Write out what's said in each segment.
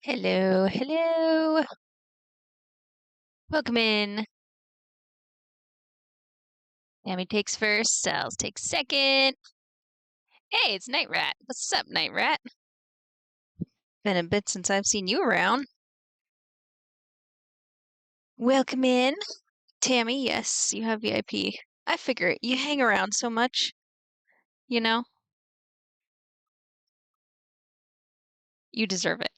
Hello, hello. Welcome in. Tammy takes first, Sal's takes second. Hey, it's Night Rat. What's up, Night Rat? Been a bit since I've seen you around. Welcome in. Tammy, yes, you have VIP. I figure it. You hang around so much, you know? You deserve it.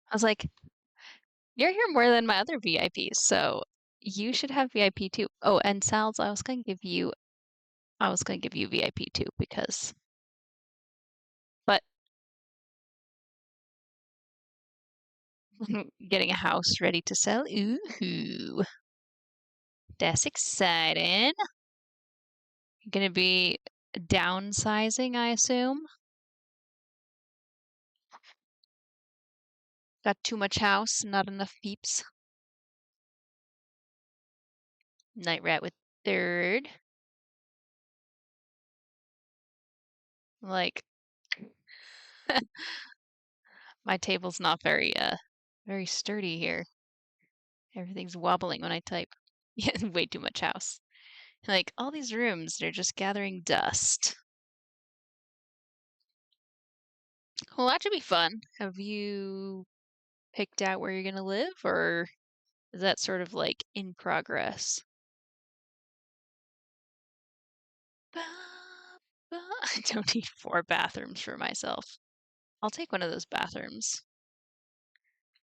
I was like, you're here more than my other VIPs, so you should have VIP too. Oh, and Sal's, I was gonna give you VIP too because, but getting a house ready to sell. Ooh, that's exciting. You're gonna be downsizing, I assume. Got too much house, not enough peeps. Night Rat with third. Like, my table's not very sturdy here. Everything's wobbling when I type. Yeah, way too much house. Like, all these rooms, they're just gathering dust. Well, that should be fun. Have you picked out where you're gonna live, or is that sort of like in progress? I don't need four bathrooms for myself. I'll take one of those bathrooms.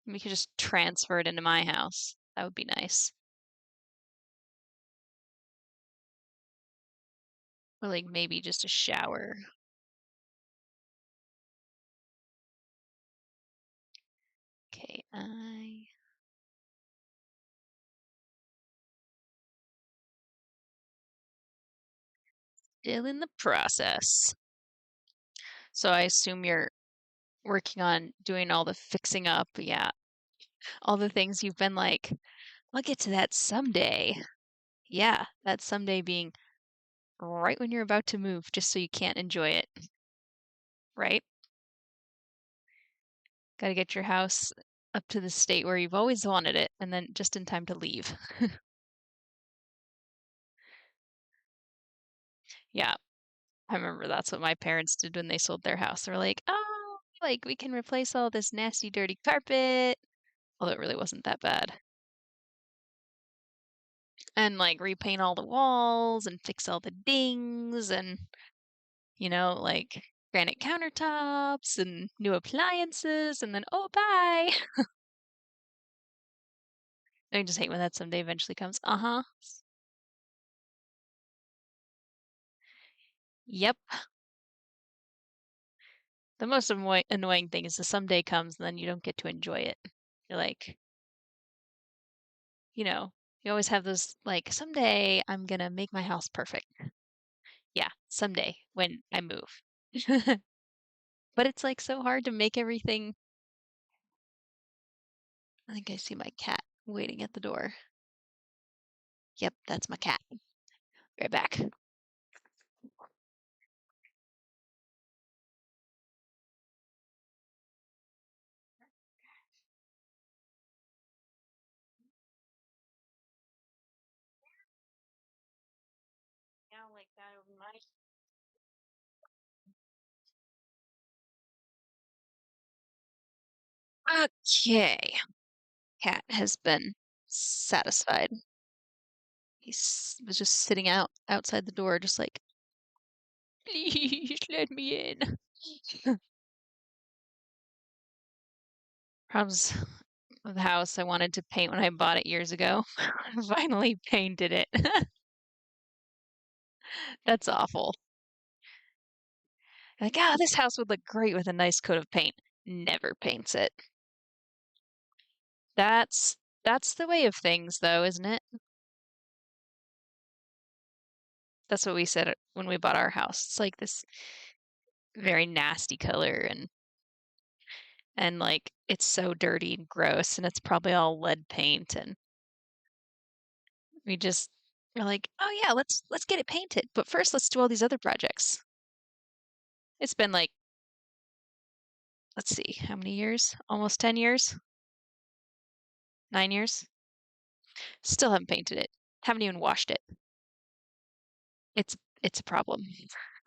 We could just transfer it into my house. That would be nice. Or like maybe just a shower. Okay, I still in the process. So I assume you're working on doing all the fixing up. Yeah. All the things you've been like, I'll get to that someday. Yeah, that someday being right when you're about to move, just so you can't enjoy it, right? Got to get your house up to the state where you've always wanted it, and then just in time to leave. Yeah, I remember that's what my parents did when they sold their house. They were like, oh, like we can replace all this nasty, dirty carpet. Although it really wasn't that bad. And like repaint all the walls and fix all the dings and, like granite countertops and new appliances. And then, oh, bye. I just hate when that someday eventually comes. Uh-huh. Yep. The most annoying thing is the someday comes and then you don't get to enjoy it. You're like, you know, you always have those like, someday I'm gonna make my house perfect. Yeah, someday when I move. But it's like so hard to make everything. I think I see my cat waiting at the door. Yep, that's my cat. Right back. Now like that over my. Okay. Cat has been satisfied. Was just sitting outside the door, just like, please let me in. Problems with the house I wanted to paint when I bought it years ago. Finally painted it. That's awful. Like, this house would look great with a nice coat of paint. Never paints it. That's the way of things, though, isn't it? That's what we said when we bought our house. It's like this very nasty color and like it's so dirty and gross and it's probably all lead paint and we just are like, "Oh yeah, let's get it painted. But first let's do all these other projects." It's been like, let's see, how many years? Almost 10 years? 9 years? Still haven't painted it. Haven't even washed it. It's a problem.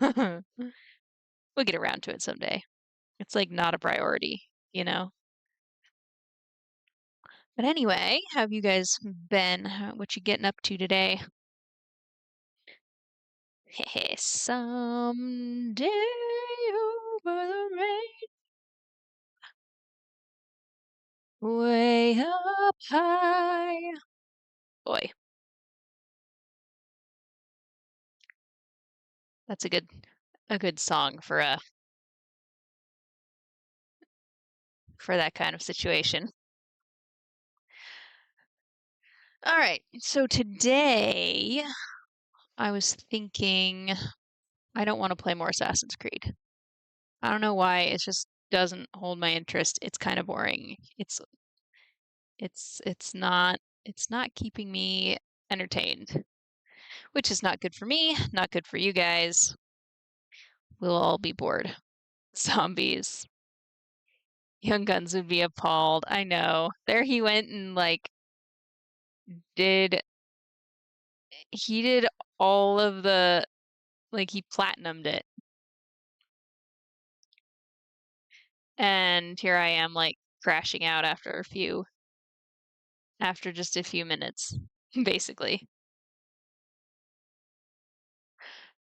We'll get around to it someday. It's like not a priority, you know? But anyway, how have you guys been? What you getting up to today? Someday over the rain, way up high. Boy, that's a good song for that kind of situation. All right, so today I was thinking I don't want to play more Assassin's Creed. I don't know why, it just doesn't hold my interest. It's kind of boring. It's not keeping me entertained, which is not good for me, not good for you guys. We'll all be bored. Zombies. Young Guns would be appalled. I know. There he went and like did he did all of the like he platinumed it. And here I am like crashing out after just a few minutes, basically.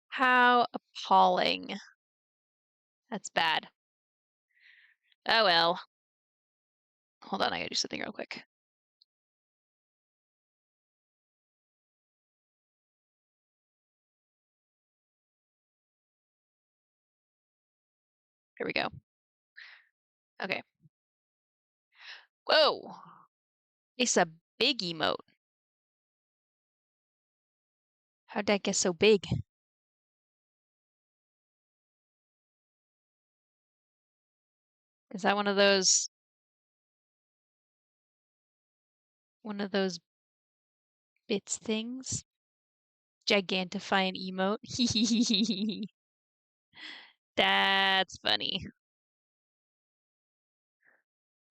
How appalling. That's bad. Oh well. Hold on, I gotta do something real quick. Here we go. Okay. Whoa. It's a big emote. How'd that get so big? Is that one of those bits things? Gigantify an emote? That's funny.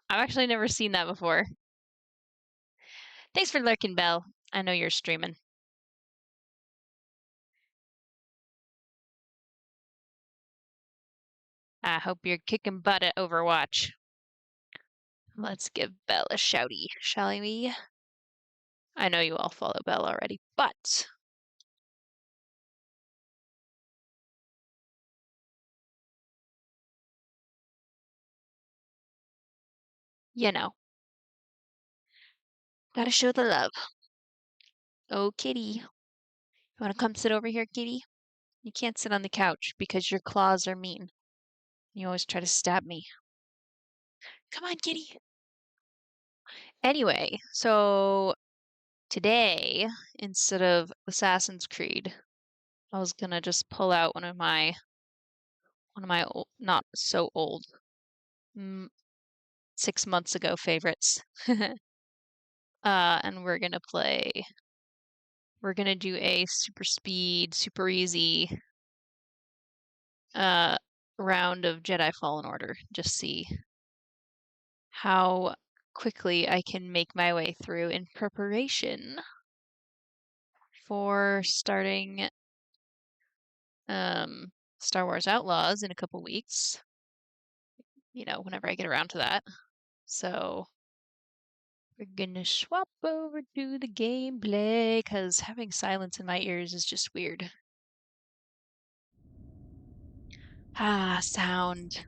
I've actually never seen that before. Thanks for lurking, Belle. I know you're streaming. I hope you're kicking butt at Overwatch. Let's give Belle a shouty, shall we? I know you all follow Belle already, but you know, gotta show the love. Oh, kitty. You wanna come sit over here, kitty? You can't sit on the couch because your claws are mean. You always try to stab me. Come on, kitty. Anyway, so today, instead of Assassin's Creed, I was gonna just pull out one of my old, not so old, mm, 6 months ago favorites. And we're gonna do a super speed, super easy uh round of Jedi Fallen Order. Just see how quickly I can make my way through in preparation for starting Star Wars Outlaws in a couple weeks, whenever I get around to that. So we're gonna swap over to the gameplay because having silence in my ears is just weird. Ah, sound.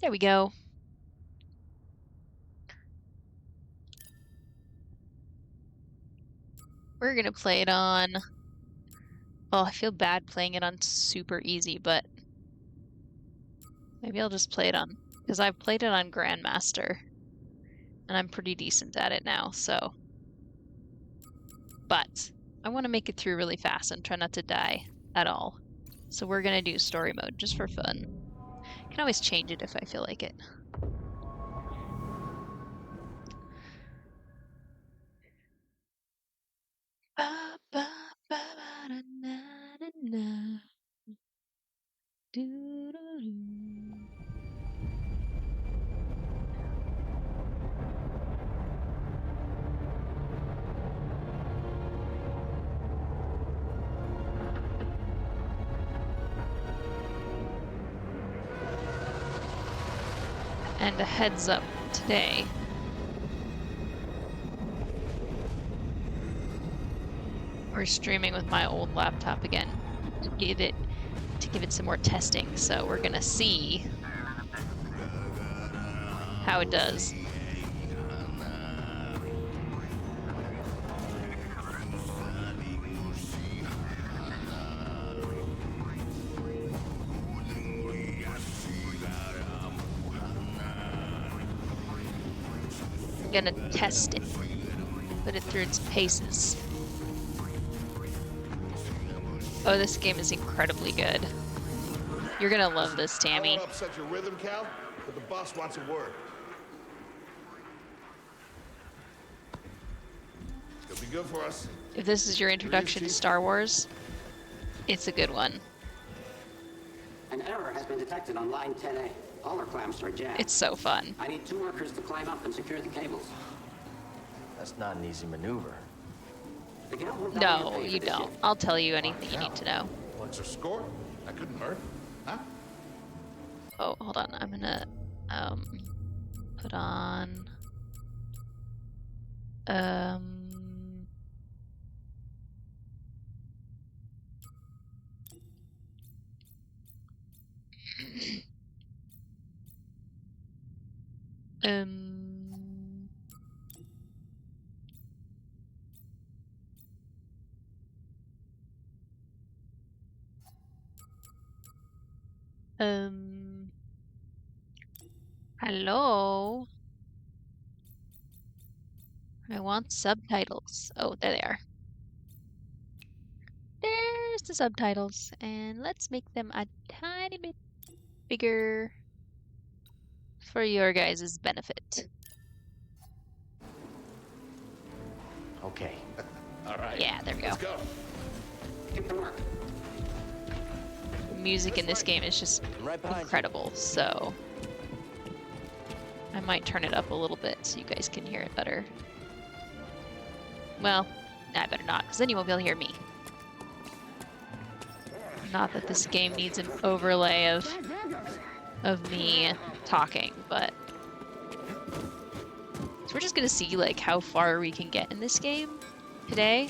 There we go. We're gonna play it on. Well, I feel bad playing it on super easy, but maybe I'll just play it on, because I've played it on Grandmaster, and I'm pretty decent at it now, so. But I want to make it through really fast and try not to die at all. So we're gonna do story mode just for fun. Can always change it if I feel like it. And a heads up today. We're streaming with my old laptop again to give it some more testing. So we're gonna see how it does. I'm gonna test it, put it through its paces. Oh, this game is incredibly good. You're gonna love this, Tammy. I won't upset your rhythm, Cal, but the boss wants a word. It's gonna be good for us. If this is your introduction to Star Wars, it's a good one. An error has been detected on line 10A. All our clamps are jammed. It's so fun. I need 2 workers to climb up and secure the cables. That's not an easy maneuver. The gal will No, value pay you for this don't. ship. I'll tell you anything you need to know. What's your score? That couldn't hurt. Huh? Oh, hold on. I'm gonna put on um hello. I want subtitles. Oh, there they are. There's the subtitles, and let's make them a tiny bit bigger for your guys' benefit. Okay. All right. Yeah, there we go. Let's go. Get to work. The music in this game is just Right behind incredible, so I might turn it up a little bit so you guys can hear it better. Well, nah, I better not, because then you won't be able to hear me. Not that this game needs an overlay of me talking, but so we're just gonna see like how far we can get in this game today.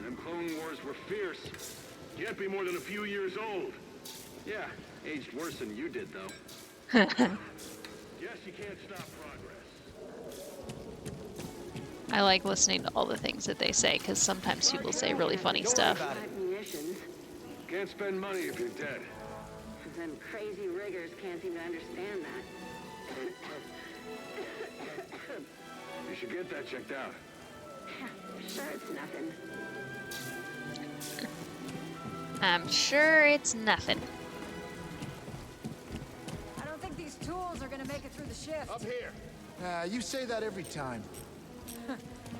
Them Clone Wars were fierce. Can't be more than a few years old. Yeah, aged worse than you did, though. Guess you can't stop progress. I like listening to all the things that they say because sometimes people say really funny stuff. Munitions. Can't spend money if you're dead. Them crazy riggers can't seem to understand that. You should get that checked out. Sure, it's nothing. I'm sure it's nothing. I don't think these tools are gonna make it through the shift. Up here. You say that every time.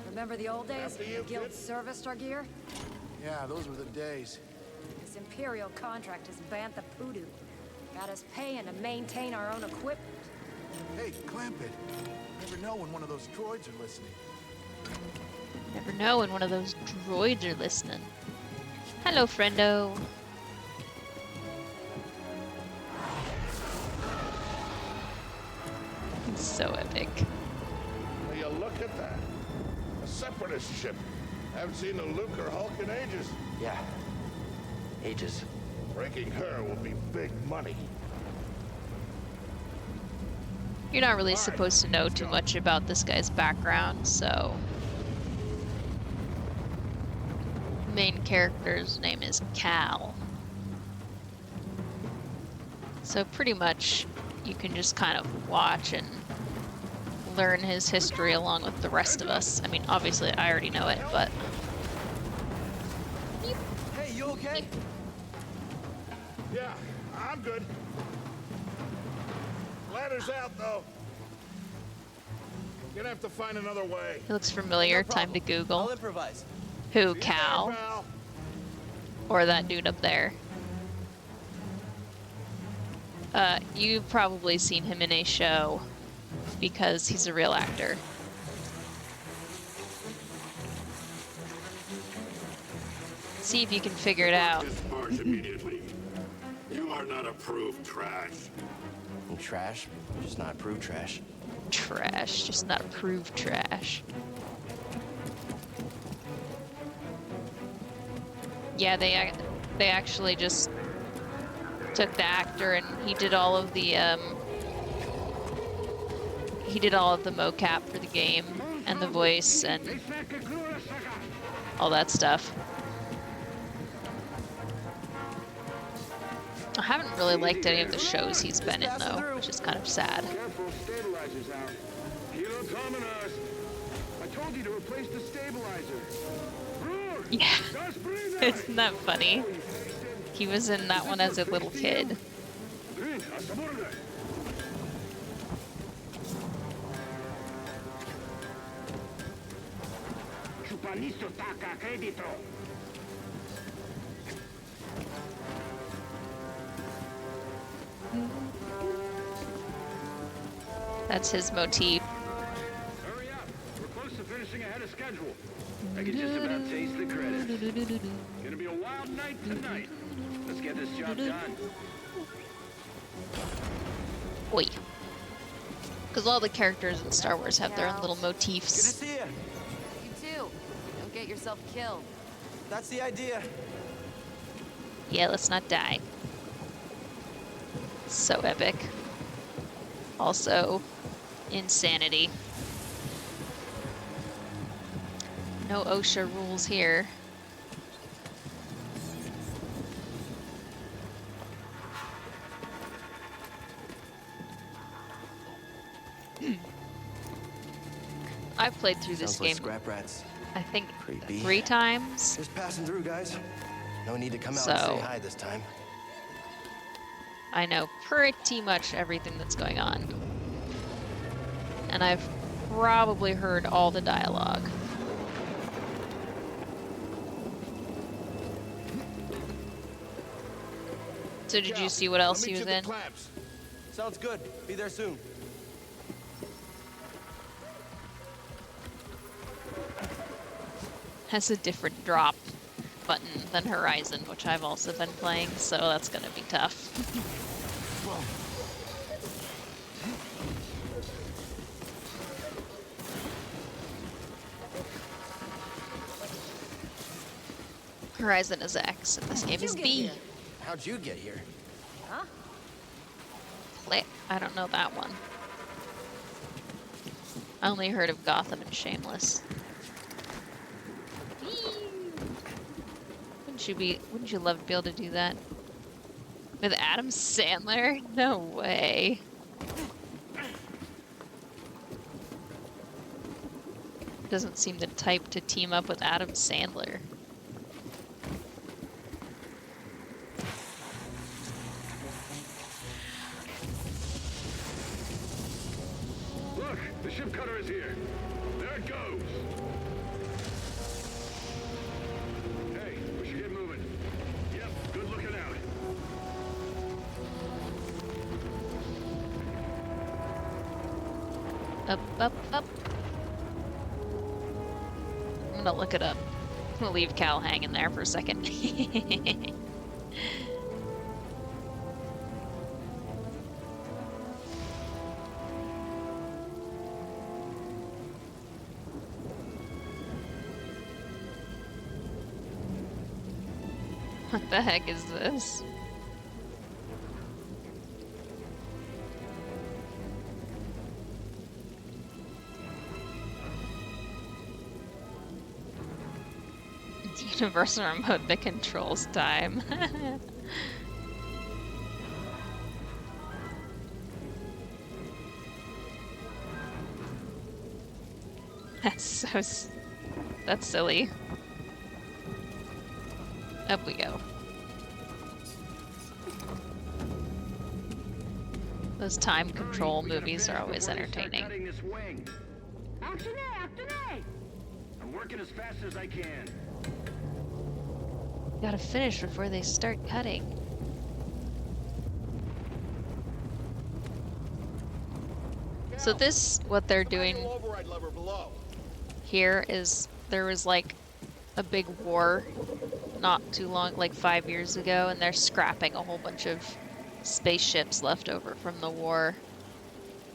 Remember the old days? After you, The guild kid. serviced our gear? Yeah, those were the days. This Imperial contract is bantha poodoo. Got us paying to maintain our own equipment. Hey, clamp it. Never know when one of those droids are listening. Never know when one of those droids are listening. Hello, friendo. It's so epic. Will you look at that? A separatist ship. Haven't seen a Luke or Hulk in ages. Yeah. Ages. Breaking her will be big money. You're not really supposed to know too much about this guy's background, so... Main character's name is Cal. So pretty much you can just kind of watch and learn his history along with the rest of us. I mean, obviously I already know it, but... Hey, you okay? Yeah, I'm good. Ladder's out, though. Gonna have to find another way. He looks familiar. No Time to problem. I'll Google. improvise. Who, See you there, Cal? pal. Or that dude up there? You've probably seen him in a show because he's a real actor. See if you can figure it out. This barge immediately. You are not approved trash. And trash, just not approved trash. Trash, just not approved trash. Yeah, they actually just took the actor and he did all of the mocap for the game and the voice and all that stuff. I haven't really liked any of the shows he's been in though, which is kind of sad. Careful, stabilizer's out. Kilo Dominos. I told you to replace the stabilizer. Yeah. Just breathe out. Isn't that funny? He was in that one as a little kid. Chupanisto taca crédito. That's his motif. Hurry up. We're close to finishing ahead of schedule. I can just about taste the credits. Gonna be a wild night tonight. Let's get this job done. Oi. Because all the characters in Star Wars have their own little Good to motifs. see you. You too. Don't get yourself killed. That's the idea. Yeah, let's not die. So epic. Also, insanity. No OSHA rules here. I've played through this Sounds like game, scrap rats. I think, Creepy. 3 times. Just passing through, guys. No need to come out So- and say hi this time. I know pretty much everything that's going on. And I've probably heard all the dialogue. So did you see what else he was in? Sounds good. Be there soon. Has a different drop button than Horizon, which I've also been playing, so that's gonna be tough. Horizon is X, and this game is B. How'd you get here? Huh? I don't know that one. I only heard of Gotham and Shameless. Wouldn't you love to be able to do that? With Adam Sandler? No way. Doesn't seem the type to team up with Adam Sandler. Look, the ship cutter is here. There it goes. Hey, we should get moving. Yep, good looking out. Up, up, up. I'm gonna look it up. I'm gonna leave Cal hanging there for a second. What the heck is this? Universal remote that controls time. That's silly. Up we go. Those time control We gotta movies are finish always before they start entertaining. cutting this wing. I'm working as fast as I can. Gotta finish before they start cutting. So this, what they're The manual doing override lever below. here is there was like a big war not too long, like 5 years ago, and they're scrapping a whole bunch of spaceships left over from the war.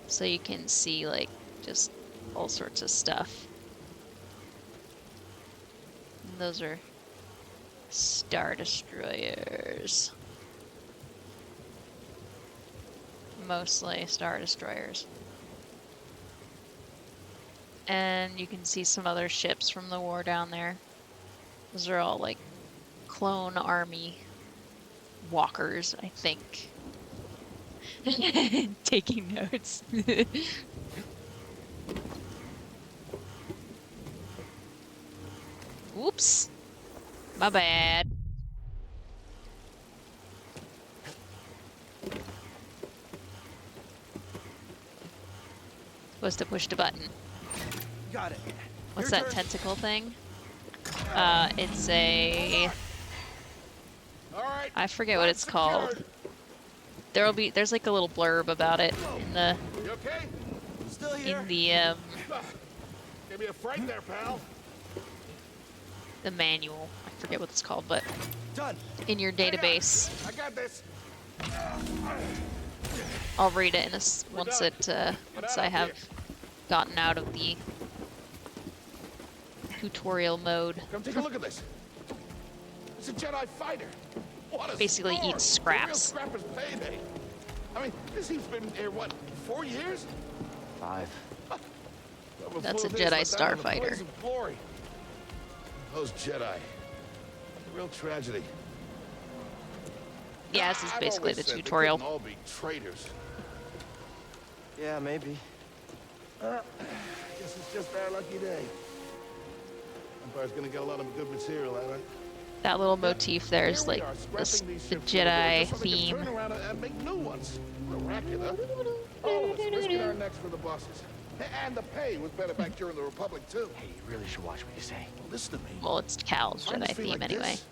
So you can see like just all sorts of stuff. And those are Star Destroyers. Mostly Star Destroyers. And you can see some other ships from the war down there. Those are all like clone army walkers, I think. Taking notes. Oops. My bad. Supposed to push the button. Got it. What's Your that turn. tentacle thing? It's a... All right. I forget what it's called. There's like a little blurb about it in the You okay? Still here. Give me a fright there, pal. the manual. I forget what it's called, but Done. in your database. I got this. I'll read it in once I have gotten out of the tutorial mode. Come take a look at this. It's a Jedi fighter. What a Basically score. eats scraps. The real scrap is payday. I mean, this thing's been here, what, 4 years? 5. That's a Jedi starfighter. Those Jedi. Real tragedy. Yeah, this is I've basically always the said they tutorial. couldn't all be traitors. Yeah, maybe. Guess it's just our lucky day. Empire's gonna get a lot of good material out of it. That little motif there is Here we like are, the scrapping these ships Jedi just so they can theme. turn around and make new ones. What a racket, huh? All of us risking our necks for the bosses. And the pay was better back during the Republic, too. Hey, you really should watch what you say. Listen to me. Well, it's Cal's Find Jedi this thing theme like anyway. this,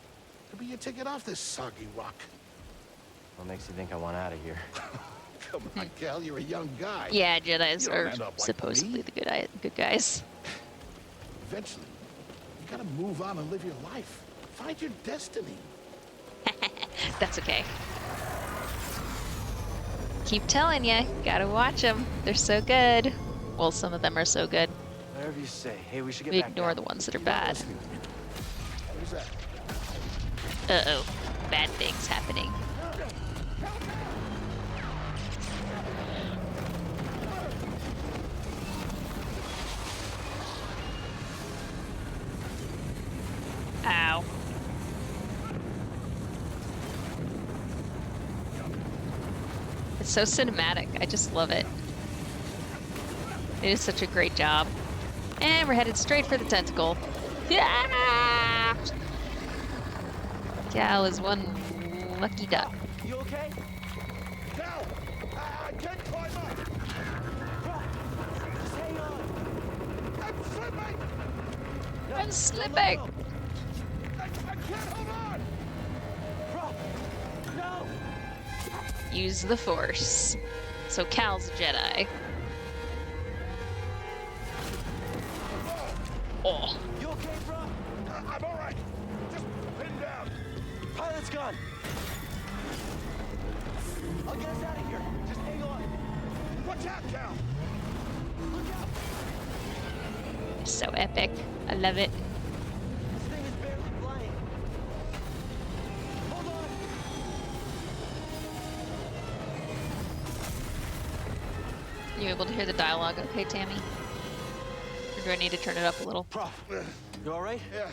could be your ticket off this soggy rock. What makes you think I want out of here? Come on, Cal, you're a young guy. Yeah, Jedis You don't are end up like supposedly me. the good guys. Eventually, you gotta move on and live your life. Find your destiny. That's okay. Keep telling you, gotta watch them. They're so good. Well, some of them are so good. Whatever you say. Hey, we should get We back ignore down. the ones that are bad. Who's that? Uh-oh. Bad things happening. Ow. It's so cinematic. I just love it. It is such a great job. And we're headed straight for the tentacle. Yeah! Cal is one lucky duck. You okay? Cal! I can't climb up! Just hang on. I'm slipping! I'm slipping! I can't hold on! Bro, no! Use the Force. So Cal's a Jedi. Oh. You okay, bro? I'm all right. Just pinned down. Pilot's gone. I'll get us out of here. Just hang on. Watch out, Cal! Look out. So epic. I love it. This thing is barely flying. Hold on. You able to hear the dialogue okay, Tammy? Or do I need to turn it up a little? Prof, you all right? Yeah.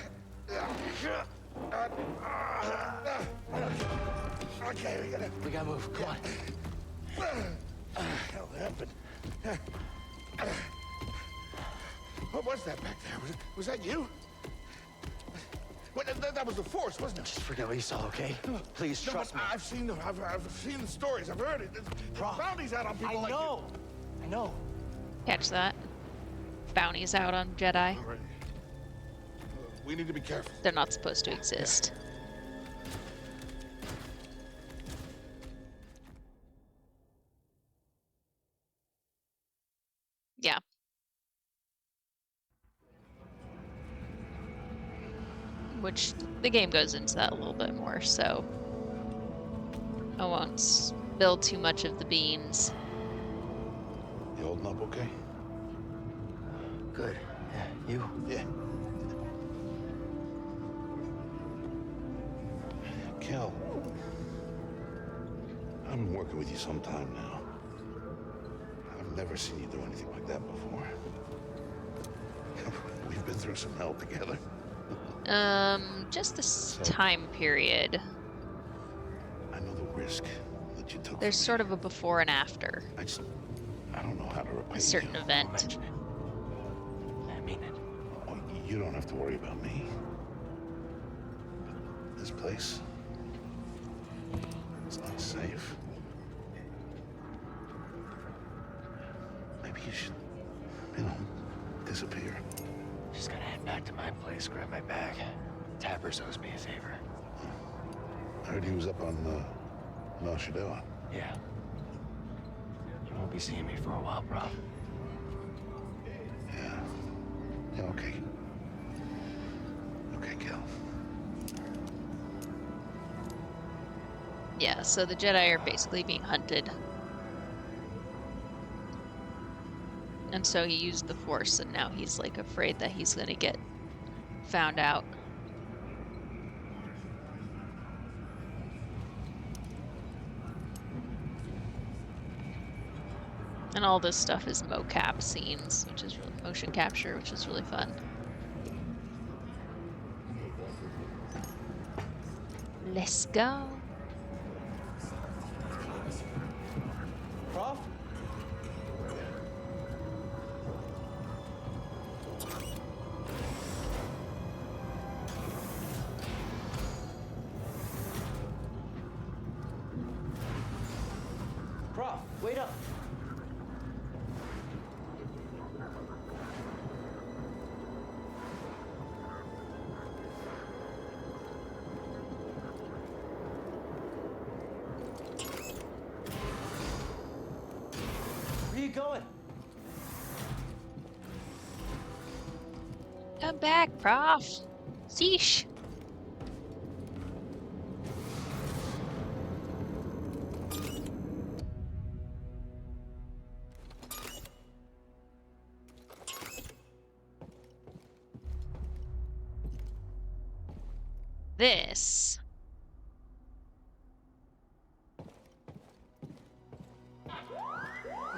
Okay, We gotta move. Come on. hell happened? What was that back there? Was that you? Well, that was the Force, wasn't it? Just forget what you saw, okay? Please No, trust but me. I've seen the stories. I've heard it. There's Prof, bounties out on people I like know. I know. Catch that. Bounties out on Jedi. you. All right. We need to be careful. They're not supposed to exist. which the game goes into that a little bit more, so I won't spill too much of the beans. You holding up okay? Good. Yeah, you? Yeah. Kel, I've been working with you some time now. I've never seen you do anything like that before. We've been through some hell together. Just this time period. I know the risk that you took. There's sort of a before and after I don't know how to repay a certain you. event. Mention it. I mean it. Oh, you don't have to worry about me. But this place, it's not safe. Maybe you should, disappear. Just gotta head back to my place, grab my bag. Tappers owes me a favor. I heard he was up on Noshidella. Yeah. You won't be seeing me for a while, bro. Yeah, okay. Okay, Kel. Yeah, so the Jedi are basically being hunted. And so he used the Force, and now he's like afraid that he's gonna get found out. And all this stuff is mocap scenes, which is really motion capture, which is really fun. Let's go. Prof? Prof, wait up. Where you going? Come back, Prof. Sheesh.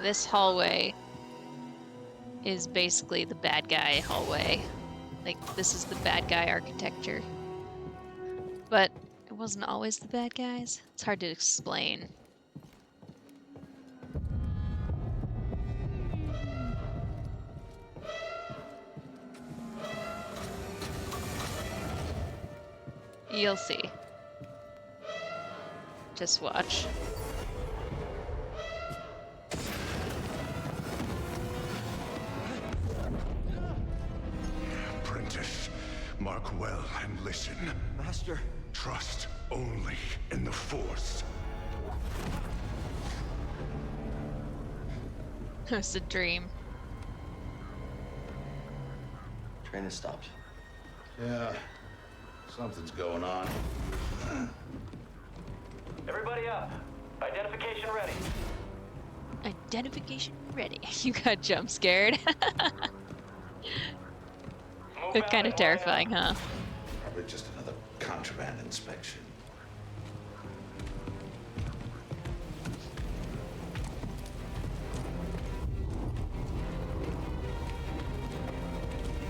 This hallway is basically the bad guy hallway. Like, this is the bad guy architecture. But it wasn't always the bad guys. It's hard to explain. You'll see. Just watch. Apprentice, mark well and listen. Master. Trust only in the Force. It's a dream. Train has stopped. Yeah, something's going on. Everybody up. Identification ready. Identification ready. You got jump scared. It's kind of terrifying, huh? Probably just another contraband inspection.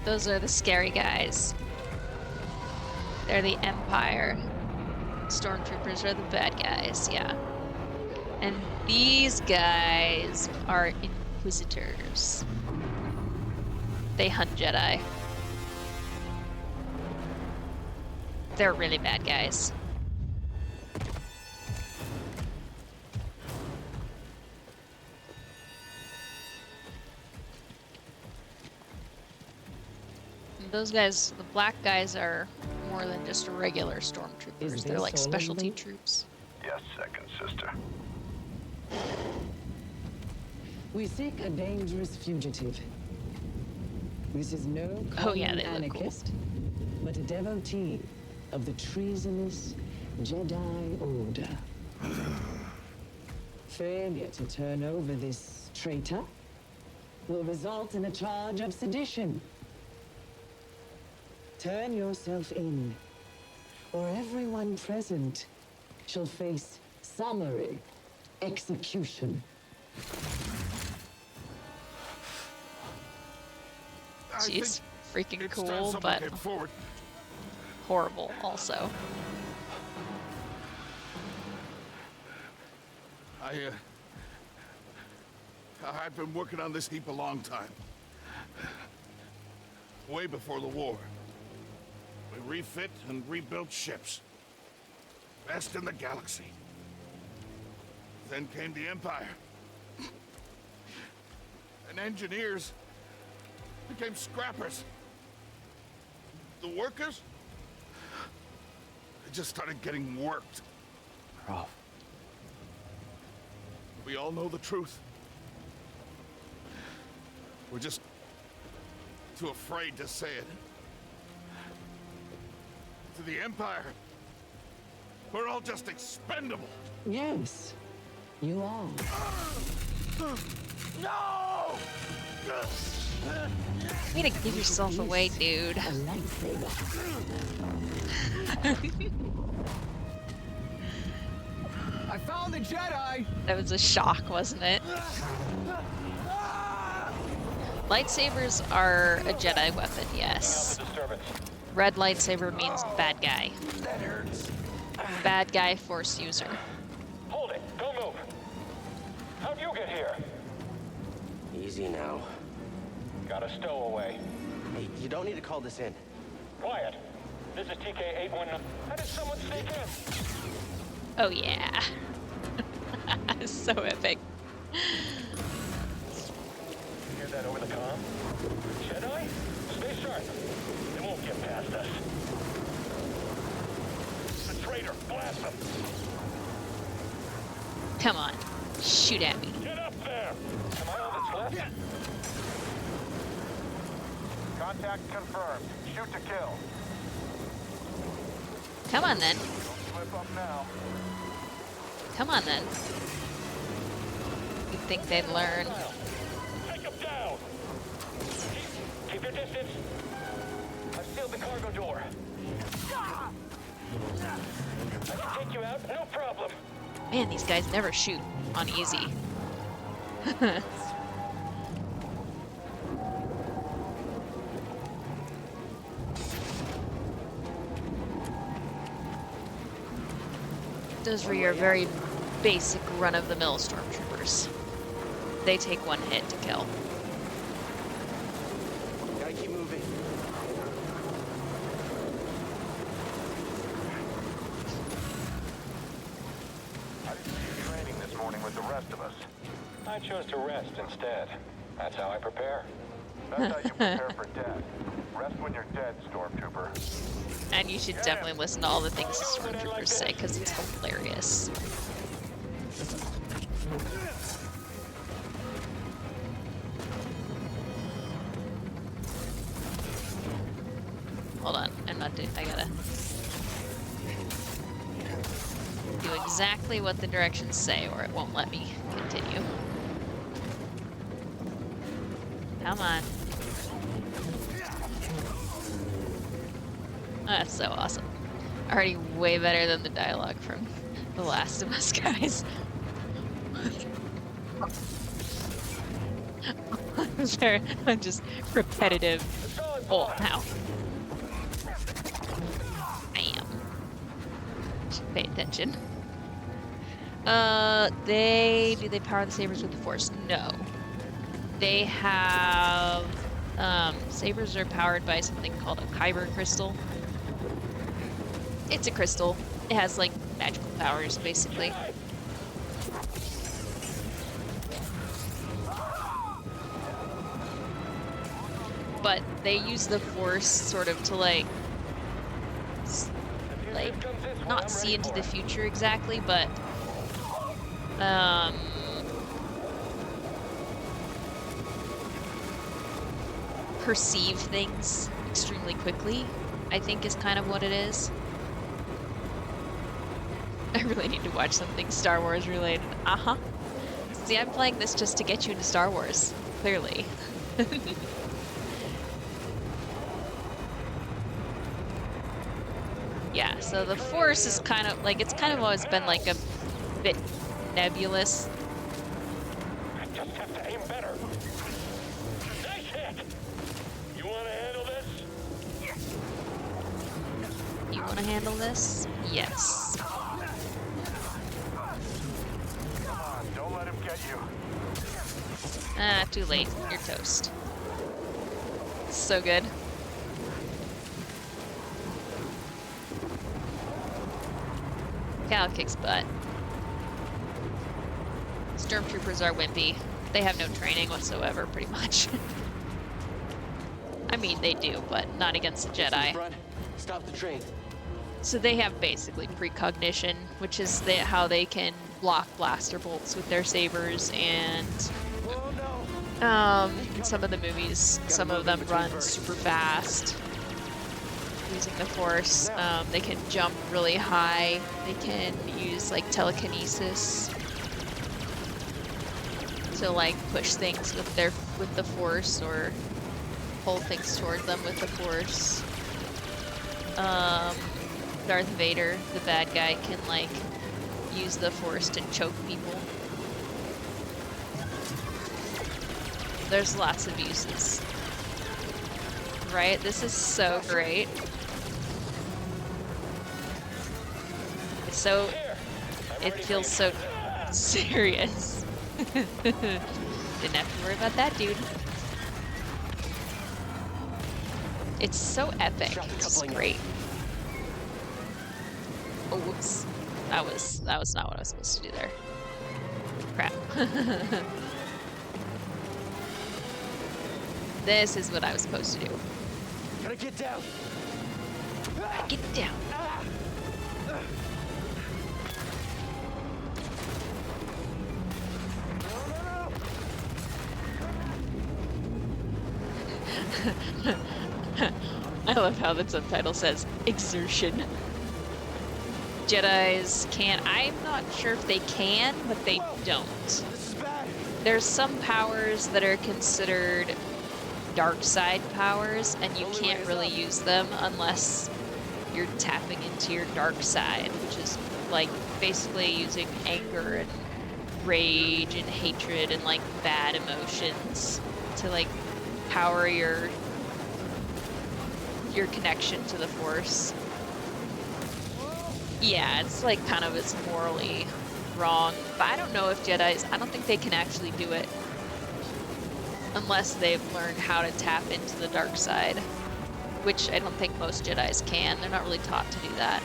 Those are the scary guys. They're the Empire. Stormtroopers are the bad guys, yeah. And these guys are Inquisitors. They hunt Jedi. They're really bad guys. And those guys, the black guys, are more than just regular stormtroopers. They're like specialty troops. Yes, second sister. We seek a dangerous fugitive. This is no Oh, yeah, common they look cool. anarchist, but a devotee of the treasonous Jedi Order. Failure to turn over this traitor will result in a charge of sedition. Turn yourself in, or everyone present shall face summary execution. She's freaking cool, but horrible also. I've been working on this heap a long time. Way before the war. We refit and rebuilt ships. Best in the galaxy. Then came the Empire. And engineers became scrappers. The workers, they just started getting worked. Rolf. We all know the truth. We're just too afraid to say it. To the Empire, we're all just expendable. Yes, you are. No! You need to give yourself away, dude. I found the Jedi! That was a shock, wasn't it? Lightsabers are a Jedi weapon, yes. Red lightsaber means bad guy. That hurts. Bad guy, force user. Hold it. Don't move. How'd you get here? Easy now. Got a stowaway. Hey, you don't need to call this in. Quiet. This is TK-819. How did someone sneak in? Oh yeah. So epic. Hear that over the comm? Jedi? Stay sharp. They won't get past us. The traitor! Blast them! Come on. Shoot at me. Get up there! Am I all that's left? Contact confirmed. Shoot to kill. Come on then. Don't slip up now. Come on then. You'd think they'd learn. Take him down! Keep your distance. I've sealed the cargo door. I can take you out, no problem. Man, these guys never shoot on easy. Those were your very basic run-of-the-mill stormtroopers. They take one hit to kill. Gotta keep moving. I didn't see you training this morning with the rest of us. I chose to rest instead. That's how I prepare. That's how you prepare for death. Rest when you're dead, Stormtrooper. And you should definitely listen to all the things the stormtroopers say, because it's hilarious. Hold on, I'm not doing, I gotta do exactly what the directions say or it won't let me continue. Come on. That's so awesome. Already way better than the dialogue from The Last of Us, guys. They're just repetitive. Oh, ow. Bam. Should pay attention. Do they power the sabers with the Force? No. They have, sabers are powered by something called a kyber crystal. It's a crystal. It has, like, magical powers, basically. But they use the Force sort of to, like, not see into the future exactly, but, perceive things extremely quickly, I think is kind of what it is. I really need to watch something Star Wars related. Uh-huh. See, I'm playing this just to get you into Star Wars, clearly. Yeah, so the Force is kind of like, it's kind of always been like a bit nebulous. I just have to aim better. Nice hit! You want to handle this? You want to handle this? Yes. Come on, don't let him get you. Ah, too late. You're toast. So good. Cal kicks butt. Stormtroopers are wimpy. They have no training whatsoever, pretty much. I mean, they do, but not against the Jedi. Stop the train. So they have basically precognition, which is how they can block blaster bolts with their sabers, and in some of the movies, some of them run super fast using the Force. They can jump really high. They can use like telekinesis to like push things with the Force, or pull things toward them with the Force. Darth Vader, the bad guy, can like use the Force to choke people. There's lots of uses. Right? This is so great. So, it feels so serious. Didn't have to worry about that, dude. It's so epic. It's great. Oh, whoops. That was not what I was supposed to do there. Crap. This is what I was supposed to do. Gotta get down. Get down. I love how the subtitle says exertion. Jedis can, I'm not sure if they can, but they don't. There's some powers that are considered dark side powers, and you can't really use them unless you're tapping into your dark side, which is like basically using anger and rage and hatred and like bad emotions to like power your connection to the Force. Yeah, it's like kind of, it's morally wrong, but I don't know if Jedis, I don't think they can actually do it unless they've learned how to tap into the dark side, which I don't think most Jedis can. They're not really taught to do that.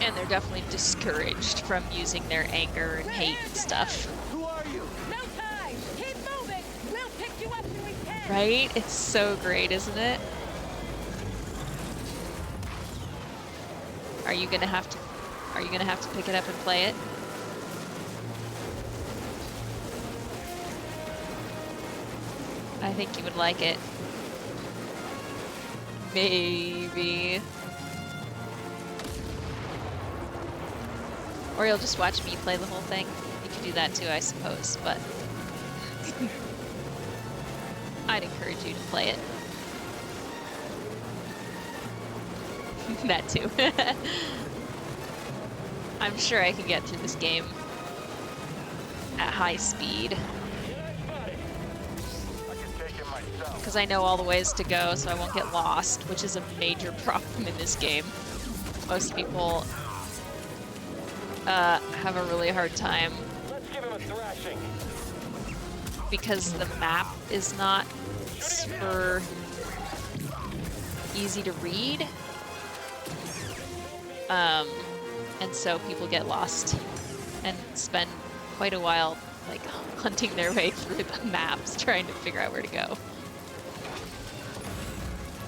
And they're definitely discouraged from using their anger and hate and stuff. Who are you? No time! Keep moving! We'll pick you up when we can! Right? It's so great, isn't it? Are you gonna have to pick it up and play it? I think you would like it. Maybe. Or you'll just watch me play the whole thing. You could do that too, I suppose, but I'd encourage you to play it. That too. I'm sure I can get through this game at high speed. Because I know all the ways to go, so I won't get lost, which is a major problem in this game. Most people have a really hard time because the map is not super easy to read. And so people get lost and spend quite a while like hunting their way through the maps trying to figure out where to go.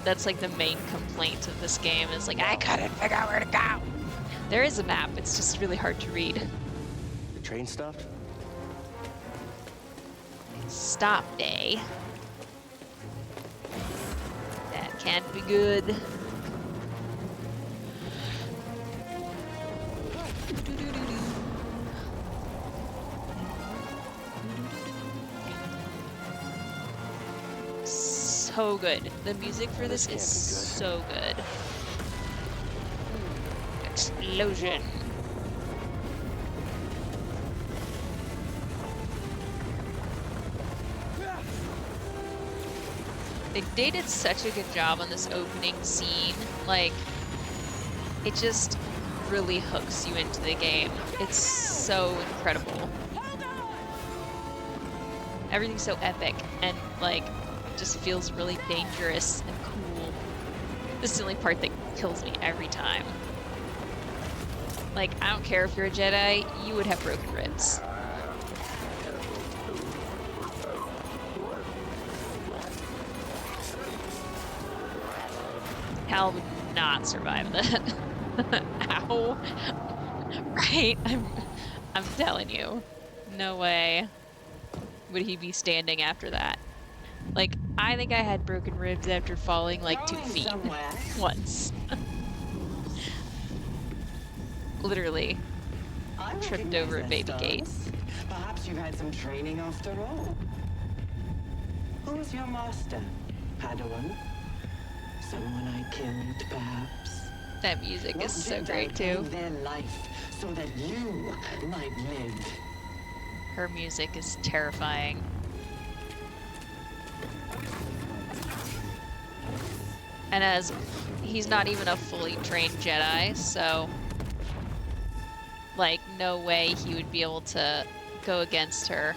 That's like the main complaint of this game, is like, I couldn't figure out where to go. There is a map, it's just really hard to read. The train stopped? Stop day. That Can't be good. So good. The music for this is so good. Explosion. They did such a good job on this opening scene. Like, it just really hooks you into the game. It's so incredible. Everything's so epic and, like, just feels really dangerous and cool. This is the only part that kills me every time. Like, I don't care if you're a Jedi, you would have broken ribs. Hal would not survive that. Ow. Right? I'm telling you. No way would he be standing after that. Like, I think I had broken ribs after falling like 2 feet once. Literally tripped over a baby gate. Perhaps you've had some training after all. Who's your master, Padawan? Someone I killed, perhaps? That music is so great too. Their life so that you might live. Her music is terrifying. And as he's not even a fully trained Jedi, so like no way he would be able to go against her.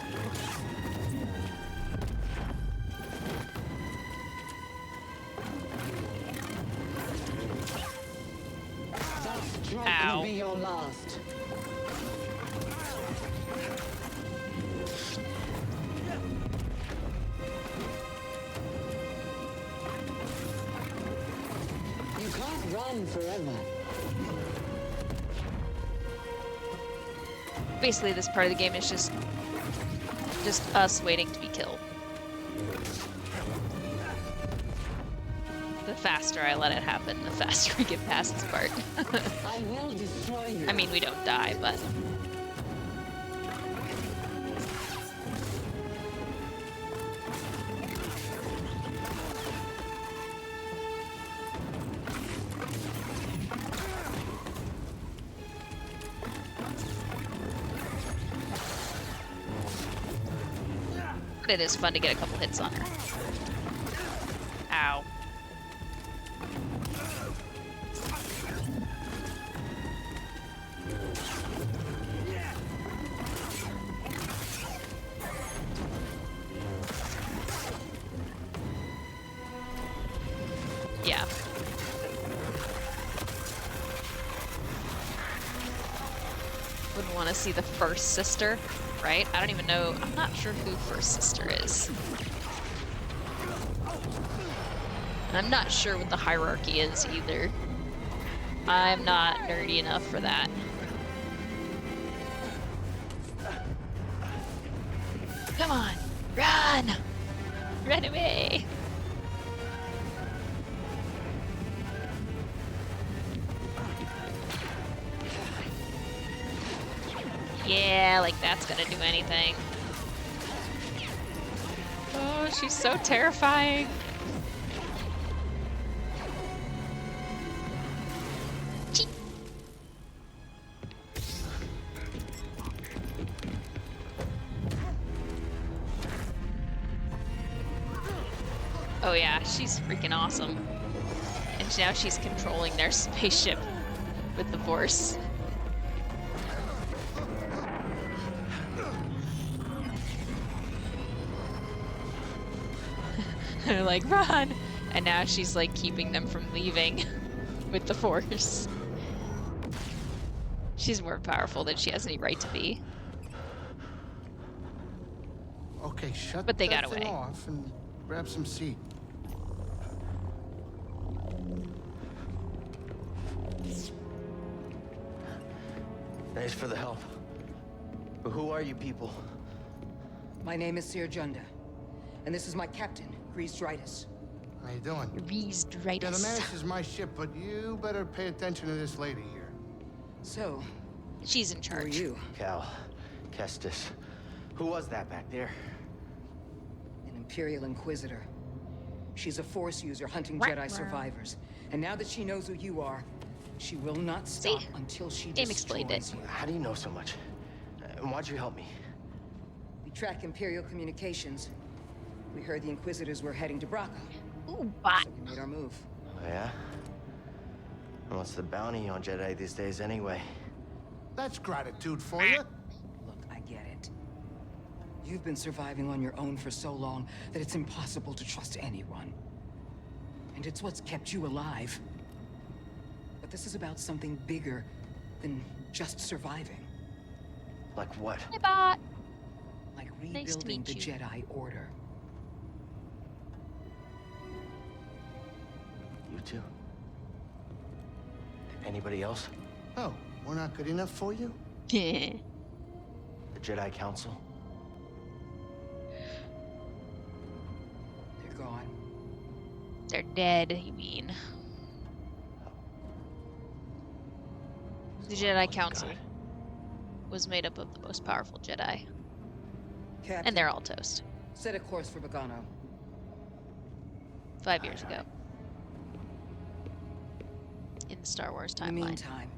Ow. Be your last. You can't run forever. Basically, this part of the game is just us waiting to be killed. The faster I let it happen, the faster we get past this part. I will destroy you. I mean, we don't die, but... But it is fun to get a couple hits on her. Ow. Yeah. Wouldn't want to see the first sister, right? I don't even know. I'm not sure who first sister is. I'm not sure what the hierarchy is either. I'm not nerdy enough for that. Come on, run! Run away! Yeah, like that's gonna do anything. Oh, she's so terrifying. Cheep. Oh yeah, she's freaking awesome. And now she's controlling their spaceship with the Force. They're like, run! And now she's like keeping them from leaving with the Force. She's more powerful than she has any right to be. Okay, shut But they that got thing away. off and grab some seat. Thanks for the help. But who are you people? My name is Sir Junda, and this is my captain, Grease Dritus. How you doing? Reedritis. Yeah, the Menace is my ship, but you better pay attention to this lady here. So, She's in who are charge. you? Cal, Kestis. Who was that back there? An Imperial Inquisitor. She's a Force user hunting Jedi survivors. And now that she knows who you are, she will not stop until she Game explained it. destroys you. How do you know so much? And why'd you help me? We track Imperial communications. We heard the Inquisitors were heading to Braca. Ooh, bot. So we made our move. Oh, yeah? And what's the bounty on Jedi these days anyway? That's gratitude for you. Look, I get it. You've been surviving on your own for so long that it's impossible to trust anyone. And it's what's kept you alive. But this is about something bigger than just surviving. Like what? Hey, bot. Like Nice to rebuilding meet the you. Jedi Order. You two? Anybody else? Oh, we're not good enough for you? They're The Jedi Council? They're gone. dead, you mean. The Jedi Council God. was made up of the most powerful Jedi. Captain, And they're all toast. set a course for Bogano. 5 years ago. In the Star Wars In the timeline. meantime,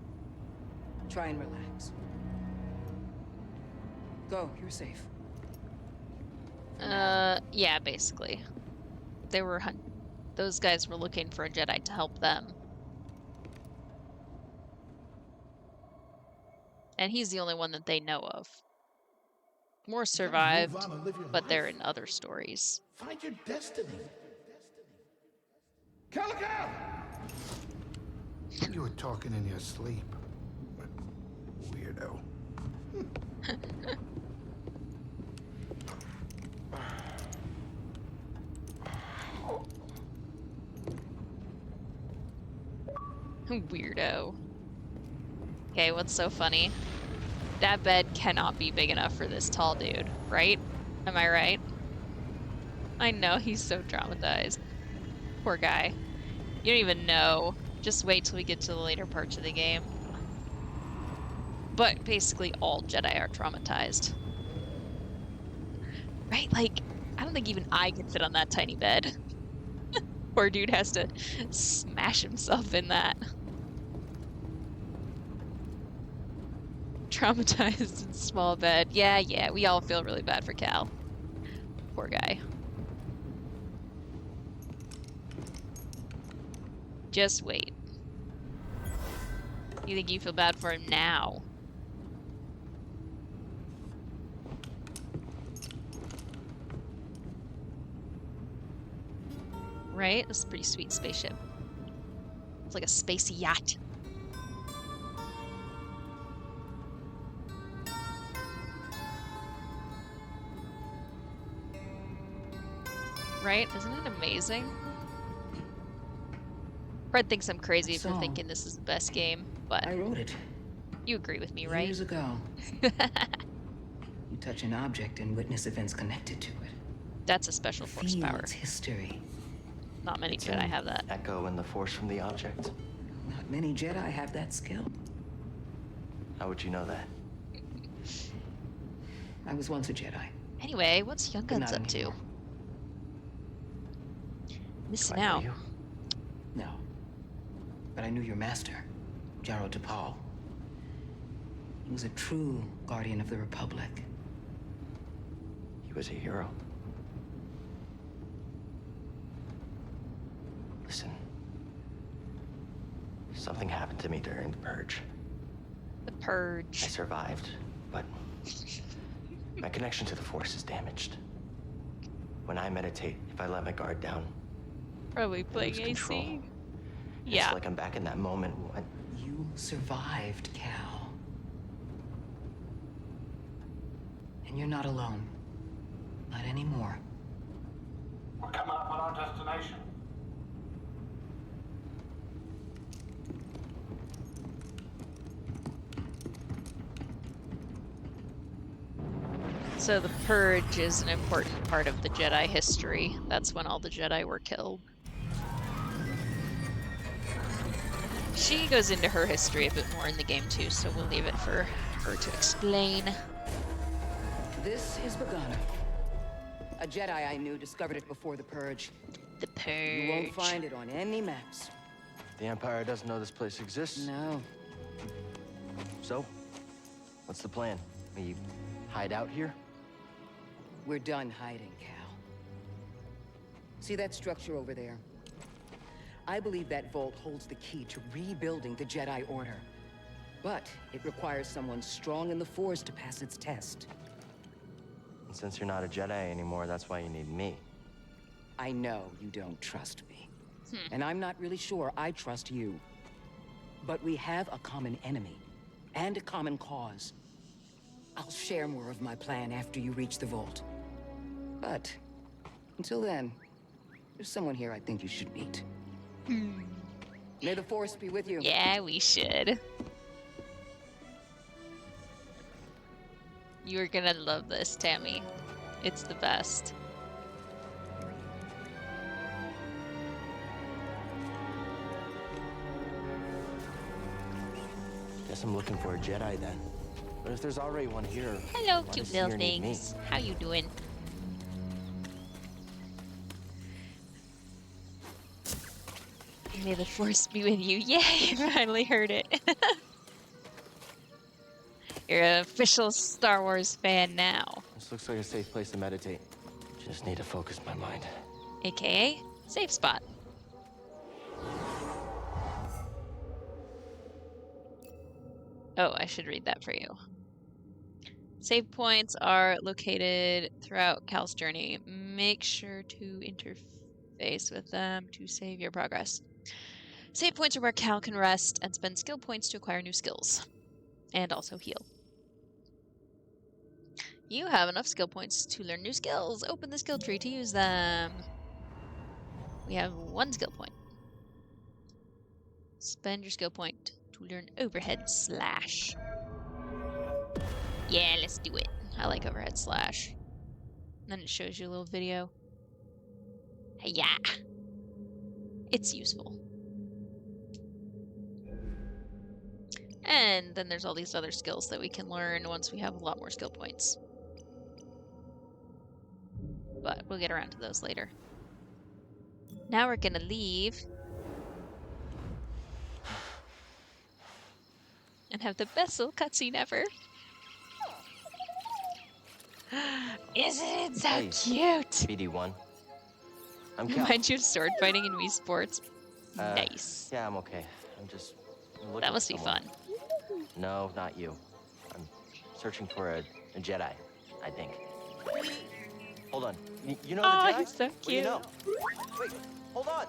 try and relax. Go, you're safe. Yeah, basically. They were those guys were looking for a Jedi to help them. And he's the only one that they know of. More survived, Move on and live your but they're life. in other stories. Find your destiny. Calico! You were talking in your sleep. Weirdo. Weirdo. Okay, what's so funny? That bed cannot be big enough for this tall dude, right? Am I right? I know, he's so traumatized. Poor guy. You don't even know. Just wait till we get to the later parts of the game. But basically all Jedi are traumatized. Right? Like, I don't think even I could fit on that tiny bed. Poor dude has to smash himself in that. Traumatized in small bed. Yeah, we all feel really bad for Cal. Poor guy. Just wait. You think you feel bad for him now? Right? This is a pretty sweet spaceship. It's like a space yacht. Right? Isn't it amazing? Fred thinks I'm crazy for Song. thinking this is the best game, but I wrote it you agree with me, right? years ago. You touch an object and witness events connected to it. That's a special force Feel power. its history. Not many It's Jedi an have that. Echo in the Force from the object. Not many Jedi have that skill. How would you know that? I was once a Jedi. Anyway, what's Young But Guns not up to? anymore. Missing Do I know out. you? No. But I knew your master, Jaro Tapal. He was a true guardian of the Republic. He was a hero. Listen. Something happened to me during the Purge. The I Purge. survived, but my connection to the Force is damaged. When I meditate, if I let my guard down, Probably I playing lose control. AC. It's Yeah. like I'm back in that moment when You survived, Cal. And you're not alone. Not anymore. We're coming up on our destination. So the Purge is an important part of the Jedi history. That's when all the Jedi were killed. She goes into her history a bit more in the game too, so we'll leave it for her to explain. This is Bogana. A Jedi I knew discovered it before the Purge. The Purge. You won't find it on any maps. The Empire doesn't know this place exists. No. So, what's the plan? We hide out here? We're done hiding, Cal. See that structure over there? I believe that vault holds the key to rebuilding the Jedi Order. But it requires someone strong in the Force to pass its test. And since you're not a Jedi anymore, that's why you need me. I know you don't trust me. And I'm not really sure I trust you. But we have a common enemy. And a common cause. I'll share more of my plan after you reach the vault. But, until then, there's someone here I think you should meet. May the Force be with you. Yeah, we should. You're gonna love this, Tammy. It's the best. Guess I'm looking for a Jedi then. But if there's already one here, Hello, why cute does little Seer need me? things. How you doing? May the Force be with you. Yay! I finally heard it. You're an official Star Wars fan now. This looks like a safe place to meditate. Just need to focus my mind. AKA, safe spot. Oh, I should read that for you. Save points are located throughout Cal's journey. Make sure to interface with them to save your progress. Save points are where Cal can rest and spend skill points to acquire new skills. And also heal. You have enough skill points to learn new skills. Open the skill tree to use them. We have 1 skill point. Spend your skill point to learn overhead slash. Yeah, let's do it. I like overhead slash. Then it shows you a little video. Yeah. It's useful. And then there's all these other skills that we can learn once we have a lot more skill points. But we'll get around to those later. Now we're gonna leave. And have the best little cutscene ever. Isn't it so cute? BD1. I'm Cal. Reminds you of sword fighting in Wii Sports. Nice. Yeah, I'm okay. I'm just looking That must for be someone. fun. No, not you. I'm searching for a Jedi, I think. Hold on. You know the Jedi? He's so What do you cute. know? Wait, hold on.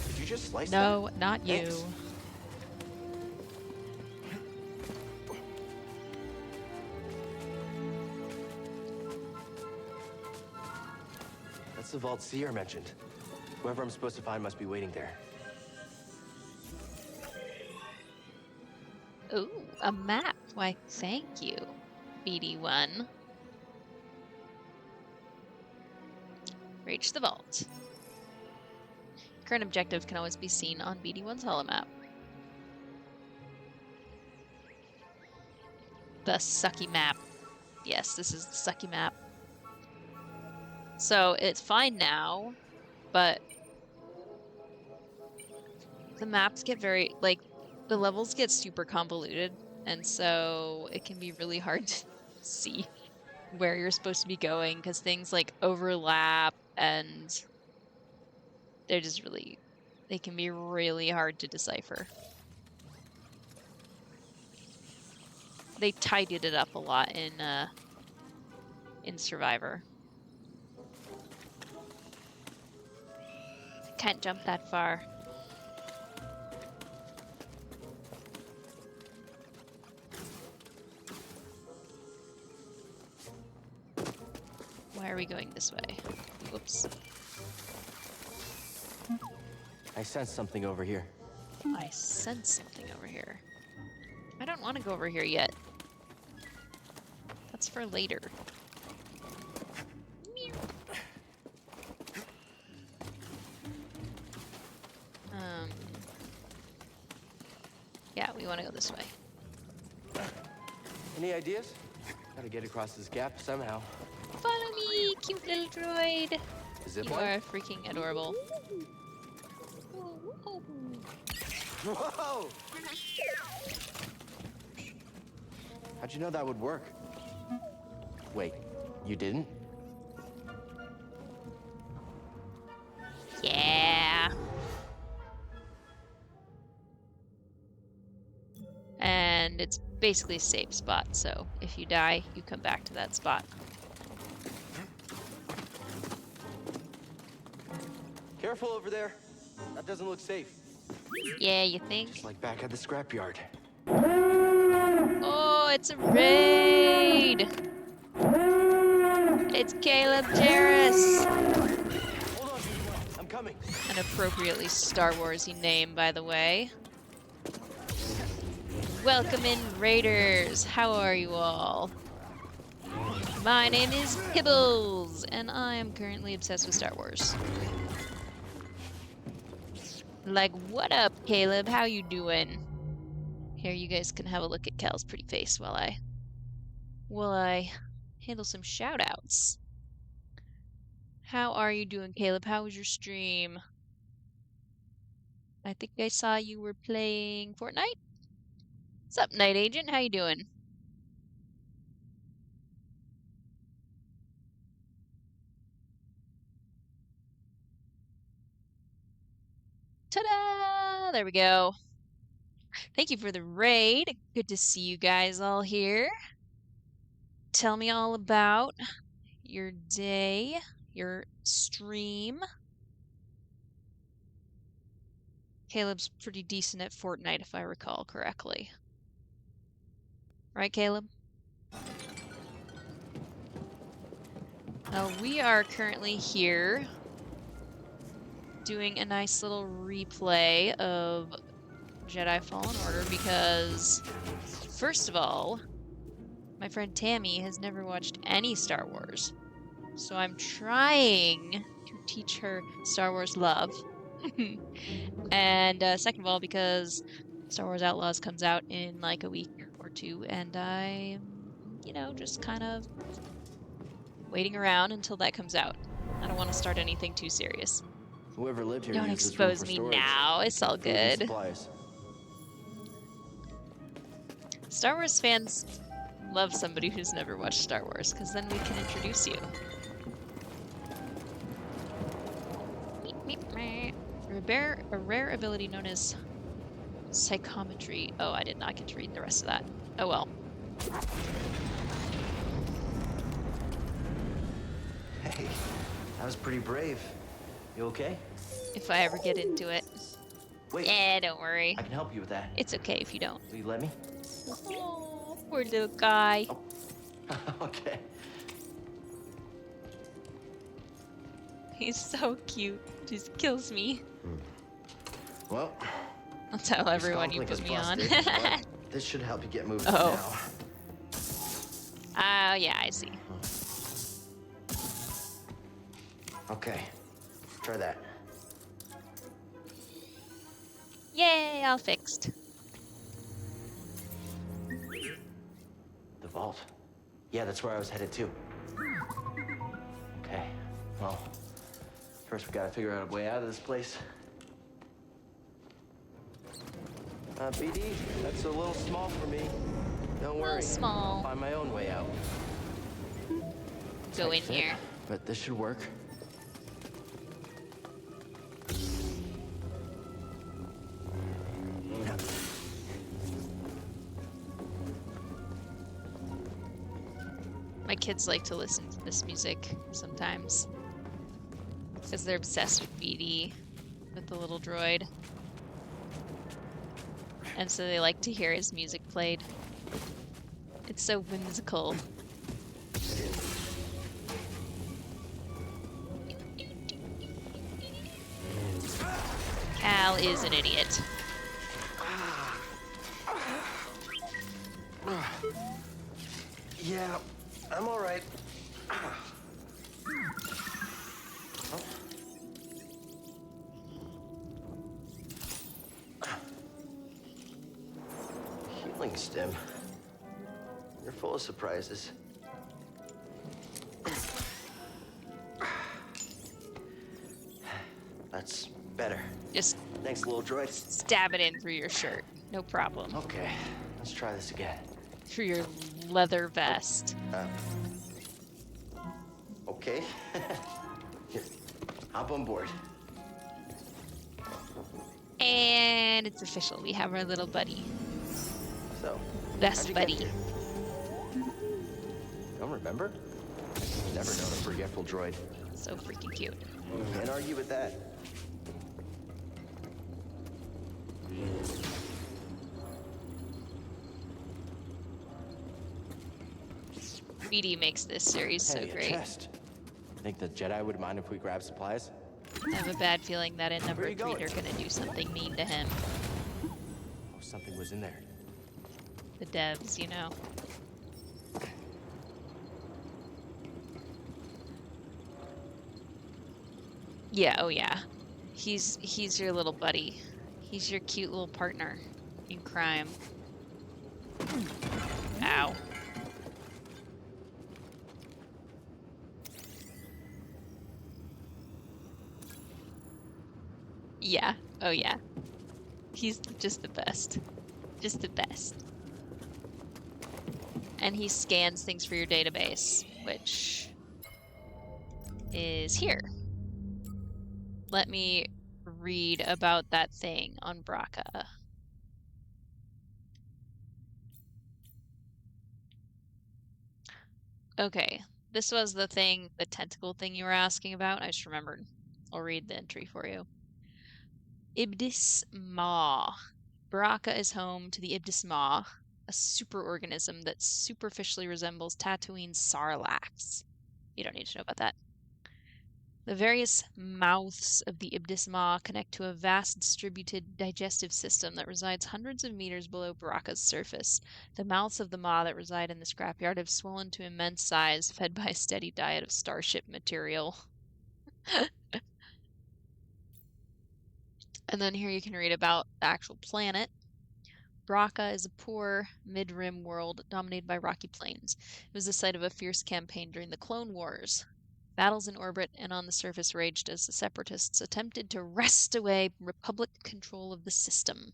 Did you just slice No, them? not you. Thanks. That's the vault Seer mentioned. Whoever I'm supposed to find must be waiting there. Ooh, a map. Why, thank you, BD1. Reach the vault. Current objective can always be seen on BD1's holomap. The sucky map. Yes, this is the sucky map. So it's fine now, but the maps get very, like, the levels get super convoluted, and so it can be really hard to see where you're supposed to be going because things like overlap and they're just really, they can be really hard to decipher. They tidied it up a lot in Survivor. Can't jump that far. Why are we going this way? Whoops. I sense something over here. I sense something over here. I don't want to go over here yet. That's for later. Yeah, we want to go this way. Any ideas? Gotta get across this gap somehow. Follow me, cute little droid. Zip You line? are freaking adorable. Whoa! How'd you know that would work? Wait, you didn't? Yeah. And it's basically a safe spot, so if you die, you come back to that spot. Careful over there. That doesn't look safe. Yeah, you think? Just like back at the scrapyard. Oh, it's a raid! It's Caleb Jarrus! Hold on, I'm coming. An appropriately Star Warsy name, by the way. Welcome in, Raiders! How are you all? My name is Kibbles, and I am currently obsessed with Star Wars. Like, what up, Caleb? How you doing? Here, you guys can have a look at Cal's pretty face while I handle some shoutouts. How are you doing, Caleb? How was your stream? I think I saw you were playing Fortnite. What's up, Night Agent? How you doing? Ta-da! There we go. Thank you for the raid. Good to see you guys all here. Tell me all about your day, your stream. Caleb's pretty decent at Fortnite, if I recall correctly. Right, Caleb? Now, we are currently here doing a nice little replay of Jedi Fallen Order because, first of all, my friend Tammy has never watched any Star Wars. So I'm trying to teach her Star Wars love. And second of all, because Star Wars Outlaws comes out in like a week or two, and I'm, just kind of waiting around until that comes out. I don't want to start anything too serious. Whoever lived here Don't used this room expose for me storage. now. It's all Food and good. supplies. Star Wars fans love somebody who's never watched Star Wars, because then we can introduce you. A rare ability known as psychometry. Oh, I did not get to read the rest of that. Oh well. Hey, that was pretty brave. You okay? If I ever get into it. Wait. Yeah, don't worry. I can help you with that. It's okay if you don't. Will you let me? Oh, poor little guy. Oh. Okay. He's so cute. Just kills me. Well, I'll tell everyone you put me on. This should help you get moving Oh. now. Yeah, I see. Okay, try that. Yay, all fixed. The vault. Yeah, that's where I was headed to. Okay, well, first we gotta figure out a way out of this place. BD, that's a little small for me. Don't worry. Small. I'll find my own way out. Go in Tight fit, here. But this should work. My kids like to listen to this music sometimes because they're obsessed with BD, with the little droid. And so they like to hear his music played. It's so whimsical. Cal is an idiot. Yeah, I'm all right. feeling, Stim? You're full of surprises. That's better. Just Thanks, little droid. stab it in through your shirt. No problem. Okay, let's try this again. Through your leather vest. Okay. Here, hop on board. And it's official. We have our little buddy. So, Best how'd you buddy. get here? Don't remember? Never known a forgetful droid. So freaking cute. Can't argue with that. BD makes this series so Hey, a great. chest. Think the Jedi would mind if we grab supplies? I have a bad feeling that in number Where are you 3 going? they're gonna do something mean to him. Oh, something was in there. The devs, you know. Yeah, oh yeah. He's your little buddy. He's your cute little partner in crime. Ow. Yeah, oh yeah. He's just the best. Just the best. And he scans things for your database, which is here. Let me read about that thing on Braca. Okay, this was the thing, the tentacle thing you were asking about. I just remembered. I'll read the entry for you. Ibdis Maw. Baraka is home to the Ibdis Maw, a superorganism that superficially resembles Tatooine's Sarlacc. You don't need to know about that. The various mouths of the Ibdis Maw connect to a vast distributed digestive system that resides hundreds of meters below Baraka's surface. The mouths of the Maw that reside in the scrapyard have swollen to immense size, fed by a steady diet of starship material. And then here you can read about the actual planet. Braca is a poor, mid-rim world dominated by rocky plains. It was the site of a fierce campaign during the Clone Wars. Battles in orbit and on the surface raged as the Separatists attempted to wrest away Republic control of the system.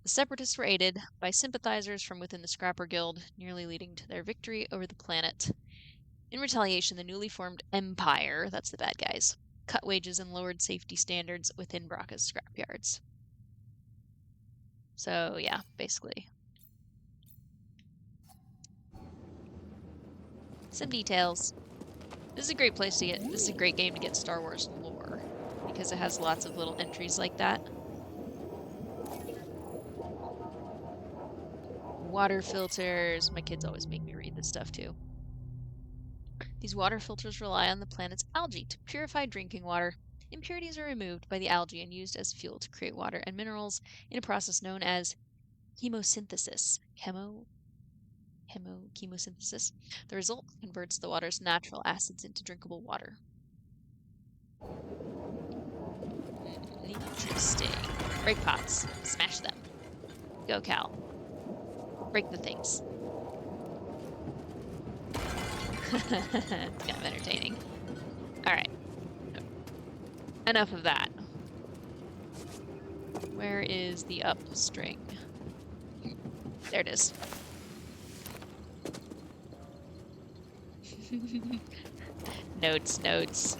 The Separatists were aided by sympathizers from within the Scrapper Guild, nearly leading to their victory over the planet. In retaliation, the newly formed Empire, that's the bad guys, cut wages and lowered safety standards within Braca's scrapyards. So, yeah, basically. Some details. This is a great place to get, this is a great game to get Star Wars lore, because it has lots of little entries like that. Water filters. My kids always make me read this stuff too. These water filters rely on the planet's algae to purify drinking water. Impurities are removed by the algae and used as fuel to create water and minerals in a process known as chemosynthesis. Chemosynthesis. The result converts the water's natural acids into drinkable water. Interesting. Break pots. Smash them. Go, Cal. Break the things. It's kind of entertaining. Alright. Enough of that. Where is the up string? There it is. Notes.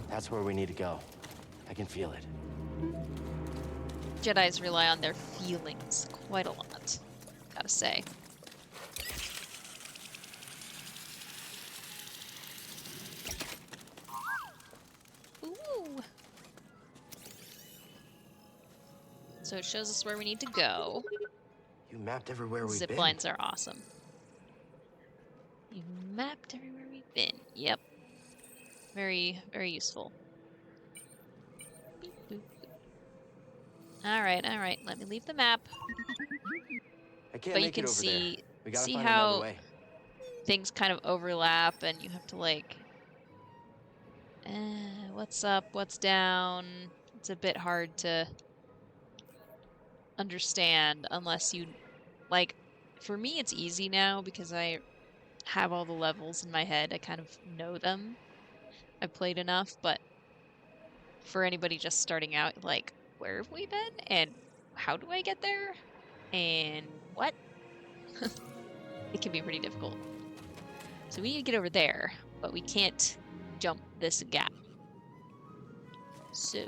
That's where we need to go. I can feel it. Jedis rely on their feelings quite a lot, gotta say. Ooh. So it shows us where we need to go. You mapped everywhere we've Zip been. lines are awesome. You mapped everywhere we've been. Yep. Very, very useful. Beep, boop, boop. All right. Let me leave the map. I can't But you make can it over there. see We gotta see find another how way. things kind of overlap, and you have to like, what's up, what's down. It's a bit hard to understand unless you, like, for me it's easy now because I have all the levels in my head. I kind of know them. I've played enough, but for anybody just starting out, like, where have we been? And how do I get there? And what? It can be pretty difficult. So we need to get over there, but we can't jump this gap. So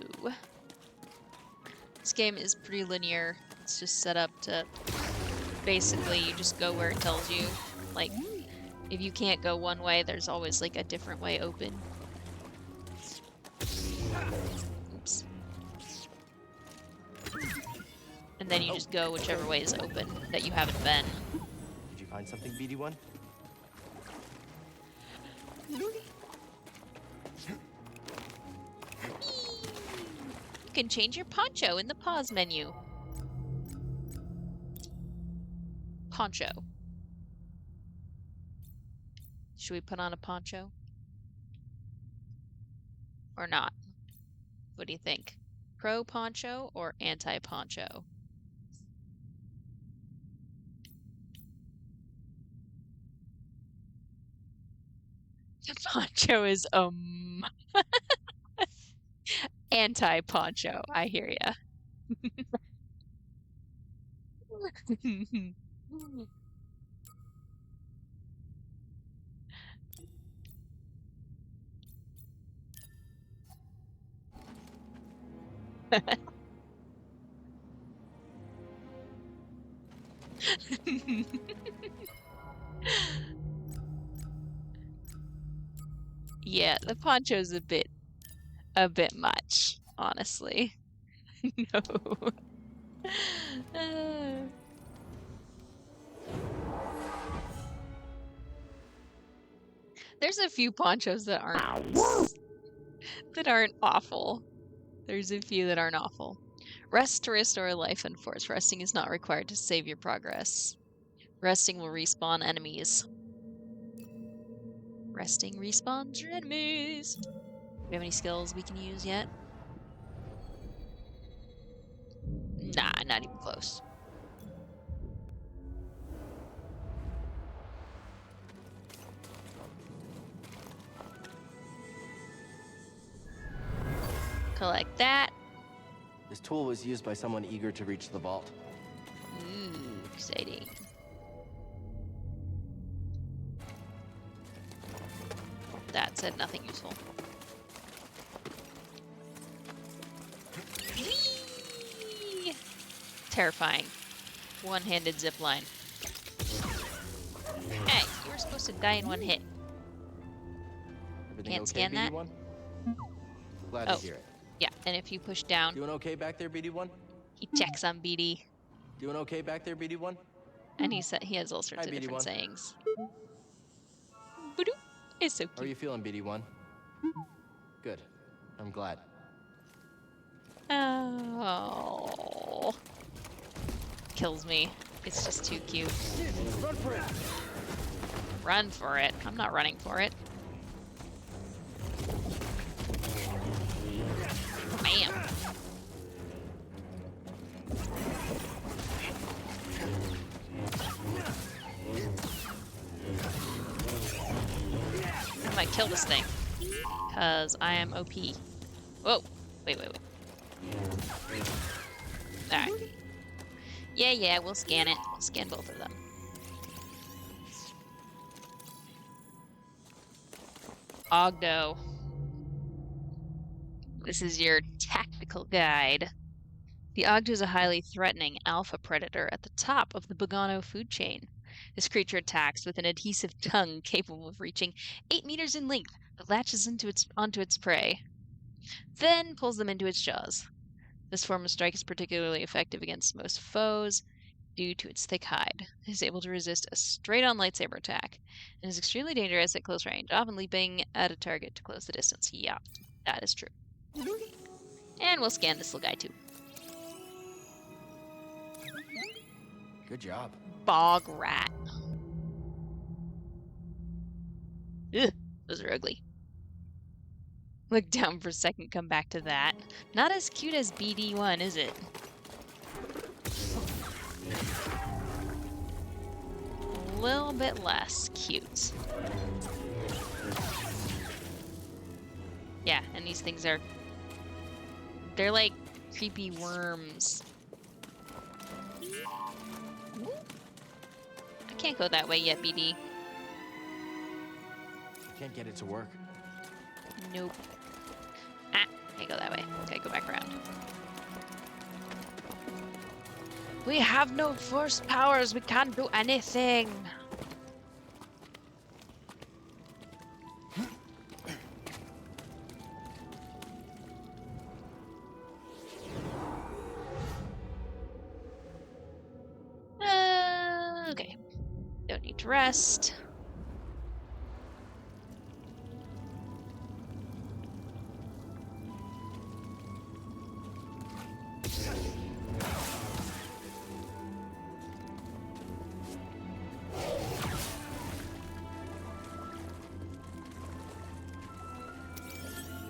this game is pretty linear. It's just set up to basically you just go where it tells you. Like, if you can't go one way, there's always like a different way open. Oops. And then you just go whichever way is open that you haven't been. Did you find something, BD1? You can change your poncho in the pause menu. Poncho. Should we put on a poncho? Or not? What do you think? Pro poncho or anti poncho? The poncho is anti poncho. I hear ya. Yeah, the poncho's a bit much, honestly. No. There's a few ponchos that aren't awful. There's a few that aren't awful. Rest to restore life and force. Resting is not required to save your progress. Resting will respawn enemies. Resting respawns your enemies. Do we have any skills we can use yet? Nah, not even close. Collect that. This tool was used by someone eager to reach the vault. Ooh, exciting. That said nothing useful. Whee! Terrifying. One-handed zipline. Hey, you were supposed to die in one hit. Everything Can't okay, scan that? BD1? Glad Oh. to hear it. Yeah, and if you push down, Doing okay back there, BD1? he checks on BD. Doing okay back there, BD1? And he has all sorts Hi, of different BD1. sayings. Boodoo. It's so How are you cute. feeling, BD1? Good. I'm glad. Oh. Kills me. It's just too cute. Run for it! Run for it. I'm not running for it. Bam. I might kill this thing. Because I am OP. Whoa. Wait. Alright. Yeah, we'll scan it. We'll scan both of them. Ogdo. This is your tactical guide. The Ogdo is a highly threatening alpha predator at the top of the Bogano food chain. This creature attacks with an adhesive tongue capable of reaching 8 meters in length that latches onto its prey, then pulls them into its jaws. This form of strike is particularly effective against most foes due to its thick hide. It is able to resist a straight-on lightsaber attack and is extremely dangerous at close range, often leaping at a target to close the distance. Yeah, that is true. And we'll scan this little guy too. Good job. Bog rat. Ugh, those are ugly. Look down for a second, come back to that. Not as cute as BD1, is it? little bit less cute. Yeah, and these things are... they're like creepy worms. I can't go that way yet, BD. Can't get it to work. Nope. Ah, can't go that way. Okay, go back around. We have no force powers. We can't do anything. Okay. Don't need to rest.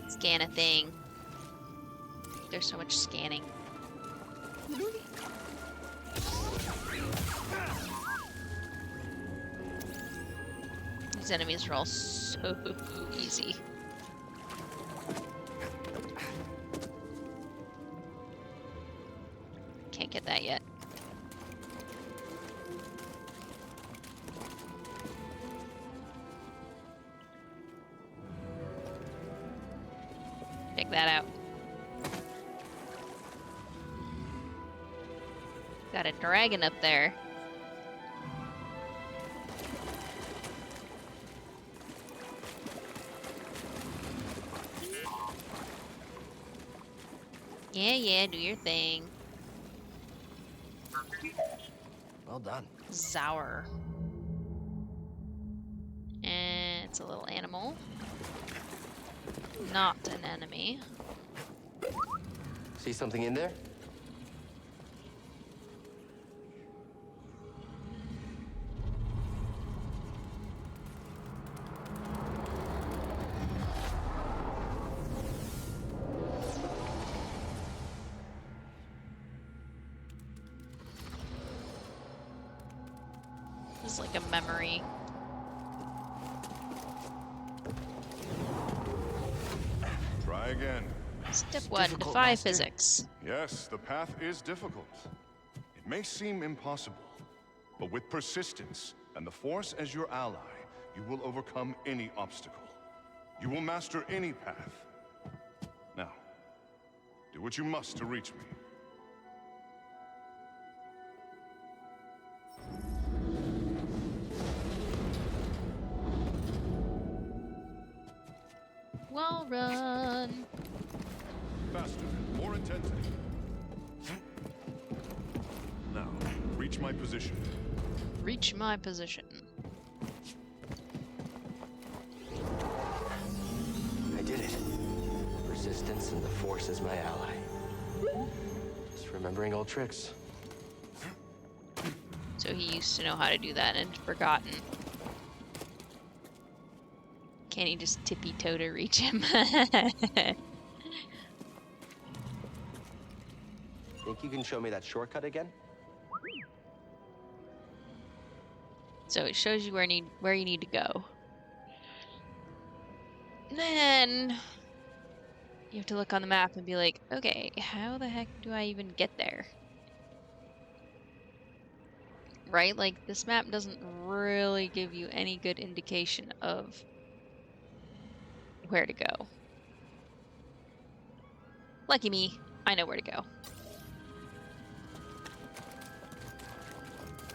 Scan a thing. There's so much scanning. These enemies are all so easy. Can't get that yet. Check that out. Got a dragon up there. Yeah, do your thing. Well done. Zower. And it's a little animal. Not an enemy. See something in there? This is like a memory. Try again. Step 1, difficult, defy Master. physics. Yes, the path is difficult. It may seem impossible, but with persistence and the Force as your ally, you will overcome any obstacle. You will master any path. Now, do what you must to reach me. Well run. Faster, more intensity. Now, reach my position. Reach my position. I did it. Resistance and the Force is my ally. Just remembering old tricks. So he used to know how to do that and forgotten. Can he just tippy-toe to reach him? Think you can show me that shortcut again? So it shows you where you need to go. And then you have to look on the map and be like, okay, how the heck do I even get there? Right? Like, this map doesn't really give you any good indication of where to go. Lucky me, I know where to go.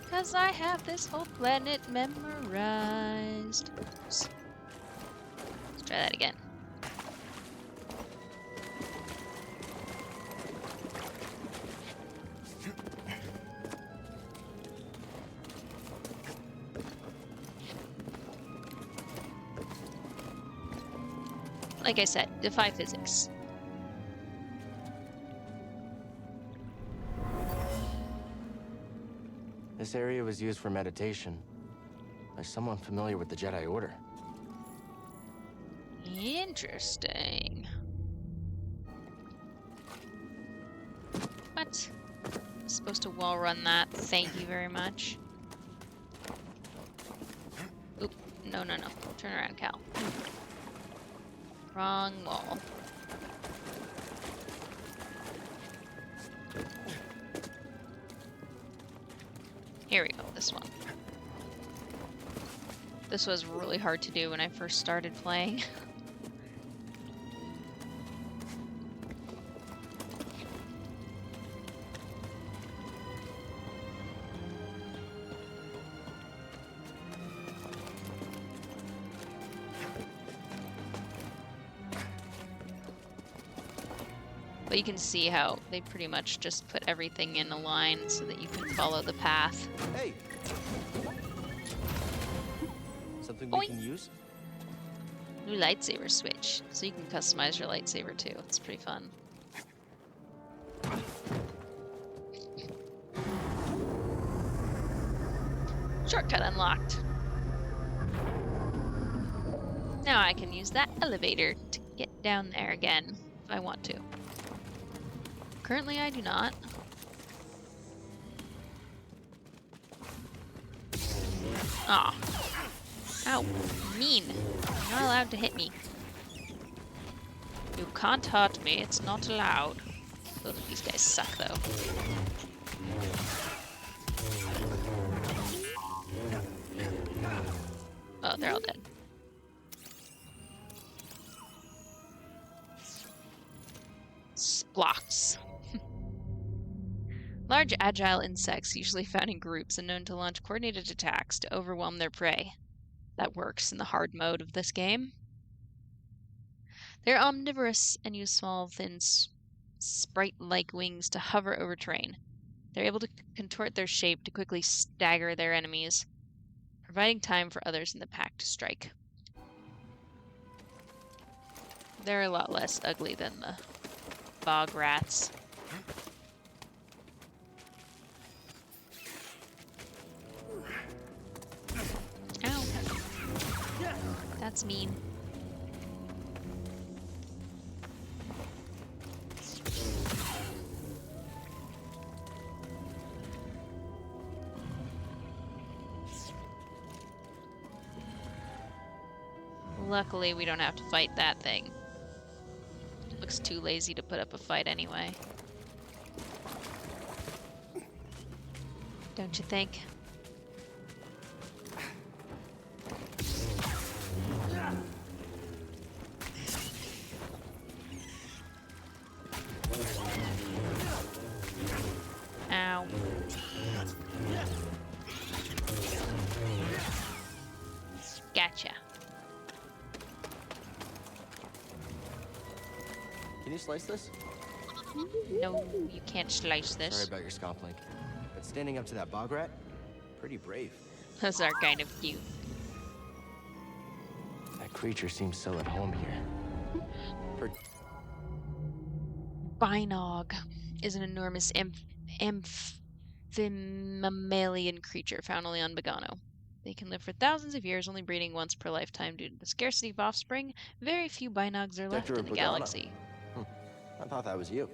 Because I have this whole planet memorized. Oops. Let's try that again. Like I said, defy physics. This area was used for meditation by someone familiar with the Jedi Order. Interesting. What? I'm supposed to wall run that. Thank you very much. No, no, no. Turn around, Cal. Wrong wall. Here we go, this one. This was really hard to do when I first started playing. But you can see how they pretty much just put everything in a line so that you can follow the path. Hey! Something Boing. we can use? New lightsaber switch, so you can customize your lightsaber too. It's pretty fun. Shortcut unlocked. Now I can use that elevator to get down there again if I want to. Currently I do not. Aw. Ow. Mean. You're not allowed to hit me. You can't hurt me. It's not allowed. Both of these guys suck, though. Oh, they're all dead. Splocks. Large, agile insects, usually found in groups and known to launch coordinated attacks to overwhelm their prey. That works in the hard mode of this game. They're omnivorous and use small, thin, sprite-like wings to hover over terrain. They're able to contort their shape to quickly stagger their enemies, providing time for others in the pack to strike. They're a lot less ugly than the bog rats. Ow. That's mean. Luckily, we don't have to fight that thing. It looks too lazy to put up a fight anyway. Don't you think? Ow. Gotcha. Can you slice this? No, you can't slice this. Sorry about your scalp link. But standing up to that bog rat, pretty brave. Those are kind of cute. That creature seems so at home here. Binog is an enormous mammalian creature found only on Bogano. They can live for thousands of years, only breeding once per lifetime due to the scarcity of offspring. Very few binogs are left in the galaxy. I thought that was you.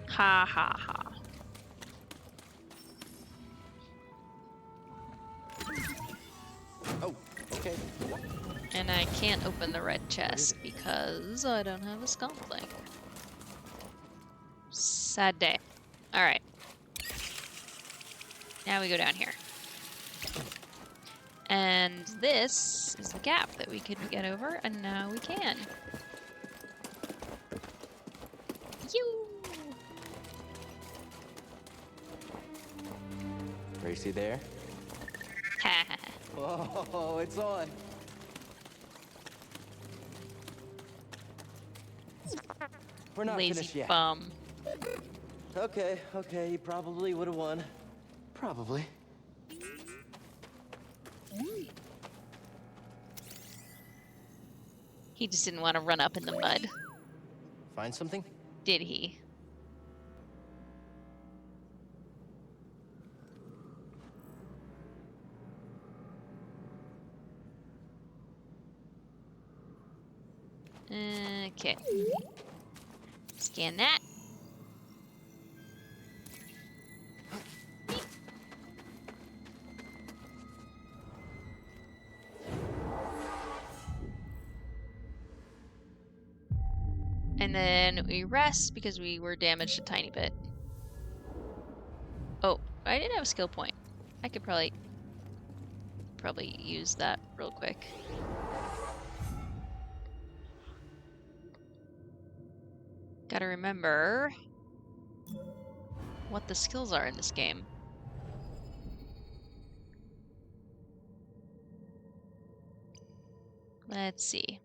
Ha ha ha. Oh, okay. And I can't open the red chest because I don't have a skull link. Sad day. Alright. Now we go down here. And this is the gap that we couldn't get over, and now we can. Yoo! Racy there? Ha ha ha. Whoa, it's on. We're not finished Lazy yet. bum. Okay, you probably would have won. Probably. He just didn't want to run up in the mud, Find something? did he? Okay. Scan that. And then we rest because we were damaged a tiny bit. Oh, I did have a skill point. I could probably use that real quick. Gotta remember what the skills are in this game. Let's see.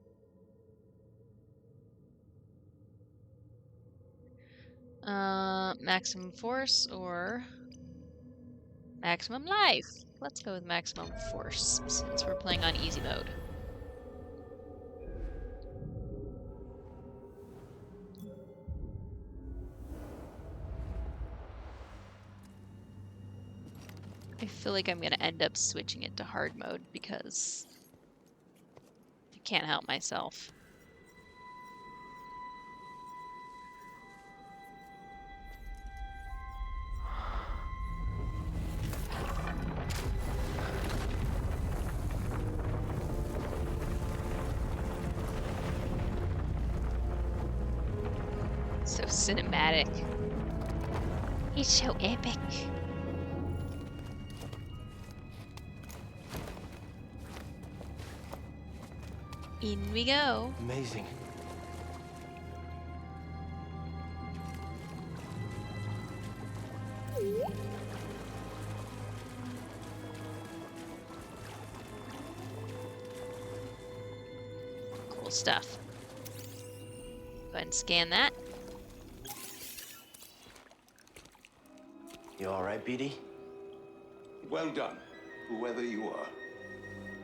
Maximum force or maximum life. Let's go with maximum force since we're playing on easy mode. I feel like I'm gonna end up switching it to hard mode because I can't help myself. So cinematic. It's so epic. In we go. Amazing. Cool stuff. Go ahead and scan that. You all right, BD? Well done, whoever you are.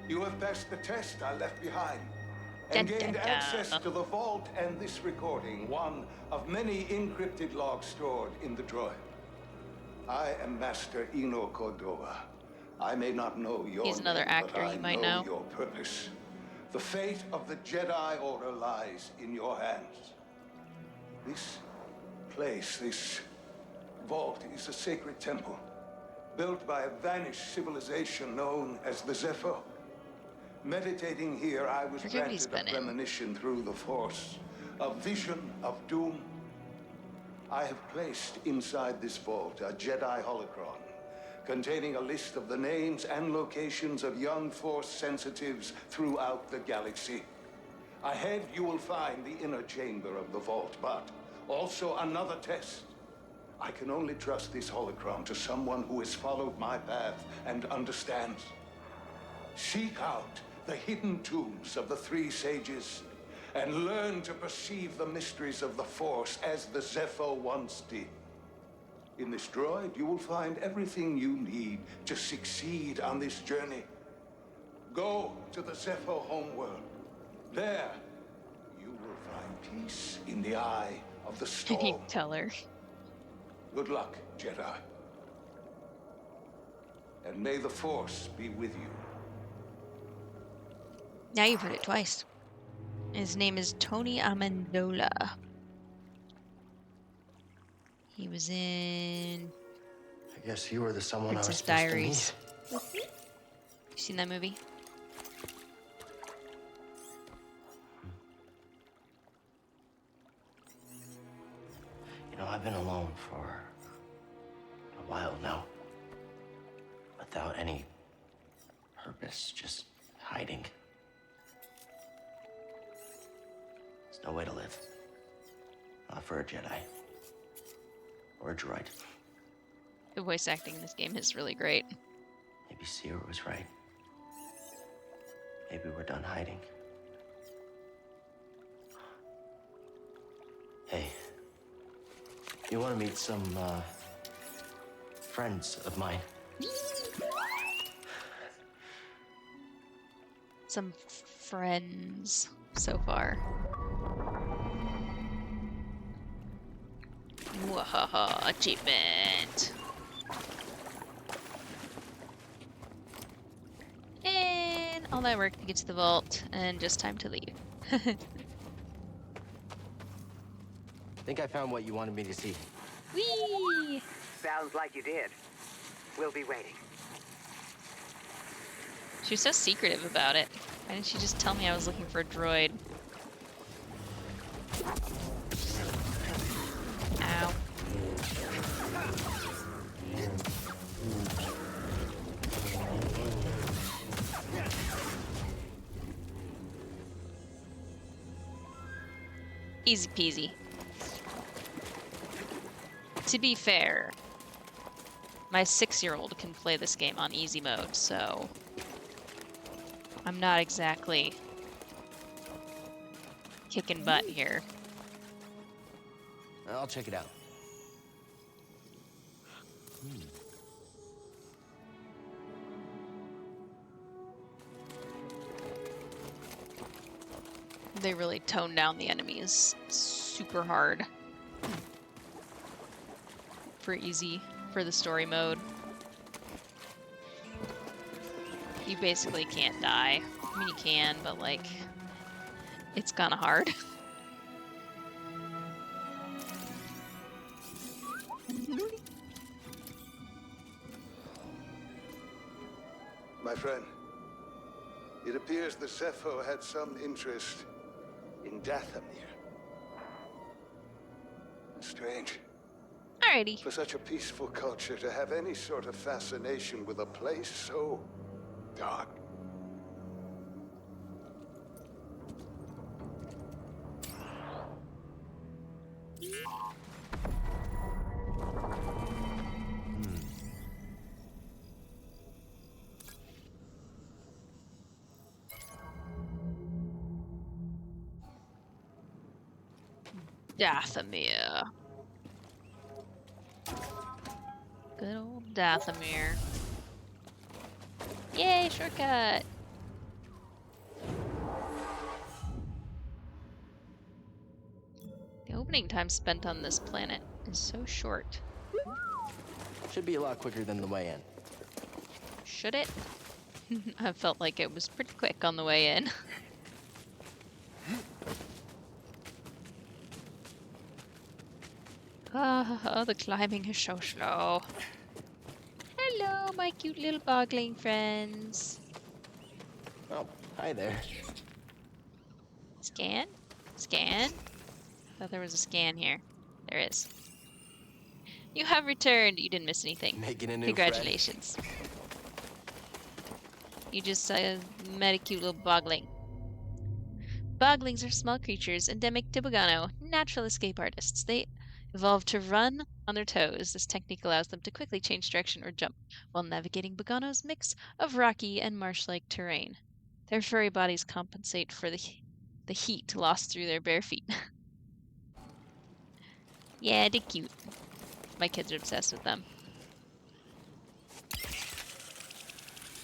You have passed the test I left behind and gained access to the vault and this recording, one of many encrypted logs stored in the droid. I am Master Eno Cordova. I may not know your He's another name, actor but you I might know know. your purpose. The fate of the Jedi Order lies in your hands. This place, this vault, is a sacred temple, built by a vanished civilization known as the Zepho. Meditating here, I was granted a premonition through the Force, a vision of doom. I have placed inside this vault a Jedi holocron containing a list of the names and locations of young Force sensitives throughout the galaxy. Ahead, you will find the inner chamber of the vault, but also another test. I can only trust this holocron to someone who has followed my path and understands. Seek out the hidden tombs of the three sages and learn to perceive the mysteries of the Force as the Zepho once did. In this droid, you will find everything you need to succeed on this journey. Go to the Zepho homeworld. There, you will find peace in the eye of the storm. Can you tell her? Good luck, Jedi. And may the Force be with you. Now you've heard it twice. His name is Tony Amendola. He was in I guess you were the someone Princess I was supposed Diaries. to meet. You seen that movie? You know, I've been alone for a while now. Without any purpose, just hiding. There's no way to live. Not for a Jedi. Or a droid. The voice acting in this game is really great. Maybe Seer was right. Maybe we're done hiding. Hey, you want to meet some, friends of mine? Some friends so far. Wahaha, achievement. And all that work to get to the vault, and just time to leave. I think I found what you wanted me to see. Whee! Sounds like you did. We'll be waiting. She was so secretive about it. Why didn't she just tell me I was looking for a droid? Easy peasy. To be fair, my 6-year-old can play this game on easy mode, so I'm not exactly kicking butt here. I'll check it out. They really toned down the enemies super hard for the story mode. You basically can't die. I mean, you can, but like, it's kind of hard. My friend, it appears the Zepho had some interest in Dathomir. Strange. Alrighty. For such a peaceful culture to have any sort of fascination with a place so dark. Dathomir. Good old Dathomir. Yay, shortcut! The opening time spent on this planet is so short. Should be a lot quicker than the way in. Should it? I felt like it was pretty quick on the way in. Oh, the climbing is so slow. Hello, my cute little bogling friends. Oh, hi there. Scan? Scan? Thought there was a scan here. There is. You have returned. You didn't miss anything. Making a new Congratulations. You just met a cute little bogling. Boglings are small creatures endemic to Bogano, natural escape artists. They evolved to run on their toes. This technique allows them to quickly change direction or jump while navigating Bogano's mix of rocky and marsh-like terrain. Their furry bodies compensate for the heat lost through their bare feet. Yeah, they're cute. My kids are obsessed with them.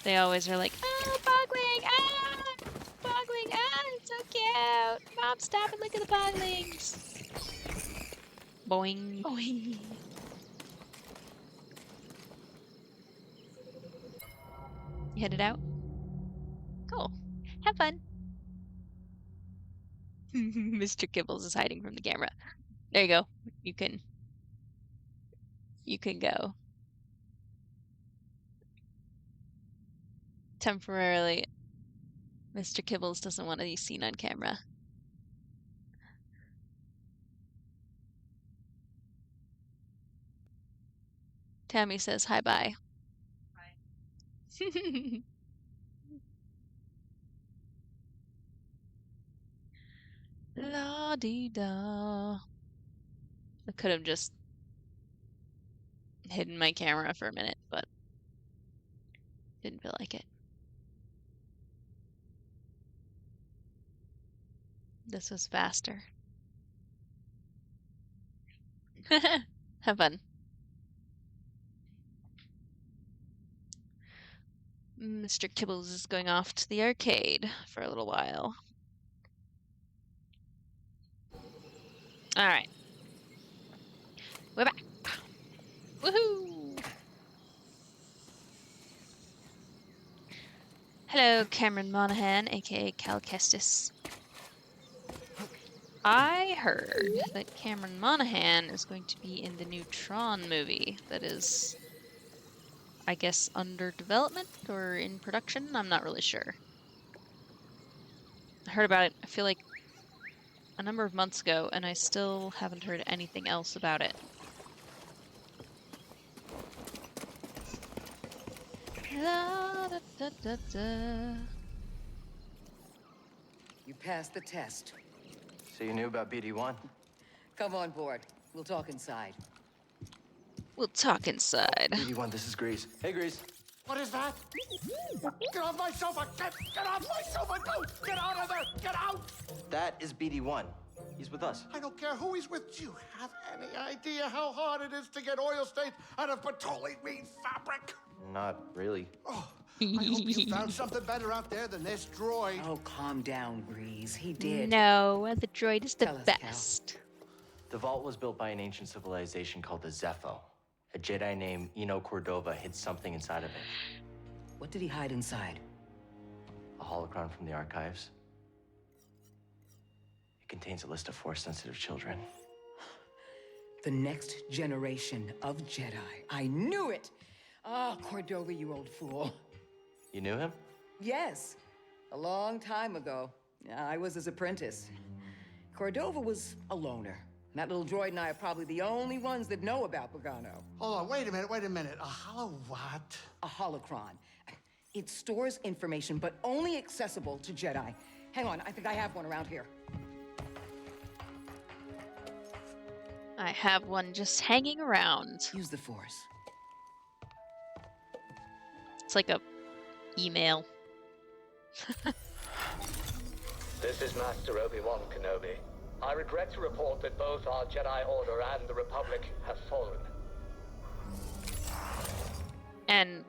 They always are like, oh, bogling, ah, bogling, ah, it's so cute. Mom, stop and look at the boglings. Boing, boing. You headed out? Cool. Have fun. Mr. Kibbles is hiding from the camera. There you go. You can go. Temporarily, Mr. Kibbles doesn't want to be seen on camera. Tammy says hi bye. Bye. La dee da. I could have just hidden my camera for a minute, but didn't feel like it. This was faster. Have fun. Mr. Kibbles is going off to the arcade for a little while. Alright. We're back. Woohoo! Hello, Cameron Monaghan, aka Cal Kestis. I heard that Cameron Monaghan is going to be in the new Tron movie that is, I guess, under development or in production. I'm not really sure. I heard about it, I feel like, a number of months ago, and I still haven't heard anything else about it. La, da, da, da, da. You passed the test. So you knew about BD1? Come on board. We'll talk inside. We'll talk inside. BD1, this is Grease. Hey, Grease. What is that? Get off my sofa! Get off my sofa! Go! Get out of there! Get out! That is BD1. He's with us. I don't care who he's with. Do you have any idea how hard it is to get oil stains out of petroleum fabric? Not really. Oh, I hope you found something better out there than this droid. Oh, calm down, Grease. He did. No, the droid is the Tell us, Cal. best. The vault was built by an ancient civilization called the Zepho. A Jedi named Eno Cordova hid something inside of it. What did he hide inside? A holocron from the archives. It contains a list of Force-sensitive children. The next generation of Jedi. I knew it! Ah, Cordova, you old fool. You knew him? Yes, a long time ago. I was his apprentice. Cordova was a loner. That little droid and I are probably the only ones that know about Pagano. Hold on, wait a minute. A hollow what? A holocron. It stores information, but only accessible to Jedi. Hang on, I think I have one around here. I have one just hanging around. Use the Force. It's like a email. This is Master Obi-Wan Kenobi. I regret to report that both our Jedi Order and the Republic have fallen. And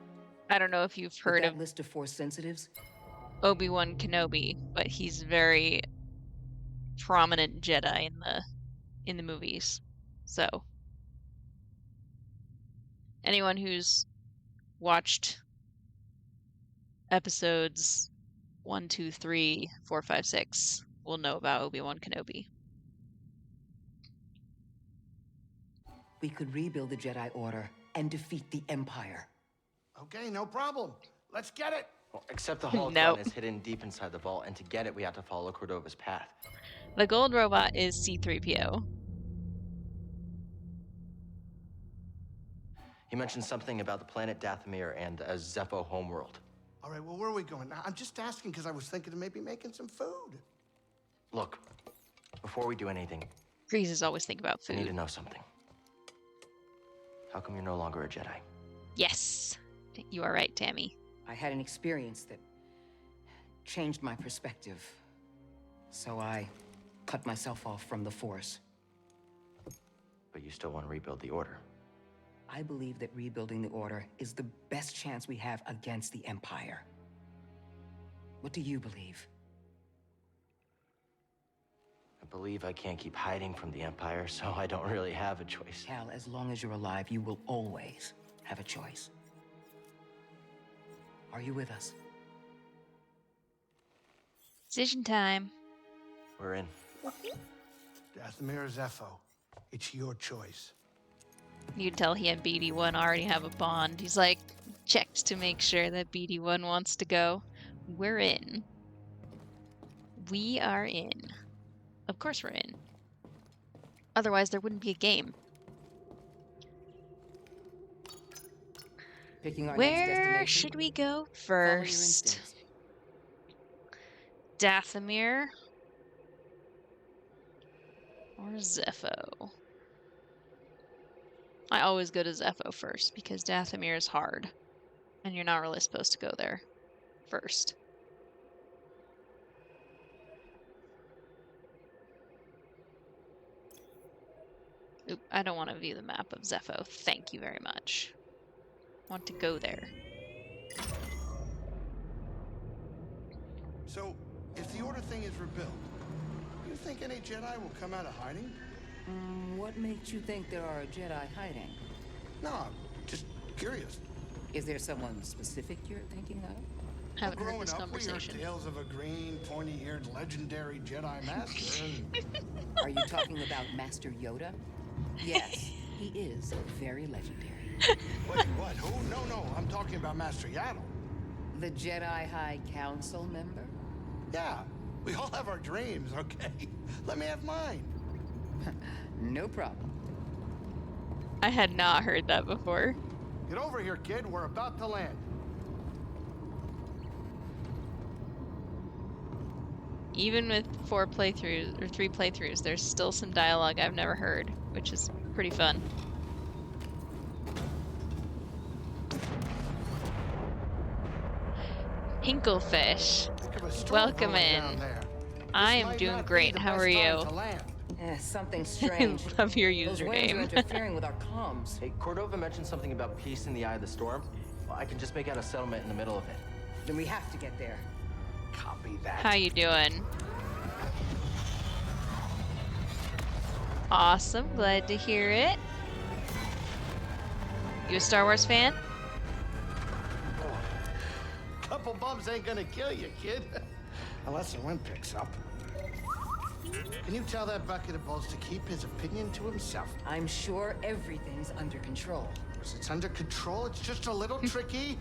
I don't know if you've heard of list of Force sensitives. Obi-Wan Kenobi, but he's very prominent Jedi in the movies. So anyone who's watched episodes 1, 2, 3, 4, 5, 6 will know about Obi-Wan Kenobi. We could rebuild the Jedi Order and defeat the Empire. Okay, no problem. Let's get it. Well, except the holocron Nope. is hidden deep inside the vault, and to get it, we have to follow Cordova's path. The gold robot is C-3PO. He mentioned something about the planet Dathomir and a Zepho homeworld. All right, well, where are we going? I'm just asking because I was thinking of maybe making some food. Look, before we do anything, Grease is always thinking about I need to food. know something. How come you're no longer a Jedi? Yes, you are right, Tammy. I had an experience that changed my perspective. So I cut myself off from the Force. But you still want to rebuild the Order. I believe that rebuilding the Order is the best chance we have against the Empire. What do you believe? I believe I can't keep hiding from the Empire, so I don't really have a choice. Cal, as long as you're alive, you will always have a choice. Are you with us? Decision time. We're in. Dathomir or Zepho, it's your choice. You can tell he and BD1 already have a bond. He's like, checked to make sure that BD1 wants to go. We're in. We are in. Of course we're in. Otherwise there wouldn't be a game. Picking our next Where destination? should we go Follow your first? instincts. Dathomir or Zepho? I always go to Zepho first because Dathomir is hard and you're not really supposed to go there first. Oop, I don't want to view the map of Zepho. Thank you very much. I want to go there. So, if the Order thing is rebuilt, you think any Jedi will come out of hiding? What makes you think there are Jedi hiding? No, just curious. Is there someone specific you're thinking of? Haven't heard Growing this up, conversation. we heard tales of a green, pointy-eared, legendary Jedi Master. Are you talking about Master Yoda? Yes, he is very legendary. Wait, what? Who? No, I'm talking about Master Yaddle. The Jedi High Council member? Yeah, we all have our dreams, okay? Let me have mine. No problem. I had not heard that before. Get over here, kid. We're about to land. Even with 4 playthroughs or 3 playthroughs, there's still some dialogue I've never heard, which is pretty fun. Hinklefish, welcome in. I am doing great. How are you? Something strange. Love your Those winds are username. interfering with our comms. Hey, Cordova mentioned something about peace in the eye of the storm. Well, I can just make out a settlement in the middle of it. Then we have to get there. Copy that. How you doing? Awesome, glad to hear it. You a Star Wars fan? Couple bumps ain't gonna kill you, kid. Unless the wind picks up. Can you tell that bucket of balls to keep his opinion to himself? I'm sure everything's under control. Because it's under control, it's just a little tricky.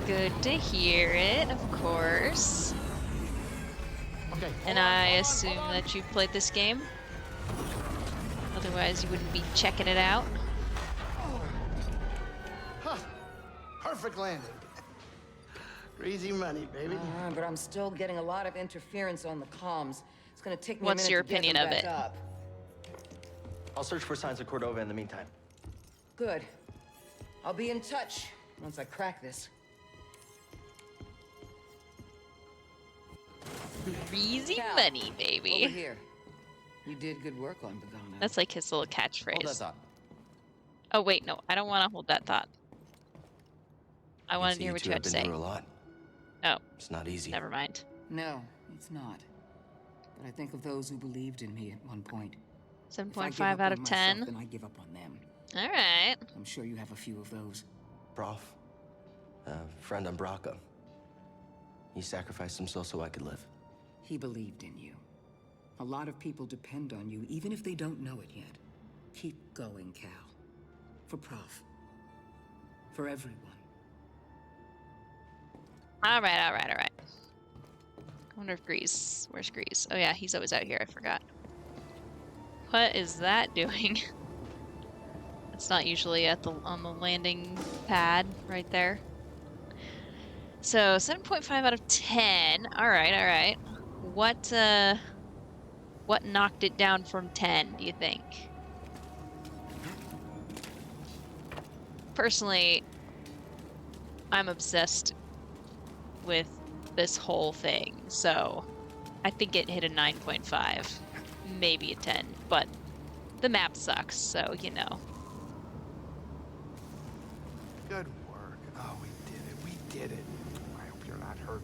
Good to hear it, of course. Okay. And I assume that you've played this game. Otherwise, you wouldn't be checking it out. Huh. Perfect landing. Easy money, baby. But I'm still getting a lot of interference on the comms. It's gonna take me What's a minute your to get opinion them of back it? up. I'll search for signs of Cordova in the meantime. Good. I'll be in touch once I crack this. Easy Cal, money, baby. Over here. You did good work on Bogano. That's like his little Hold that catchphrase. thought. Oh wait, no, I don't want to hold that thought. I Can want see to hear you what two you have have to been say. through a lot. Oh, It's not easy. never mind. No, it's not. But I think of those who believed in me at one point. If I give 7.5 up out on of myself, 10. then I give up on them. All right. I'm sure you have a few of those. Prof, friend on Braca. He sacrificed himself so I could live. He believed in you. A lot of people depend on you, even if they don't know it yet. Keep going, Cal. For Prof. For everyone. All right, all right, all right. I wonder if Grease, where's Grease? Oh yeah, he's always out here, I forgot. What is that doing? It's not usually at the on the landing pad right there. So 7.5 out of 10. All right, all right. What knocked it down from 10, do you think? Personally, I'm obsessed with this whole thing, so I think it hit a 9.5, maybe a 10, but the map sucks, so you know. Good work. Oh, we did it. We did it. I hope you're not hurt.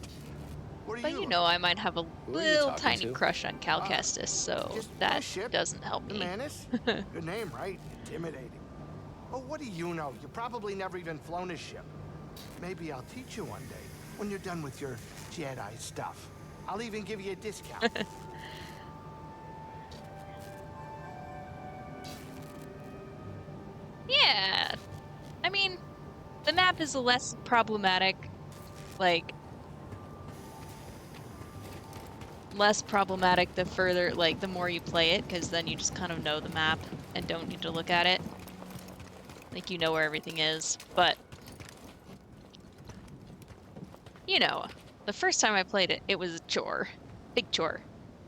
What are But you? you know, I might have a are you little talking tiny to? crush on Cal Kestis, so Just that a ship. doesn't help The me. Manus? Good name, right? Intimidating. Oh, what do you know? You probably never even flown a ship. Maybe I'll teach you one day when you're done with your Jedi stuff. I'll even give you a discount. Yeah. I mean, the map is less problematic, like, less problematic the further, like, the more you play it, because then you just kind of know the map and don't need to look at it. Like, you know where everything is, but, you know, the first time I played it, it was a chore. Big chore.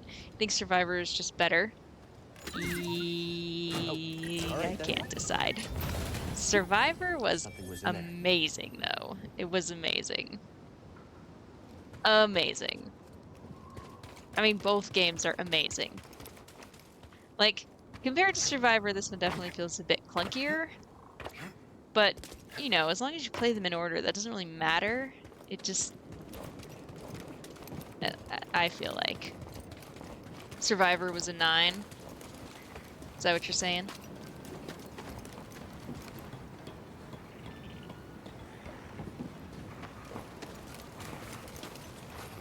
I think Survivor is just better. I can't decide. Survivor was Something was in there. amazing, though. It was amazing. Amazing. I mean, both games are amazing. Like, compared to Survivor, this one definitely feels a bit clunkier. But, you know, as long as you play them in order, that doesn't really matter. It just... I feel like. Survivor was a 9. Is that what you're saying?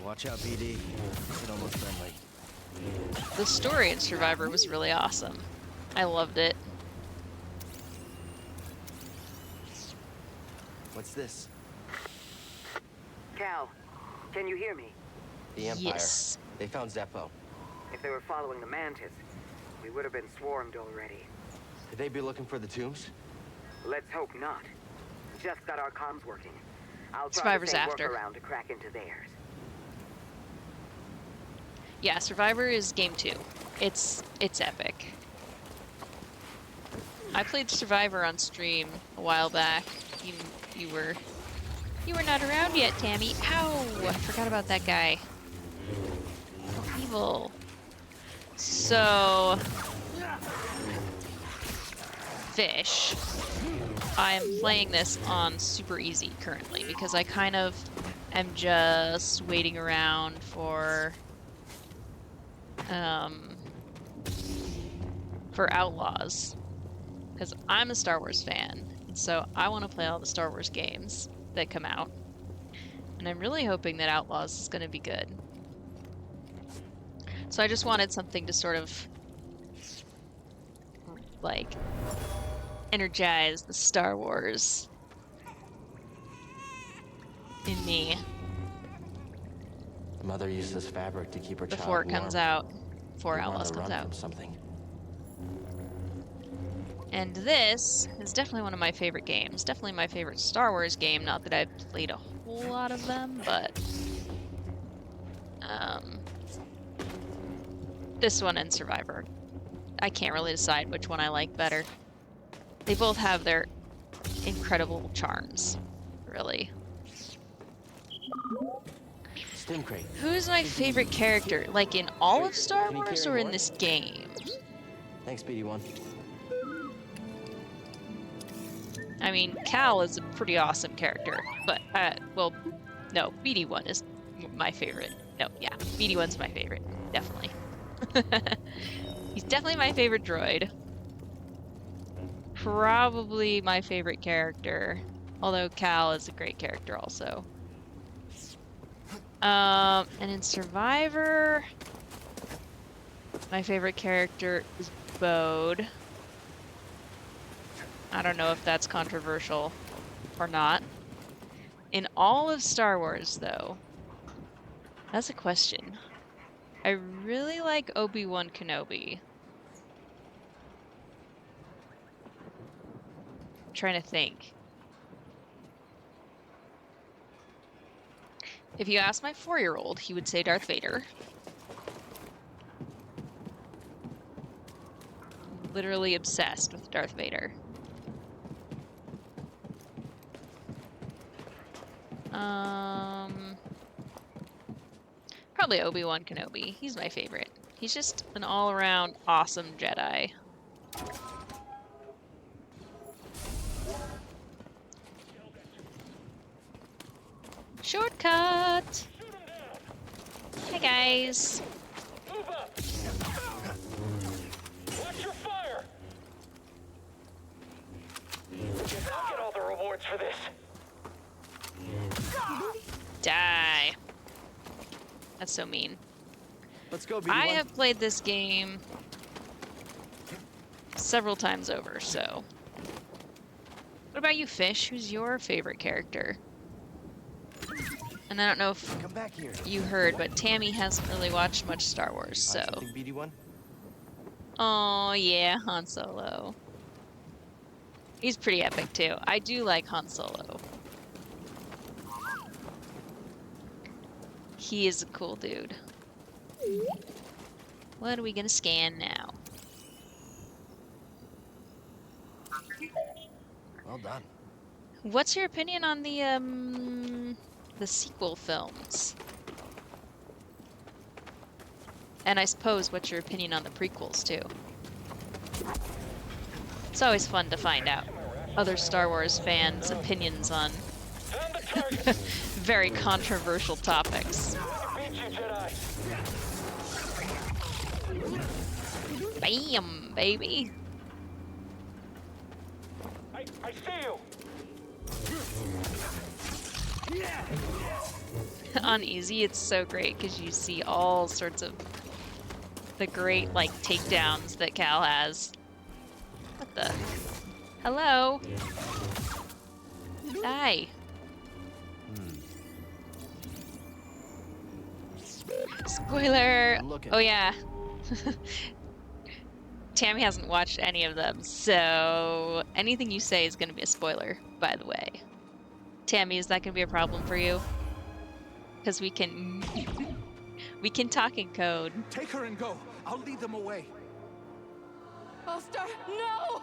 Watch out, BD. It's almost friendly. The story in Survivor was really awesome. I loved it. What's this? Cal, can you hear me? The Empire. Yes. They found Zeppo. If they were following the Mantis, we would have been swarmed already. Could they be looking for the tombs? Let's hope not. Just got our comms working. I'll try Survivor's the same after. workaround to crack into theirs. yeah, Survivor is game 2. It's epic. I played Survivor on stream a while back. You were not around yet, Tammy. Ow! I forgot about that guy. Oh, evil. So, Fish. I'm playing this on super easy currently because I kind of am just waiting around for Outlaws because I'm a Star Wars fan, and so I want to play all the Star Wars games that come out, and I'm really hoping that Outlaws is going to be good. So I just wanted something to sort of like energize the Star Wars in me Mother used this fabric to keep her before child it comes warm. out, before They were on Outlaws the comes run out. from something. And this is definitely one of my favorite games. Definitely my favorite Star Wars game. Not that I've played a whole lot of them, but this one and Survivor. I can't really decide which one I like better. They both have their incredible charms, really. Stim crate. Who's my favorite character? Like in all of Star Wars or in this game? Thanks, BD1. I mean, Cal is a pretty awesome character, but, well, no, BD1 is my favorite. No, yeah, BD1's my favorite, definitely. He's definitely my favorite droid. Probably my favorite character, although Cal is a great character also. And in Survivor, my favorite character is Bode. I don't know if that's controversial or not. In all of Star Wars, though, that's a question. I really like Obi-Wan Kenobi. I'm trying to think. If you ask my 4-year-old, he would say Darth Vader. I'm literally obsessed with Darth Vader. Probably Obi-Wan Kenobi. He's my favorite. He's just an all-around awesome Jedi. Shortcut! Hey guys! Move up! Watch your fire! I'll get all the rewards for this. Die. That's so mean. Let's go, BD1. I have played this game several times over, so. What about you, Fish? Who's your favorite character? And I don't know if Come back here. you heard, but Tammy hasn't really watched much Star Wars, so. Something, BD1? Oh, yeah, Han Solo. He's pretty epic, too. I do like Han Solo. He is a cool dude. What are we gonna scan now? Well done. What's your opinion on the sequel films? And I suppose what's your opinion on the prequels too? It's always fun to find out other Star Wars fans' opinions on very controversial topics. Bam, baby. I see you. On easy, it's so great because you see all sorts of the great like takedowns that Cal has. What the? Hello. Die. Spoiler. Oh yeah. Tammy hasn't watched any of them, so anything you say is going to be a spoiler, by the way. Tammy, is that going to be a problem for you? Because we can We can talk in code. Take her and go. I'll lead them away. Buster, no!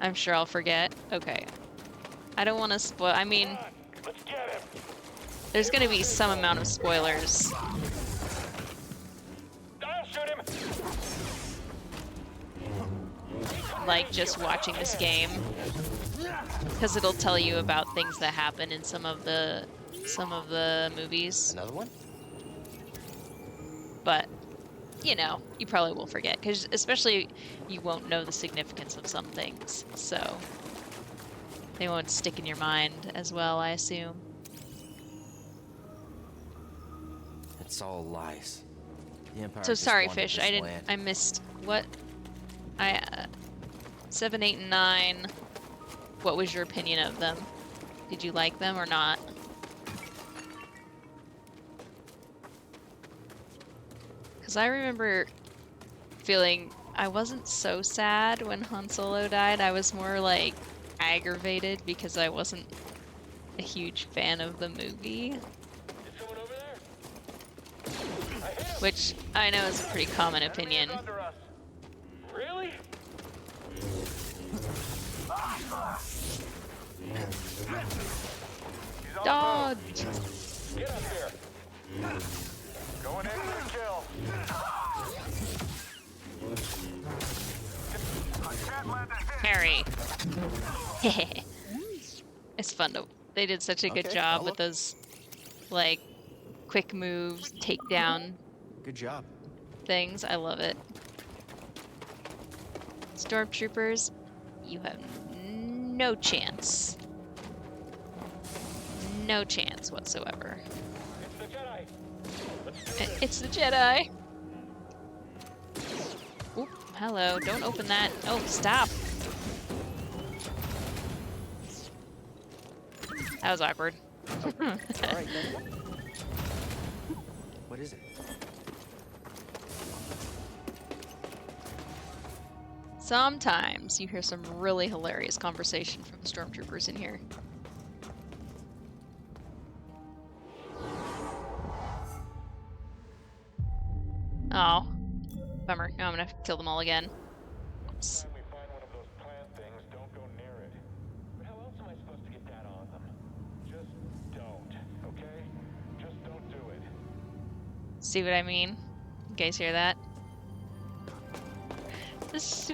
I'm sure I'll forget. Okay. I don't want to spoil. I mean, there's going to be some amount of spoilers. Like just watching this game, because it'll tell you about things that happen in some of the movies. Another one? But you know, you probably will forget, because especially you won't know the significance of some things, so they won't stick in your mind as well, I assume. It's all lies. The Empire So just sorry, wanted Fish. this I land. missed what. 7, 8, and 9. What was your opinion of them? Did you like them or not? Because I remember feeling I wasn't so sad when Han Solo died. I was more like aggravated because I wasn't a huge fan of the movie. Which I know is a pretty common opinion. Really? Dodge! Get up here. Going in for a kill. Harry. It's fun to. They did such a good job with those, like, quick moves, takedown. Good job. Things. I love it. Stormtroopers, you have no chance. No chance whatsoever. It's the Jedi. Oop, hello, don't open that. Oh, stop. That was awkward. All right, then. What is it? Sometimes you hear some really hilarious conversation from the stormtroopers in here. Oh, bummer. Now I'm gonna kill them all again. Oops. See what I mean? You guys hear that?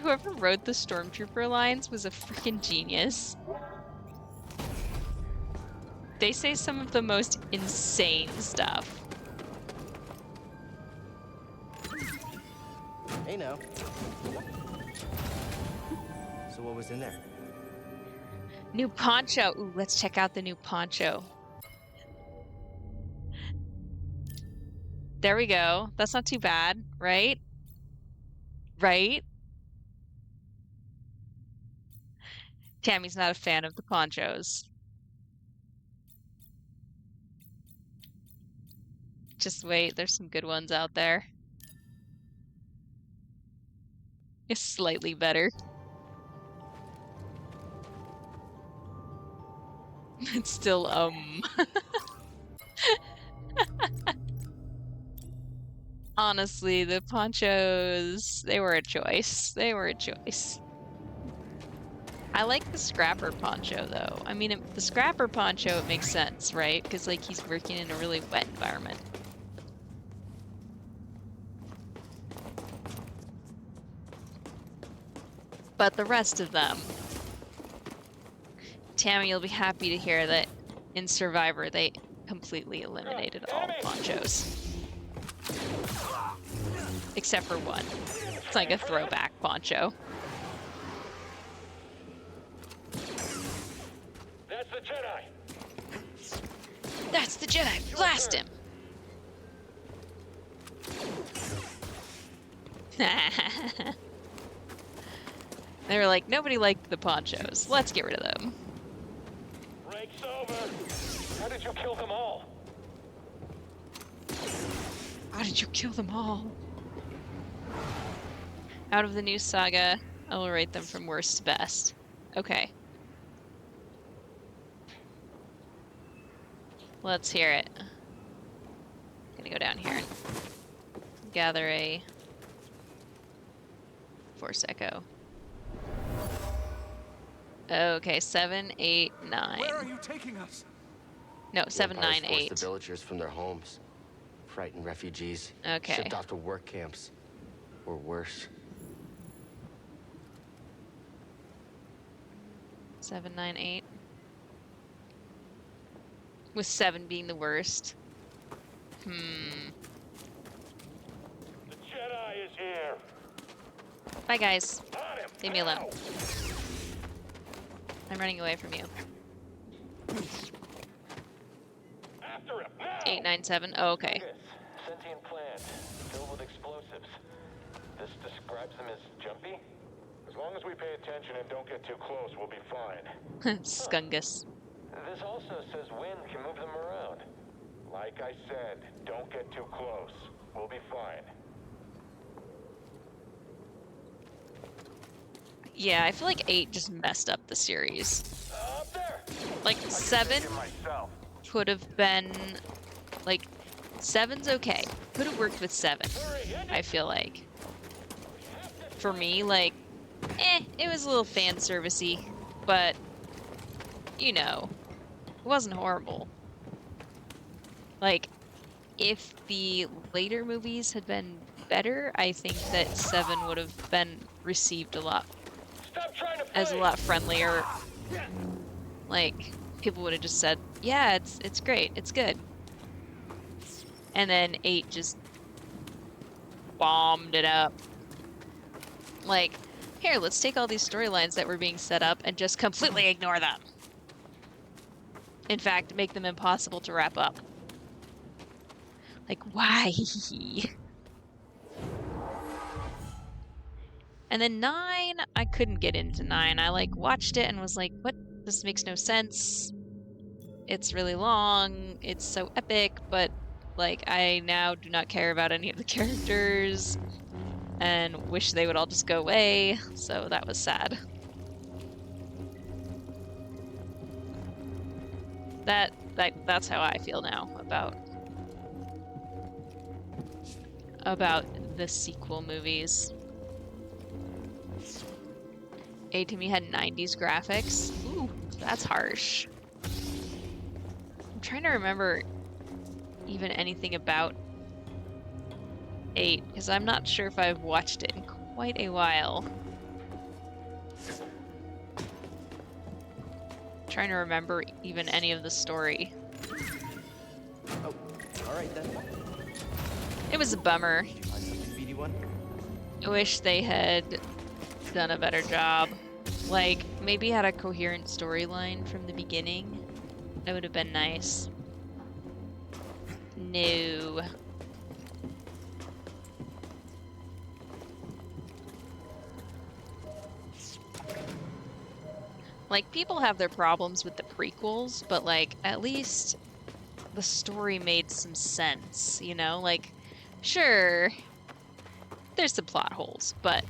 Whoever wrote the Stormtrooper lines was a freaking genius. They say some of the most insane stuff. Hey now. So what was in there? New poncho. Ooh, let's check out the new poncho. There we go. That's not too bad, right? Right? Tammy's not a fan of the ponchos. Just wait, there's some good ones out there. It's slightly better. It's still, Honestly, the ponchos, they were a choice. They were a choice. I like the scrapper poncho, though. I mean, the scrapper poncho, it makes sense, right? Because, like, he's working in a really wet environment. But the rest of them... Tammy, you'll be happy to hear that in Survivor, they completely eliminated all ponchos. Except for one. It's like a throwback poncho. That's the Jedi. That's the Jedi. Blast him. They were like, nobody liked the ponchos. Let's get rid of them. Break's over. How did you kill them all? How did you kill them all? Out of the new saga, I will rate them from worst to best. Okay. Let's hear it. Gonna go down here and gather a force echo. Okay, 7, 8, 9. Where are you taking us? No, The 7, Empire's 9, forced the 8. villagers from their homes, frightened refugees, Okay. shipped off to work camps, or worse. 7, 9, 8. With 7 being the worst. The Jedi is here. Bye, guys. On him. Leave me alone. Now. I'm running away from you. After him. Now. 8, 9, 7. Oh, okay. Sentient plant, filled with explosives. This describes them as jumpy? As long as we pay attention and don't get too close, we'll be fine. Skungus. This also says wind can move them around. Like I said, don't get too close. We'll be fine. Yeah, I feel like 8 just messed up the series. Up there. Like, 7 Myself. could have been... Like, 7's okay. Could have worked with 7, I feel like. For me, like, it was a little fan servicey, but, you know, it wasn't horrible. Like, if the later movies had been better, I think that 7 would have been received a lot friendlier. Like, people would have just said, yeah, it's great, it's good. And then 8 just bombed it up. Like, here, let's take all these storylines that were being set up and just completely ignore them. In fact, make them impossible to wrap up. Like, why? And then 9, I couldn't get into 9. I, like, watched it and was like, what? This makes no sense. It's really long. It's so epic, but, like, I now do not care about any of the characters and wish they would all just go away. So that was sad. That's how I feel now about the sequel movies. A to me had 90s graphics. Ooh, that's harsh. I'm trying to remember even anything about 8, because I'm not sure if I've watched it in quite a while. I'm trying to remember even any of the story. Oh, all right then. It was a bummer. Speedy one. I wish they had done a better job. Like, maybe had a coherent storyline from the beginning. That would have been nice. No. Like, people have their problems with the prequels, but, like, at least the story made some sense, you know? Like, sure, there's some plot holes, but...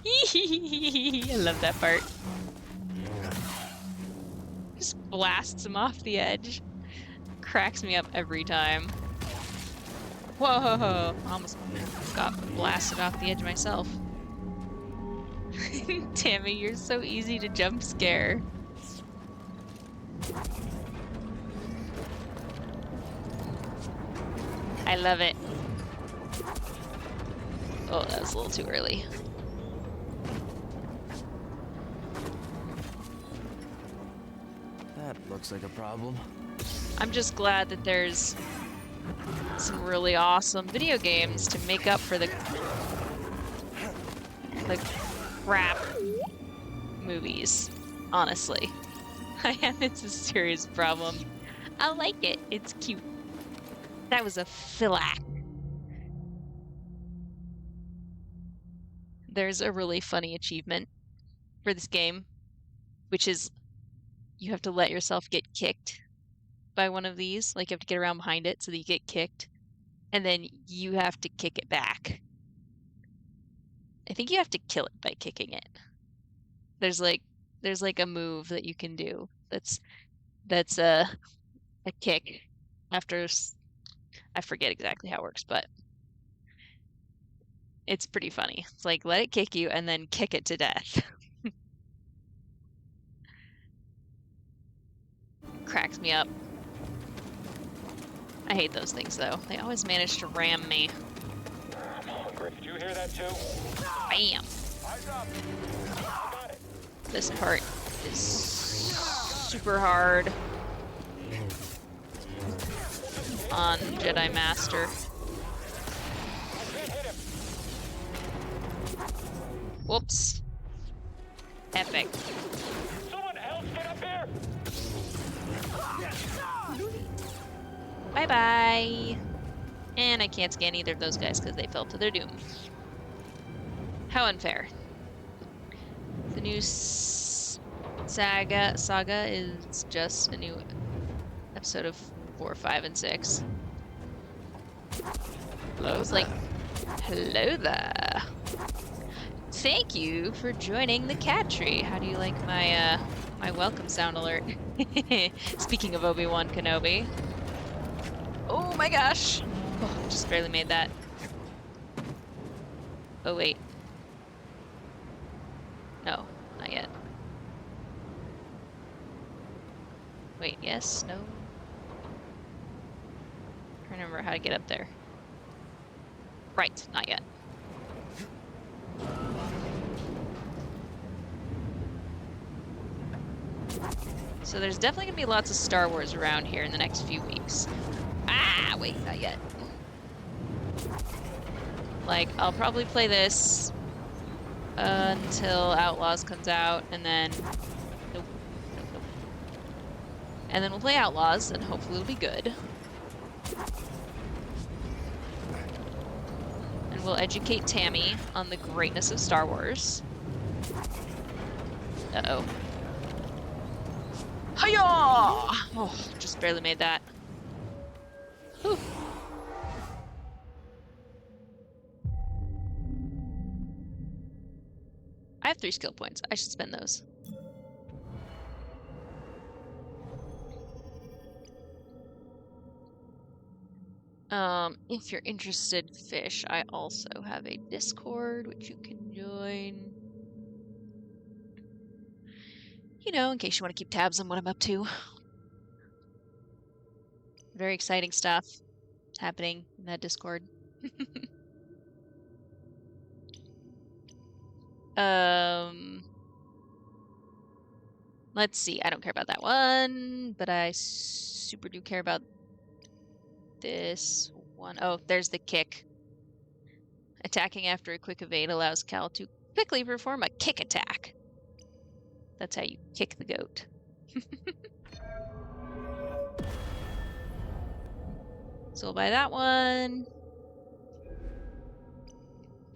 I love that part. Just blasts him off the edge. Cracks me up every time. Whoa! Almost got blasted off the edge myself. Tammy, you're so easy to jump scare. I love it. Oh, that was a little too early. That looks like a problem. I'm just glad that there's some really awesome video games to make up for the crap movies, honestly. It's a serious problem. I like it. It's cute. That was a fillac. There's a really funny achievement for this game, which is you have to let yourself get kicked by one of these. Like, you have to get around behind it so that you get kicked, and then you have to kick it back. I think you have to kill it by kicking it. There's like a move that you can do that's that's a kick after I forget exactly how it works, but it's pretty funny. It's like let it kick you and then kick it to death. Cracks me up. I hate those things though. They always manage to ram me. I'm hungry. Did you hear that too? Bam! This part is super hard on Jedi Master. Whoops. Epic. Someone else get up here! Bye-bye. And I can't scan either of those guys because they fell to their doom. How unfair. The new saga is just a new episode of 4, 5, and 6. I was like, hello there. Thank you for joining the cat tree. How do you like my my welcome sound alert? Speaking of Obi-Wan Kenobi. Oh my gosh. Oh, just barely made that. Oh wait. No, not yet. Wait, yes, no. I don't remember how to get up there. Right, not yet. So there's definitely gonna be lots of Star Wars around here in the next few weeks. Ah, wait, not yet. Like, I'll probably play this until Outlaws comes out, and then nope. And then we'll play Outlaws, and hopefully it'll be good. And we'll educate Tammy on the greatness of Star Wars. Uh-oh. Hiya! Oh, just barely made that. Whew. I have 3 skill points. I should spend those. If you're interested, Fish, I also have a Discord which you can join. You know, in case you want to keep tabs on what I'm up to. Very exciting stuff happening in that Discord. Let's see. I don't care about that one, but I super do care about this one. Oh, there's the kick. Attacking after a quick evade allows Cal to quickly perform a kick attack. That's how you kick the goat. So we'll buy that one.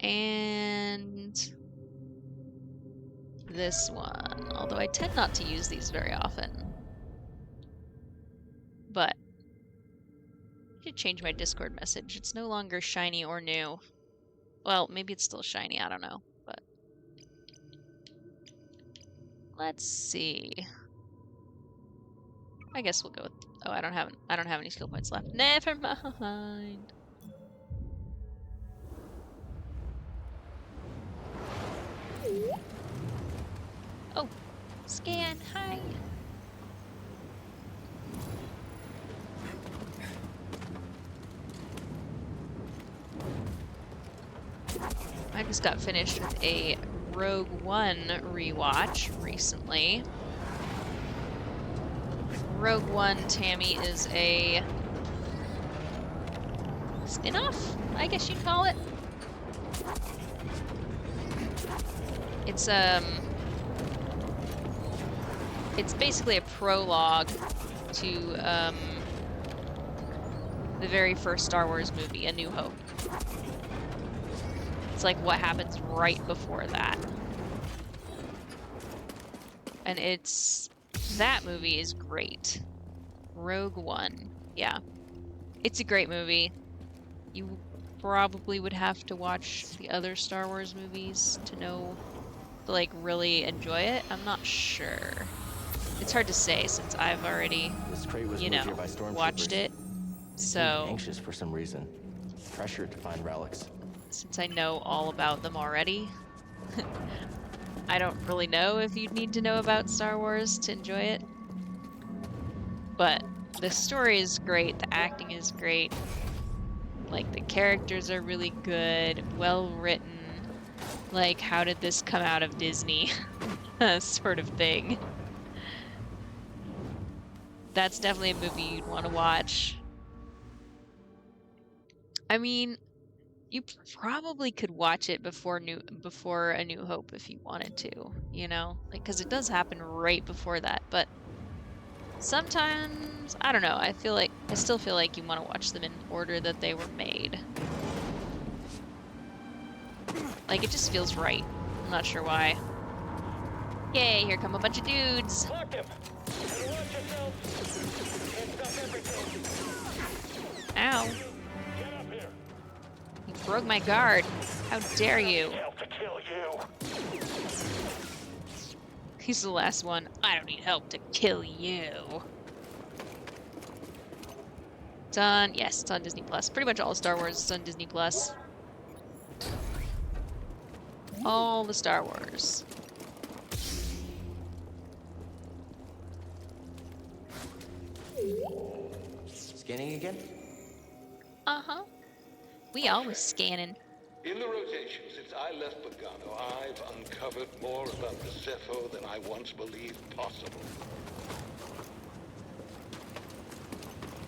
And this one. Although I tend not to use these very often. But I should change my Discord message. It's no longer shiny or new. Well, maybe it's still shiny, I don't know. But let's see. I guess we'll go with I don't have any skill points left. Never mind. Oh, scan, hi. I just got finished with a Rogue One rewatch recently. Rogue One, Tammy, is a spin-off, I guess you'd call it. It's basically a prologue to the very first Star Wars movie, A New Hope. It's like what happens right before that. And that movie is great. Rogue One. Yeah. It's a great movie. You probably would have to watch the other Star Wars movies to know, to like really enjoy it. I'm not sure. It's hard to say since I've already, This crate was you moved here know, by watched stormtroopers. it. They seemed So anxious for some reason, pressured to find relics. since I know all about them already, I don't really know if you'd need to know about Star Wars to enjoy it. But the story is great, the acting is great. Like the characters are really good, well written. Like, how did this come out of Disney? Sort of thing. That's definitely a movie you'd want to watch. I mean, you probably could watch it before A New Hope if you wanted to, you know? Like, because it does happen right before that, but sometimes, I don't know, I still feel like you want to watch them in order that they were made. Like, it just feels right. I'm not sure why. Yay, here come a bunch of dudes. Lock him! And watch yourself! Can't stop everything! Ow. Get up here! You broke my guard. How dare you? Help to kill you! He's the last one. I don't need help to kill you. It's on, yes, it's on Disney Plus. Pretty much all Star Wars is on Disney Plus. All the Star Wars. Scanning again? Uh-huh. We always scanning. In the rotation since I left Bogano, I've uncovered more about the Zepho than I once believed possible.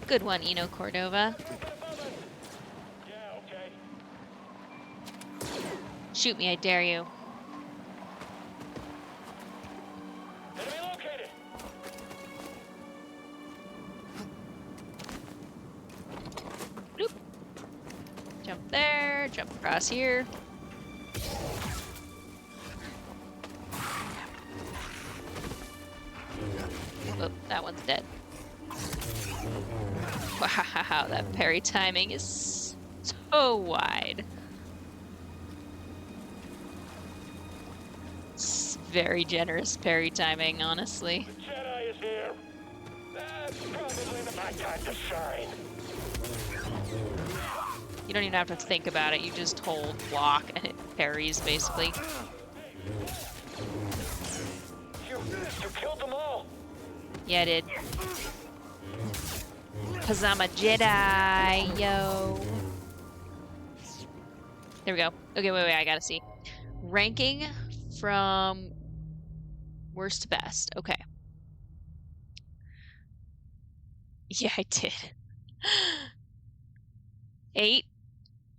Good one, Eno Cordova. Yeah, okay. Shoot me, I dare you. Enemy located! Bloop. Jump there, jump across here. Oh, that one's dead. Wow, that parry timing is so wide. It's very generous parry timing, honestly. The Jedi is here! That's probably my time to shine! You don't even have to think about it, you just hold block and it parries, basically. You killed them all! Yeah, I did. Cause I'm a Jedi, yo. There we go. Okay, wait, I gotta see. Ranking from worst to best. Okay. Yeah, I did. 8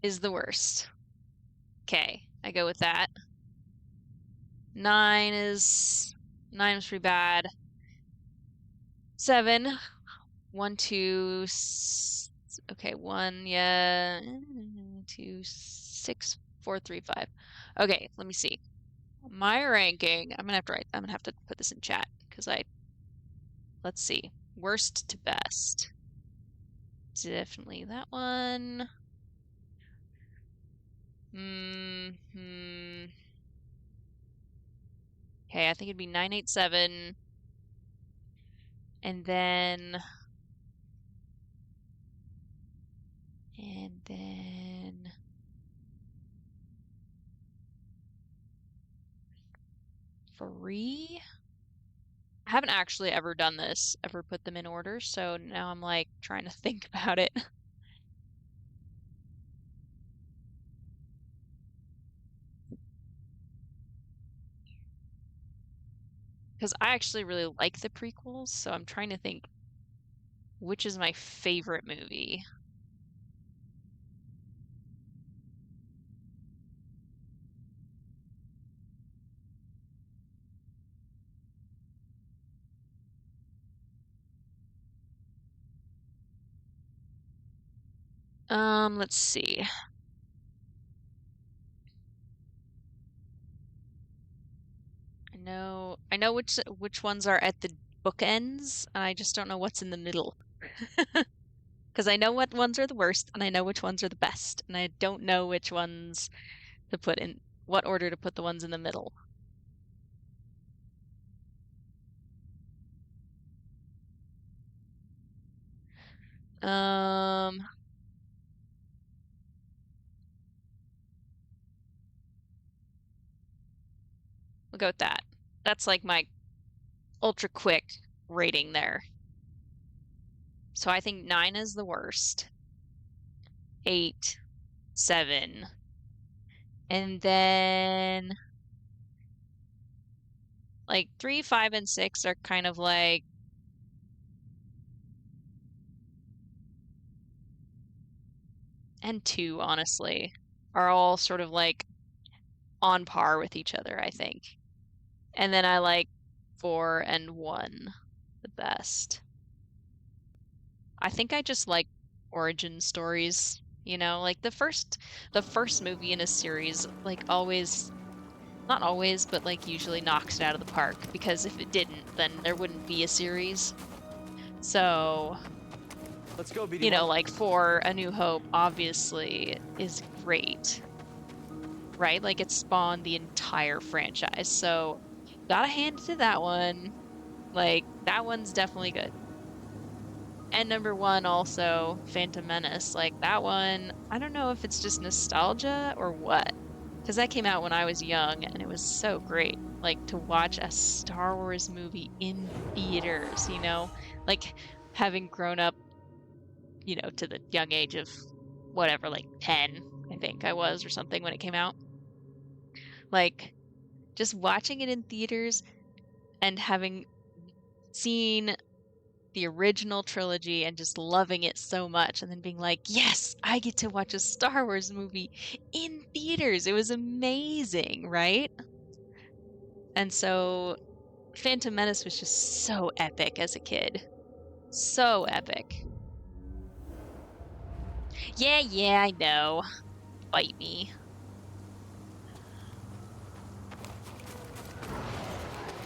is the worst. Okay, I go with that. 9 is pretty bad. 7. 1, 2, okay, 1, yeah, 2, 6, 4, 3, 5. Okay, let me see. My ranking, I'm gonna have to put this in chat because let's see. Worst to best. Definitely that one. Okay, I think it'd be 987. And then three. I haven't actually ever done this, ever put them in order, so now I'm like trying to think about it. Because I actually really like the prequels, so I'm trying to think which is my favorite movie. Let's see. I know which ones are at the bookends, and I just don't know what's in the middle. Because I know what ones are the worst, and I know which ones are the best, and I don't know which ones to put in, what order to put the ones in the middle. Um, we'll go with that. That's like my ultra quick rating there. So I think 9 is the worst. 8, 7. And then like 3, 5, and 6 are kind of like and 2, honestly, are all sort of like on par with each other, I think. And then I like 4 and 1 the best. I think I just like origin stories, like the first movie in a series like always not always, but like usually knocks it out of the park because if it didn't, then there wouldn't be a series. So, Let's go, BD1. like for A New Hope obviously is great, right? Like it spawned the entire franchise. So, gotta hand it to that one. Like that one's definitely good. And number 1 also, Phantom Menace. Like that one, I don't know if it's just nostalgia or what. Because that came out when I was young and it was so great. Like to watch a Star Wars movie in theaters, like having grown up, to the young age of whatever, like 10, I think I was or something when it came out. Like just watching it in theaters and having seen the original trilogy and just loving it so much and then being like, yes, I get to watch a Star Wars movie in theaters. It was amazing, right? And so Phantom Menace was just so epic as a kid. So epic. Yeah, I know. Fight me.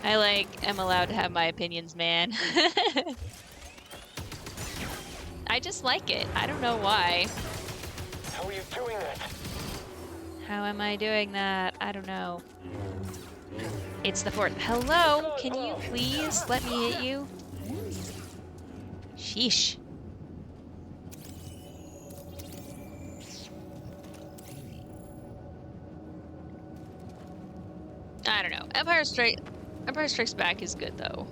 I am allowed to have my opinions, man. I just like it. I don't know why. How are you doing that? How am I doing that? I don't know. It's the 4th. Hello? Can you please let me hit you? Sheesh. I don't know. Empire Strikes Back is good though.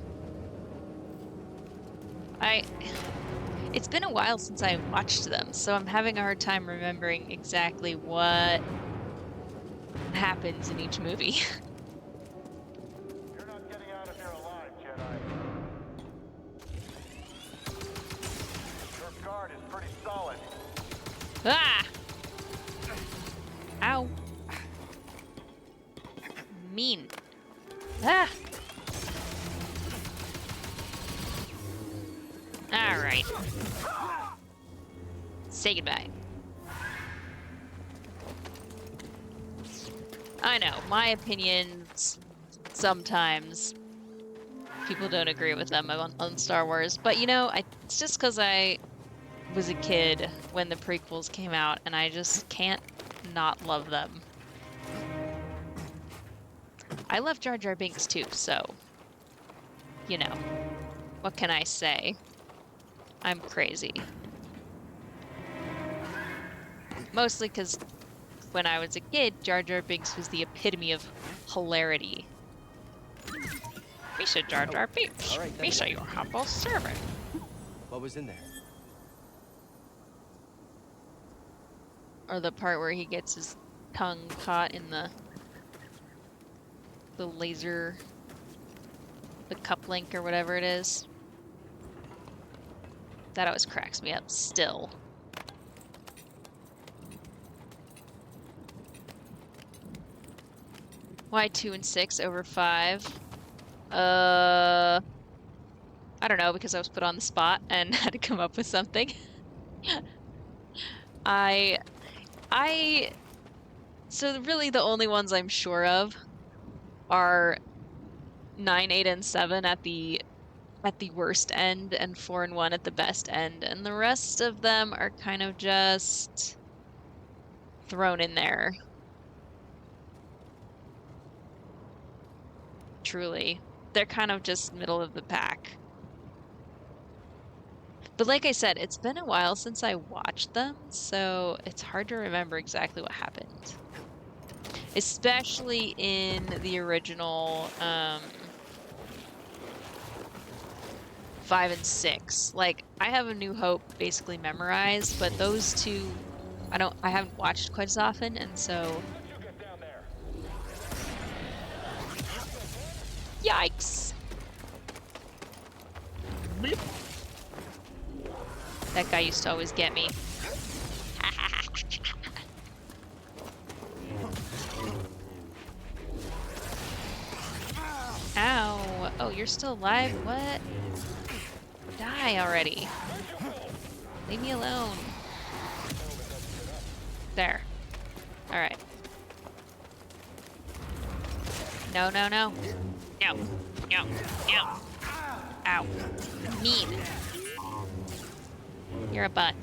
It's been a while since I watched them, so I'm having a hard time remembering exactly what happens in each movie. You're not getting out of here alive, Jedi. Your guard is pretty solid. Ah! Ow. Mean. Ah! Alright. Say goodbye. I know, my opinions, sometimes people don't agree with them on Star Wars, but it's just because I was a kid when the prequels came out, and I just can't not love them. I love Jar Jar Binks too, so, what can I say? I'm crazy. Mostly because when I was a kid, Jar Jar Binks was the epitome of hilarity. Misha Jar Jar Binks. All right, Misha, your humble servant. What was in there? Or the part where he gets his tongue caught in the laser, the cup link or whatever it is. That always cracks me up still. Why 2 and 6 over 5? I don't know, because I was put on the spot and had to come up with something. So really the only ones I'm sure of are 9, 8, and 7 at the worst end and 4 and 1 at the best end, and the rest of them are kind of just thrown in there. Truly. They're kind of just middle of the pack. But like I said, it's been a while since I watched them, so it's hard to remember exactly what happened. Especially in the original 5 and 6. Like, I have A New Hope basically memorized, but those two I haven't watched quite as often, and so yikes. Bloop. That guy used to always get me. Ow. Oh, you're still alive? What? Die already. Leave me alone. There. Alright. No, no, no. No. No. No. Ow. Mean. You're a butt.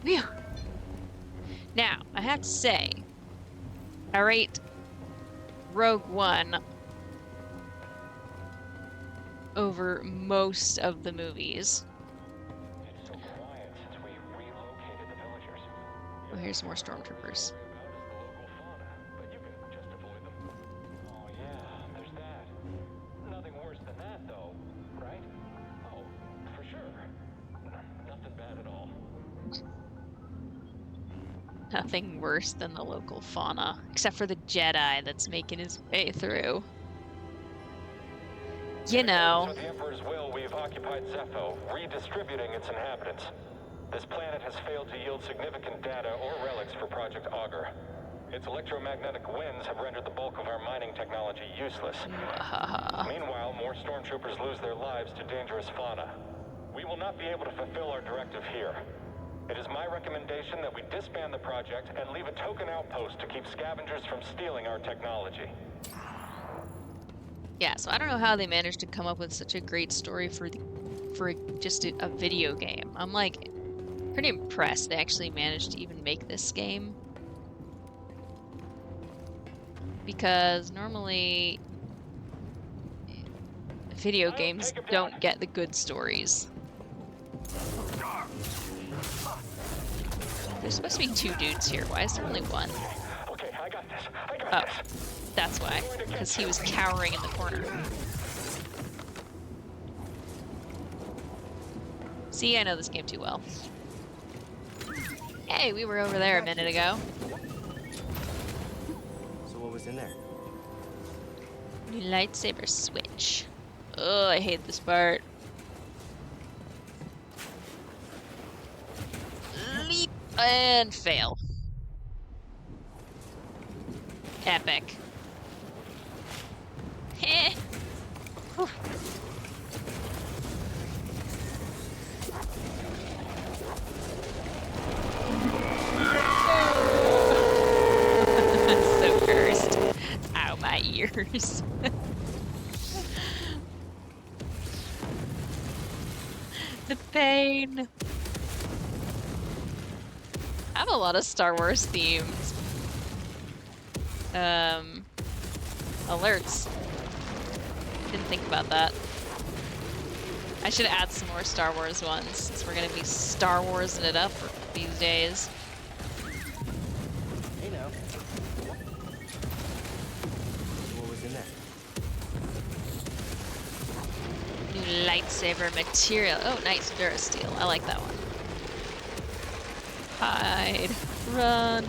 Phew. Now, I have to say, I rate Rogue One over most of the movies. It's so quiet since we relocated the villagers. Oh, here's more stormtroopers. But you can just avoid them. Oh yeah, there's that. Nothing worse than that though, right? Oh, for sure. Nothing bad at all. Nothing worse than the local fauna, except for the Jedi that's making his way through. You know. With the Emperor's will, we've occupied Zepho, redistributing its inhabitants. This planet has failed to yield significant data or relics for Project Augur. Its electromagnetic winds have rendered the bulk of our mining technology useless. Meanwhile, more stormtroopers lose their lives to dangerous fauna. We will not be able to fulfill our directive here. It is my recommendation that we disband the project and leave a token outpost to keep scavengers from stealing our technology. Yeah, so I don't know how they managed to come up with such a great story for just a video game. I'm like pretty impressed they actually managed to even make this game. Because normally video games don't get the good stories. There's supposed to be 2 dudes here. Why is there only 1? Okay, I got this. I got this. That's why. Because he was cowering in the corner. See, I know this game too well. Hey, we were over there a minute ago. So what was in there? New lightsaber switch. Oh, I hate this part. Leap and fail. Epic. Heh. Whew. So cursed. Ow, my ears. The pain. I have a lot of Star Wars themes. Alerts. Didn't think about that. I should add some more Star Wars ones, since we're gonna be Star Warsing it up these days. Hey now. What was in there? New lightsaber material. Oh, nice Durasteel. I like that one. Hide. Run.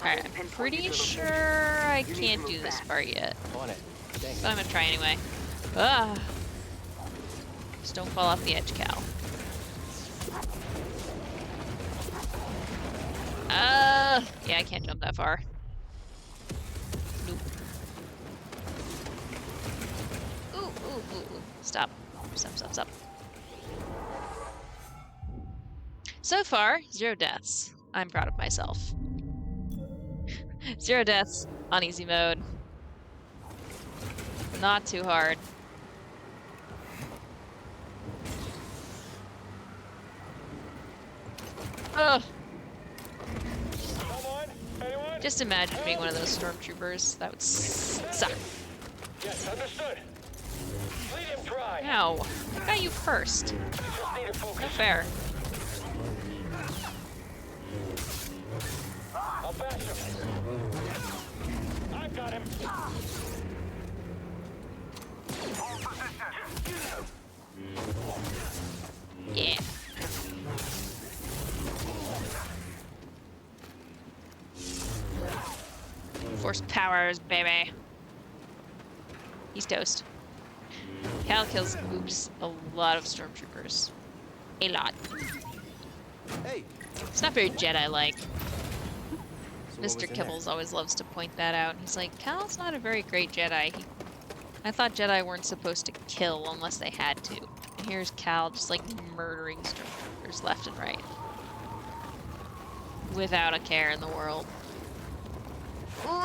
Alright, I'm pretty sure I can't do this part yet. On it. Thanks. But I'm gonna try anyway. Ah! Just don't fall off the edge, Cal. Yeah, I can't jump that far. Nope. Ooh, ooh, ooh, ooh. Stop. Stop, stop, stop. So far, 0 deaths. I'm proud of myself. 0 deaths on easy mode. Not too hard. Ugh. Just imagine being one of those stormtroopers. That would suck. Yes, understood. Lead him dry. Ow. I got you first. Not fair. I'll bash him. I got him. Yeah. Force powers, baby. He's toast. Cal kills, oops, a lot of stormtroopers. A lot. Hey. It's not very Jedi-like. So Mr. Kibbles always loves to point that out. He's like, Cal's not a very great Jedi. I thought Jedi weren't supposed to kill unless they had to. And here's Cal just like murdering stormtroopers left and right. Without a care in the world.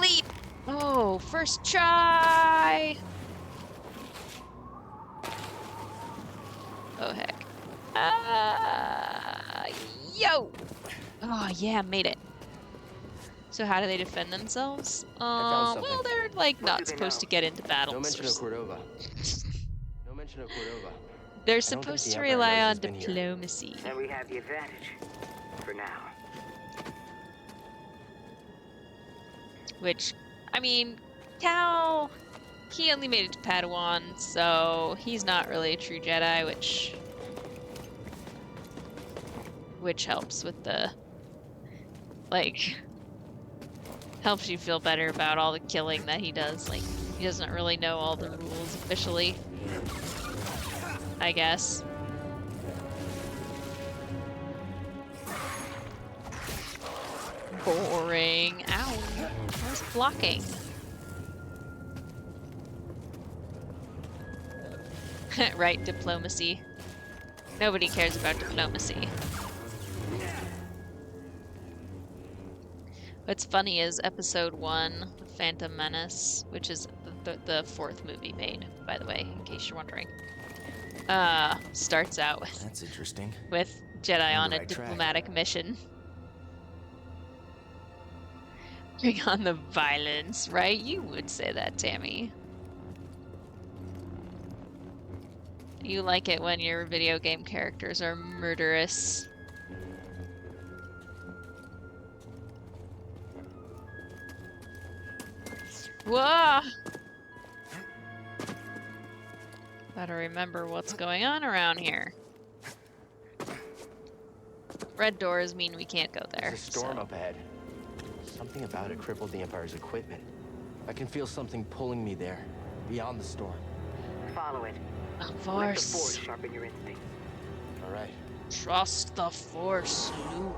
Leap! Oh, first try! Oh, heck. Yo! Oh, yeah, made it. So how do they defend themselves? Well, they're, like, not supposed to get into battles. No mention of Cordova. No mention of Cordova. They're supposed to rely on diplomacy. Then we have the advantage. For now. Which, I mean, Cal, he only made it to Padawan, so he's not really a true Jedi, which helps with the, like, helps you feel better about all the killing that he does. Like, he doesn't really know all the rules officially, I guess. Boring. Ow. I was blocking. Right, diplomacy. Nobody cares about diplomacy. What's funny is episode 1, Phantom Menace, which is the 4th movie made, by the way, in case you're wondering. Starts out with... That's interesting. With Jedi on a diplomatic mission. Bring on the violence, right? You would say that, Tammy. You like it when your video game characters are murderous. Whoa! Gotta remember what's going on around here. Red doors mean we can't go there. There's a storm up ahead. Something about it crippled the Empire's equipment. I can feel something pulling me there, beyond the storm. Follow it. The Let the Force. Force sharpen your instincts. All right. Trust the Force, Luke.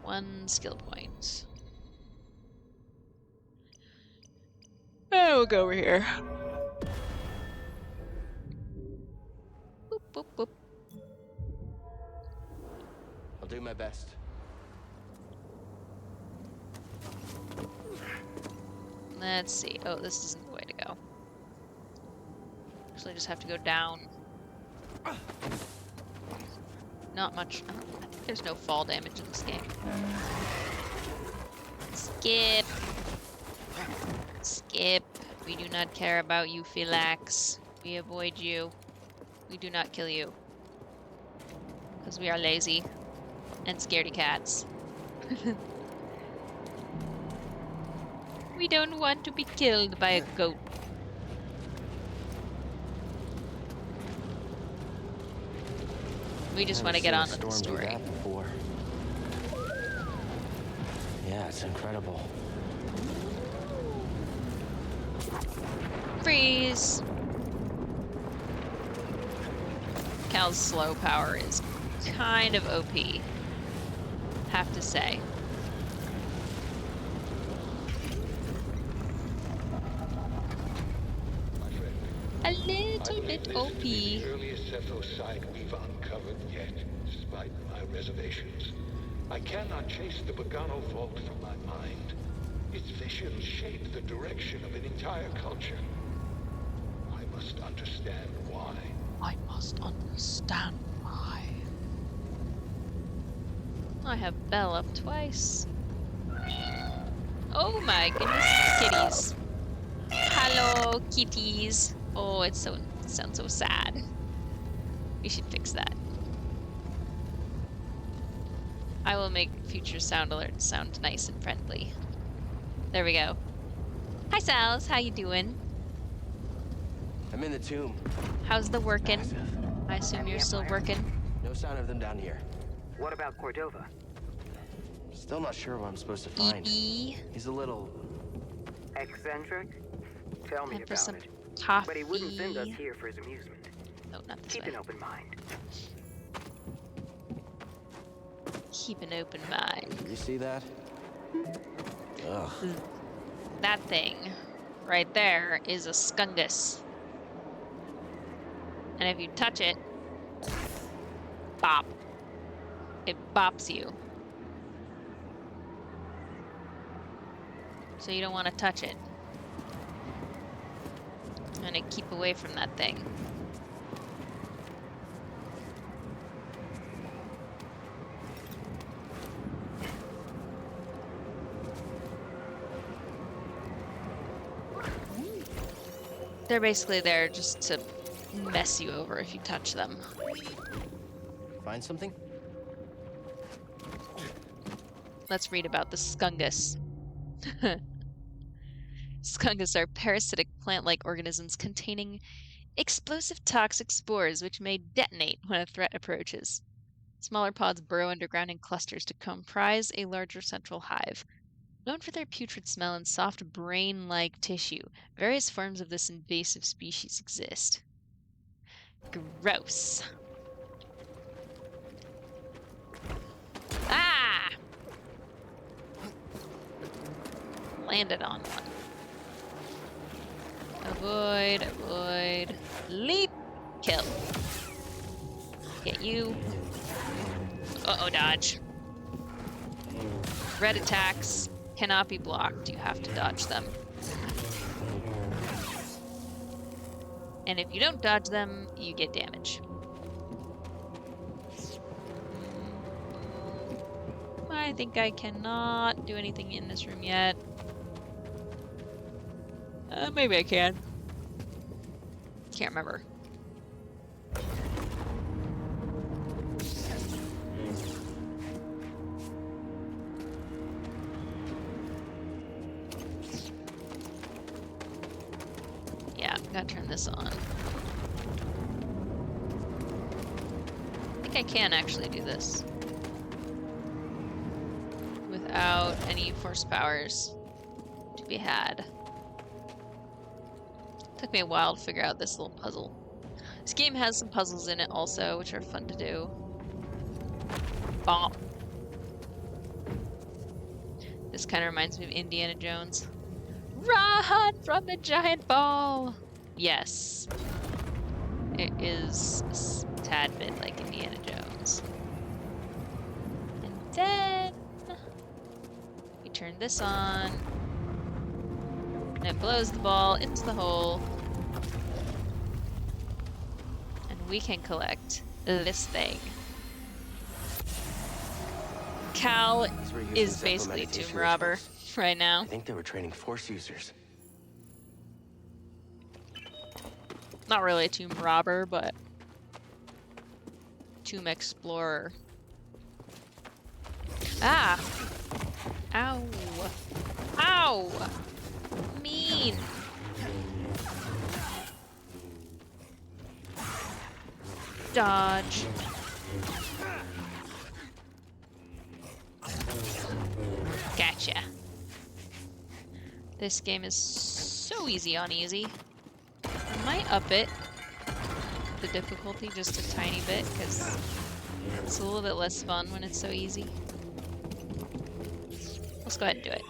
One skill point. Oh, we'll go over here. Boop, boop, boop. I'll do my best. Let's see. Oh, this isn't the way to go. Actually, I just have to go down. Not much. I think there's no fall damage in this game. Skip. Skip. We do not care about you, Philax. We avoid you. We do not kill you. Because we are lazy. And scaredy cats. We don't want to be killed by a goat. We just want to get on with the story. Yeah, it's incredible. Freeze! Cal's slow power is kind of OP. Have to say. A little bit OP. The earliest Zepho site we've uncovered yet, despite my reservations. I cannot chase the Bogano vault from my mind. Its visions shape the direction of an entire culture. I must understand why. I must understand why. I have Belle up twice. Oh my goodness, kitties. Hello, kitties. Oh, it sounds so sad. We should fix that. I will make future sound alerts sound nice and friendly. There we go. Hi, Sal's. How you doing? I'm in the tomb. How's the working? I assume you're still working. No sign of them down here. What about Cordova? Still not sure what I'm supposed to find. E.B. He's a little... eccentric? Tell me Time for about some it. coffee. But he wouldn't send us here for his amusement. No, not this Keep way. an open mind. Keep an open mind. You see that? Ugh. That thing right there is a skungus. And if you touch it, bop. It bops you. So you don't want to touch it. I'm gonna keep away from that thing. They're basically there just to mess you over if you touch them. Find something? Let's read about the skungus. Skungus are parasitic plant-like organisms containing explosive toxic spores which may detonate when a threat approaches. Smaller pods burrow underground in clusters to comprise a larger central hive. Known for their putrid smell and soft brain-like tissue, various forms of this invasive species exist. Gross. Ah! Landed on one. Avoid, avoid. Leap! Kill. Get you. Uh-oh, dodge. Red attacks cannot be blocked. You have to dodge them. And if you don't dodge them, you get damage. I think I cannot do anything in this room yet. Maybe I can. Can't remember. Yeah, gotta turn this on. I think I can actually do this without any force powers to be had. Took me a while to figure out this little puzzle. This game has some puzzles in it also, which are fun to do. Bomp. This kind of reminds me of Indiana Jones. Run from the giant ball! Yes. It is a tad bit like Indiana Jones. And then we turn this on. And it blows the ball into the hole. And we can collect this thing. Cal is basically Tomb Robber right now. I think they were training Force users. Not really a Tomb Robber, but Tomb Explorer. Ah! Ow! Ow! Mean! Dodge. Gotcha. This game is so easy on easy. I might up it, the difficulty, just a tiny bit, because it's a little bit less fun when it's so easy. Let's go ahead and do it.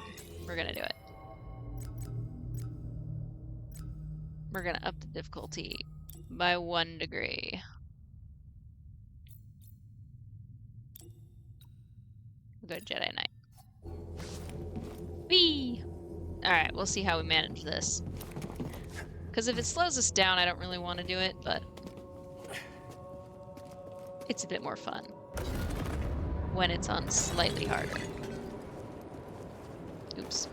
We're gonna do it. We're gonna up the difficulty by 1 degree. We'll go to Jedi Knight. Whee! Alright, we'll see how we manage this. Because if it slows us down, I don't really want to do it, but it's a bit more fun when it's on slightly harder. Oops.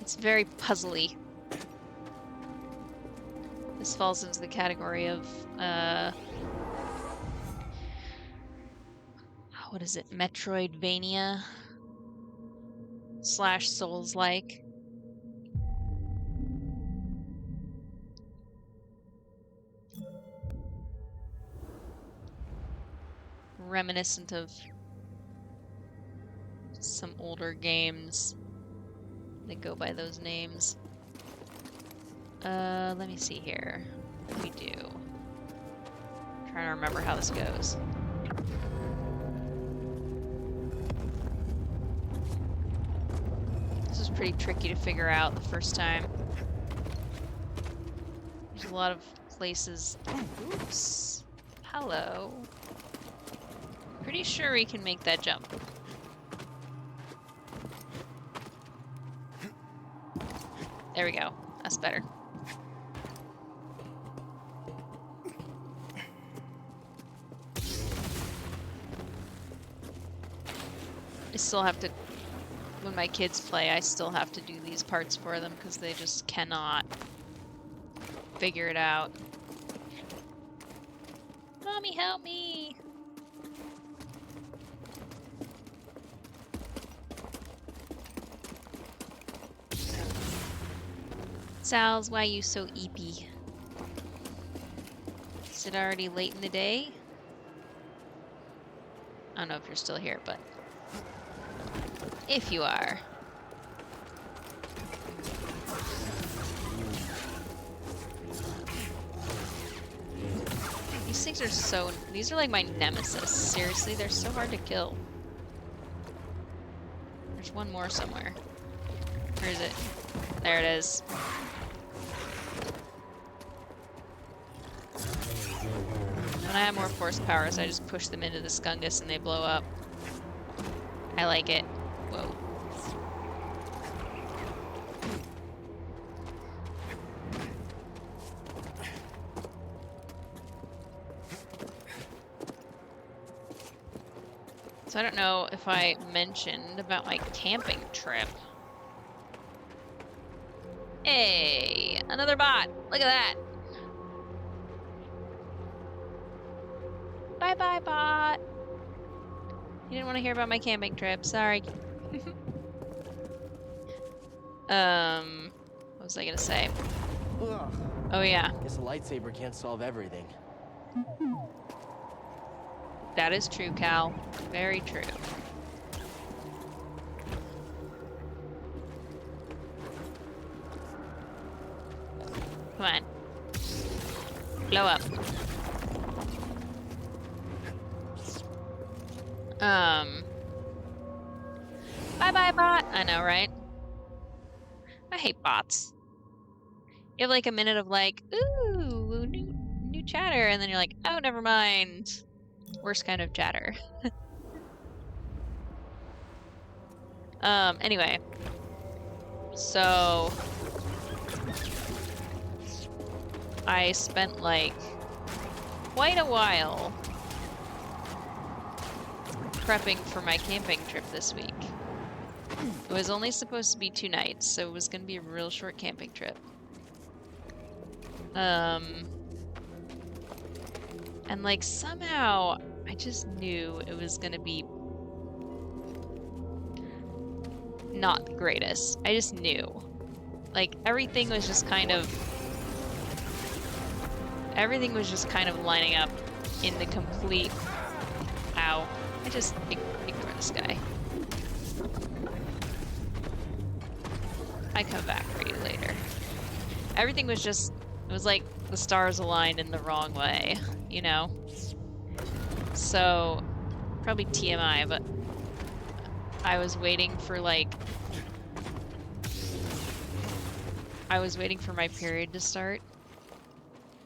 It's very puzzly. This falls into the category of, what is it? Metroidvania / Souls-like. Reminiscent of some older games that go by those names. Let me see here. What do we do? I'm trying to remember how this goes. This was pretty tricky to figure out the first time. There's a lot of places. Oops. Hello. Pretty sure we can make that jump. There we go. That's better. I still have to, when my kids play, I still have to do these parts for them because they just cannot figure it out. Mommy, help me! Sal's, why you so eepy? Is it already late in the day? I don't know if you're still here, but if you are. These things are so... These are like my nemesis. Seriously, they're so hard to kill. There's one more somewhere. Where is it? There it is. When I have more force powers, I just push them into the Skungus and they blow up. I like it. Whoa. So I don't know if I mentioned about my camping trip. Hey, another bot. Look at that. Bye-bye, bot. You didn't want to hear about my camping trip. Sorry. What was I gonna say? Ugh. Oh, yeah. Guess a lightsaber can't solve everything. That is true, Cal. Very true. Come on. Blow up. Bye-bye, bot. I know, right? I hate bots. You have like a minute of like, ooh, new chatter, and then you're like, oh, never mind. Worst kind of chatter. Anyway. So I spent like quite a while prepping for my camping trip this week. It was only supposed to be 2 nights, so it was going to be a real short camping trip. And like somehow I just knew it was going to be not the greatest. I just knew. Like everything was just kind of lining up in the complete... Ow. I just ignore this guy. I come back for you later. Everything was just... It was like the stars aligned in the wrong way, you know? So, probably TMI, but I was waiting for like I was waiting for my period to start.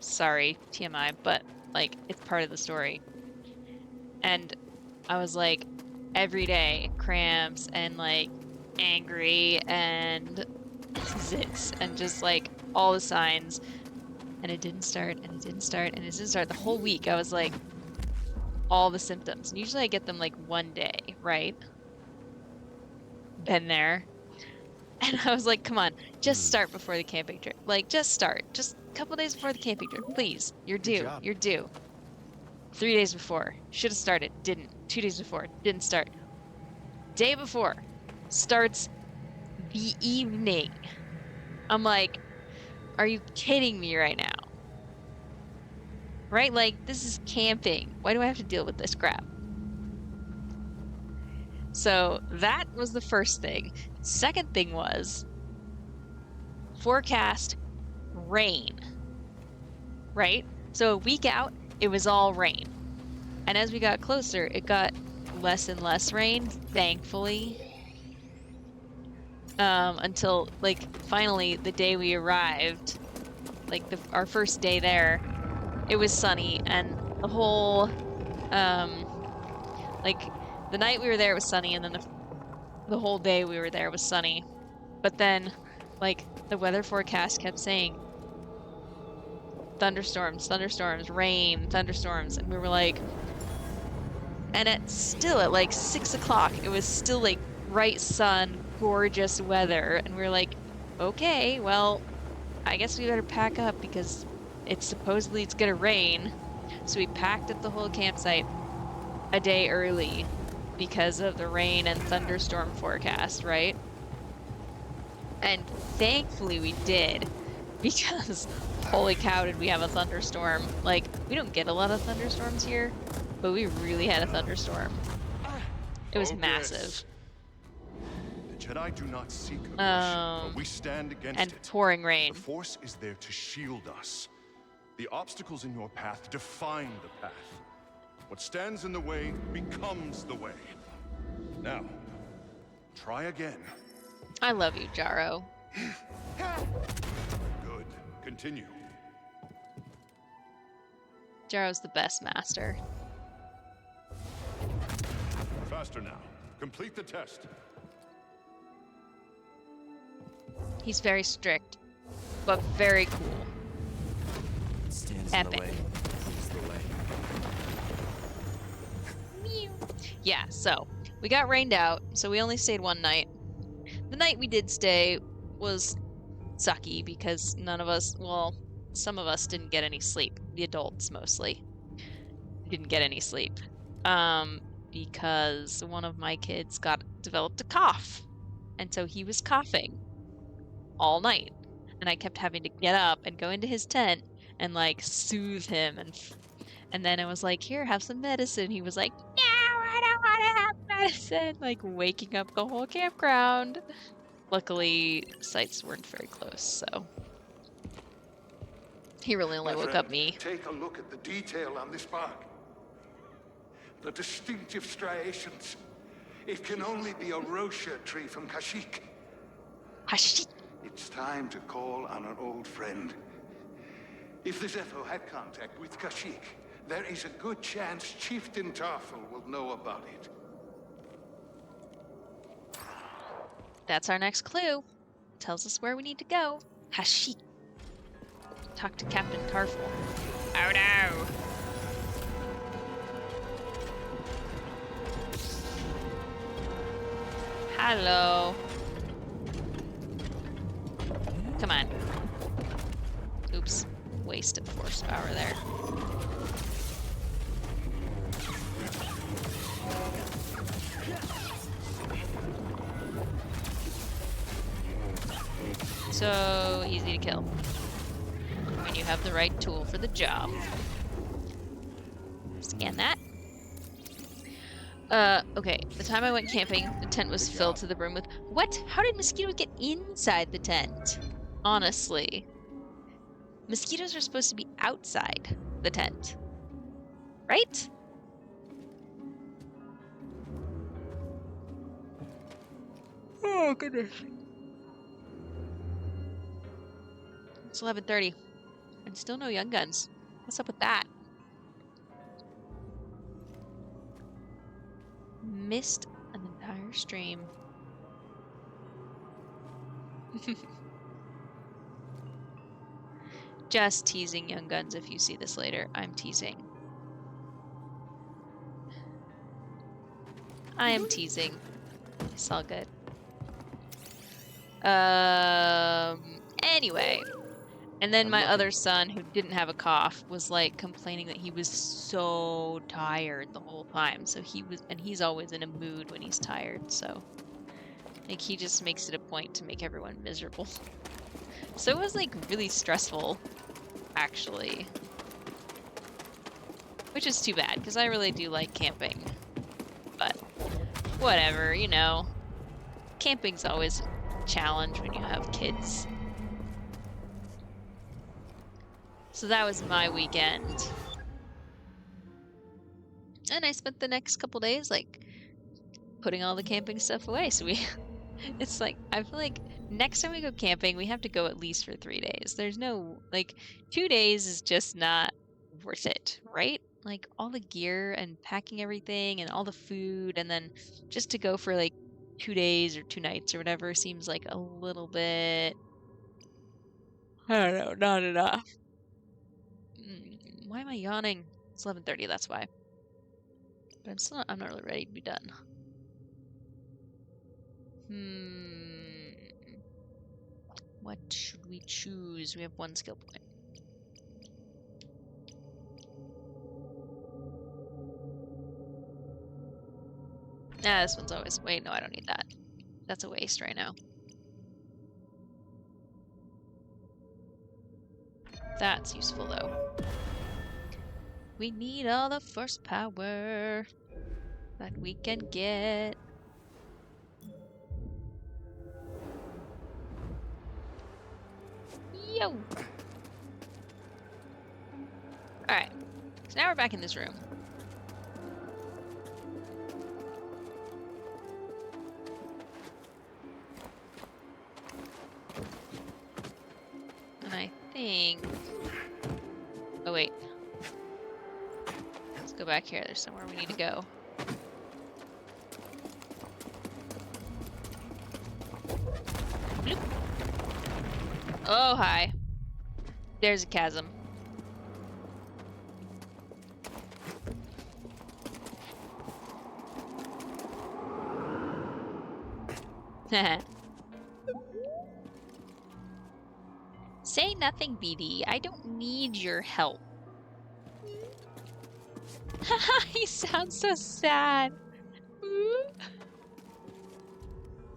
Sorry, TMI, but like it's part of the story. And I was like every day cramps and like angry and zits and just like all the signs. And it didn't start and it didn't start and it didn't start. The whole week I was like all the symptoms. And usually I get them like one day, right? Been there. And I was like, come on, just start before the camping trip. Like, just start. Just a couple days before the camping trip. Please. You're Good due. job. You're due. 3 days before. Should have started. Didn't. 2 days before. Didn't start. Day before. Starts the evening. I'm like, are you kidding me right now? Right? Like, this is camping. Why do I have to deal with this crap? So that was the first thing. Second thing was forecast rain. Right? So a week out, it was all rain. And as we got closer, it got less and less rain, thankfully. Until like finally the day we arrived, like our first day there, it was sunny and the whole like the night we were there it was sunny and then the whole day we were there was sunny. But then like the weather forecast kept saying thunderstorms, thunderstorms, rain, thunderstorms, and we were like, and at like 6 o'clock, it was still like bright sun, gorgeous weather, and we were like, okay, well, I guess we better pack up because supposedly it's gonna rain. So we packed at the whole campsite a day early because of the rain and thunderstorm forecast, right? And thankfully we did, because holy cow, did we have a thunderstorm. Like, we don't get a lot of thunderstorms here, but we really had a thunderstorm. It was massive. The Jedi do not seek aggression, but we stand against and it. pouring rain. The Force is there to shield us. The obstacles in your path define the path. What stands in the way becomes the way. Now, try again. I love you, Jaro. Good. Continue. Jaro's the best master. Faster now. Complete the test. He's very strict, but very cool. Stands Epic. in the way. Leads the way. Yeah, so we got rained out, so we only stayed one night. The night we did stay was sucky because none of us, well, some of us didn't get any sleep. The adults mostly didn't get any sleep. Because one of my kids developed a cough. And so he was coughing all night. And I kept having to get up and go into his tent and like soothe him and then I was like, here, have some medicine. He was like, no, I don't want to have medicine. Like waking up the whole campground. Luckily, sites weren't very close, so he really only woke up me. Take a look at the detail on this bark. The distinctive striations. It can only be a Rocha tree from Kashyyyk. Kashyyyk. It's time to call on an old friend. If the Zepho had contact with Kashyyyk, there is a good chance Chieftain Tarful will know about it. That's our next clue. Tells us where we need to go. Kashyyyk. Talk to Captain Tarful. Oh no! Hello. Come on. Oops. Waste of force power there. So easy to kill when you have the right tool for the job. Scan that. Okay. The time I went camping, the tent was filled to the brim with... What? How did mosquitoes get inside the tent? Honestly. Mosquitoes are supposed to be outside the tent. Right? Oh, goodness. It's 11:30. And still no young guns. What's up with that? Missed an entire stream. Just teasing, young guns, if you see this later. I'm teasing. I am teasing. It's all good. Anyway. And then my other son, who didn't have a cough, was like complaining that he was so tired the whole time. So he's always in a mood when he's tired. So like he just makes it a point to make everyone miserable. So it was like really stressful, actually. Which is too bad, because I really do like camping. But whatever, you know. Camping's always a challenge when you have kids. So that was my weekend. And I spent the next couple days like putting all the camping stuff away. So it's like, I feel like next time we go camping, we have to go at least for 3 days. There's no, like, 2 days is just not worth it, right? Like all the gear and packing everything and all the food, and then just to go for like 2 days or 2 nights or whatever seems like a little bit, I don't know, not enough. Why am I yawning? It's 11:30, that's why. But I'm not really ready to be done. What should we choose? We have 1 skill point. Ah, this one's always... Wait, no, I don't need that. That's a waste right now. That's useful, though. We need all the force power that we can get. Yo! Alright, so now we're back in this room. And I think... Oh wait. Let's go back here, there's somewhere we need to go. Bloop. Oh, hi. There's a chasm. Say nothing, BD. I don't need your help. He sounds so sad.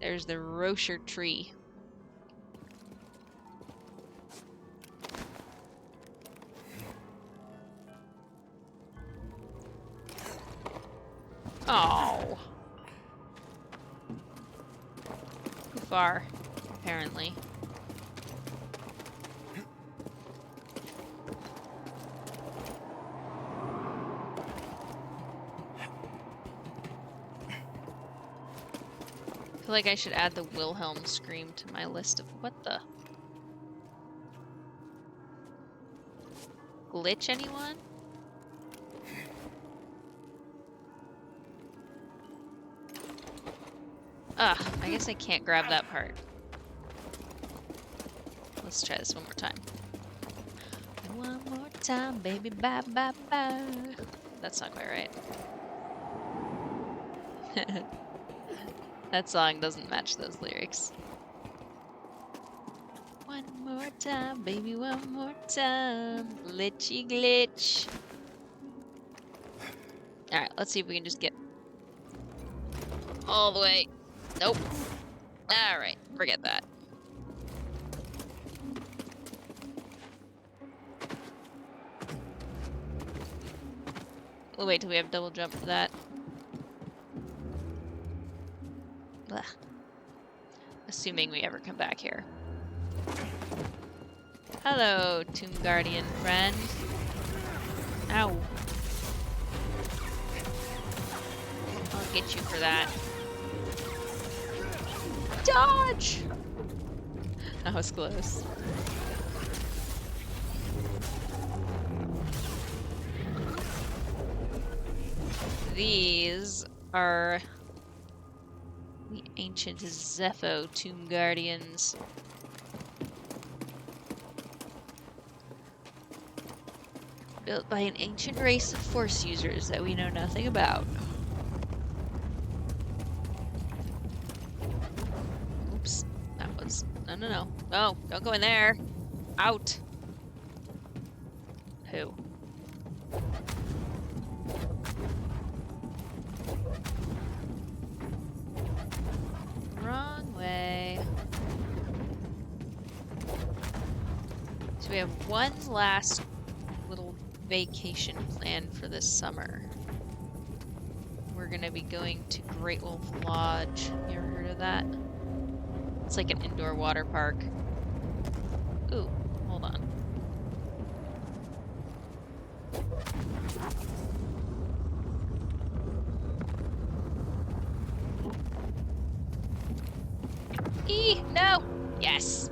There's the Rocher tree. Oh. Too far, apparently. I feel like I should add the Wilhelm scream to my list of what the... Glitch, anyone? Ah, I guess I can't grab that part. Let's try this one more time. One more time, baby, bye, bye, bye. That's not quite right. That song doesn't match those lyrics. One more time, baby, one more time. Glitchy glitch. Alright, let's see if we can just get all the way. Nope. Alright, forget that. We'll wait till we have double jump for that. Ugh. Assuming we ever come back here. Hello, Tomb Guardian friend. Ow. I'll get you for that. Dodge! That was close. these are the ancient Zepho Tomb Guardians. Built by an ancient race of Force users that we know nothing about. Oops. That was... No. No, don't go in there. Out. Who? Wrong way. So we have one last little vacation planned for this summer. We're gonna be going to Great Wolf Lodge. You ever heard of that? It's like an indoor water park. Ooh, hold on. No! Yes!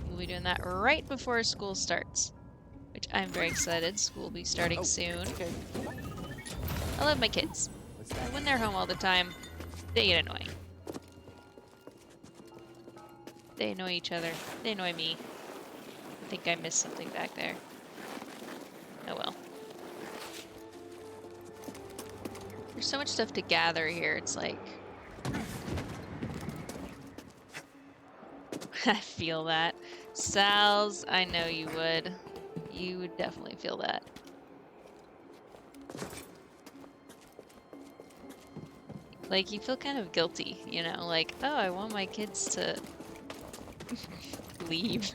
We'll be doing that right before school starts, which I'm very excited. School will be starting soon. Okay. I love my kids. But when they're home all the time, they get annoying. They annoy each other. They annoy me. I think I missed something back there. Oh well. There's so much stuff to gather here, it's like... I feel that. Sal's, I know you would. You would definitely feel that. Like, you feel kind of guilty, you know? Like, oh, I want my kids to leave.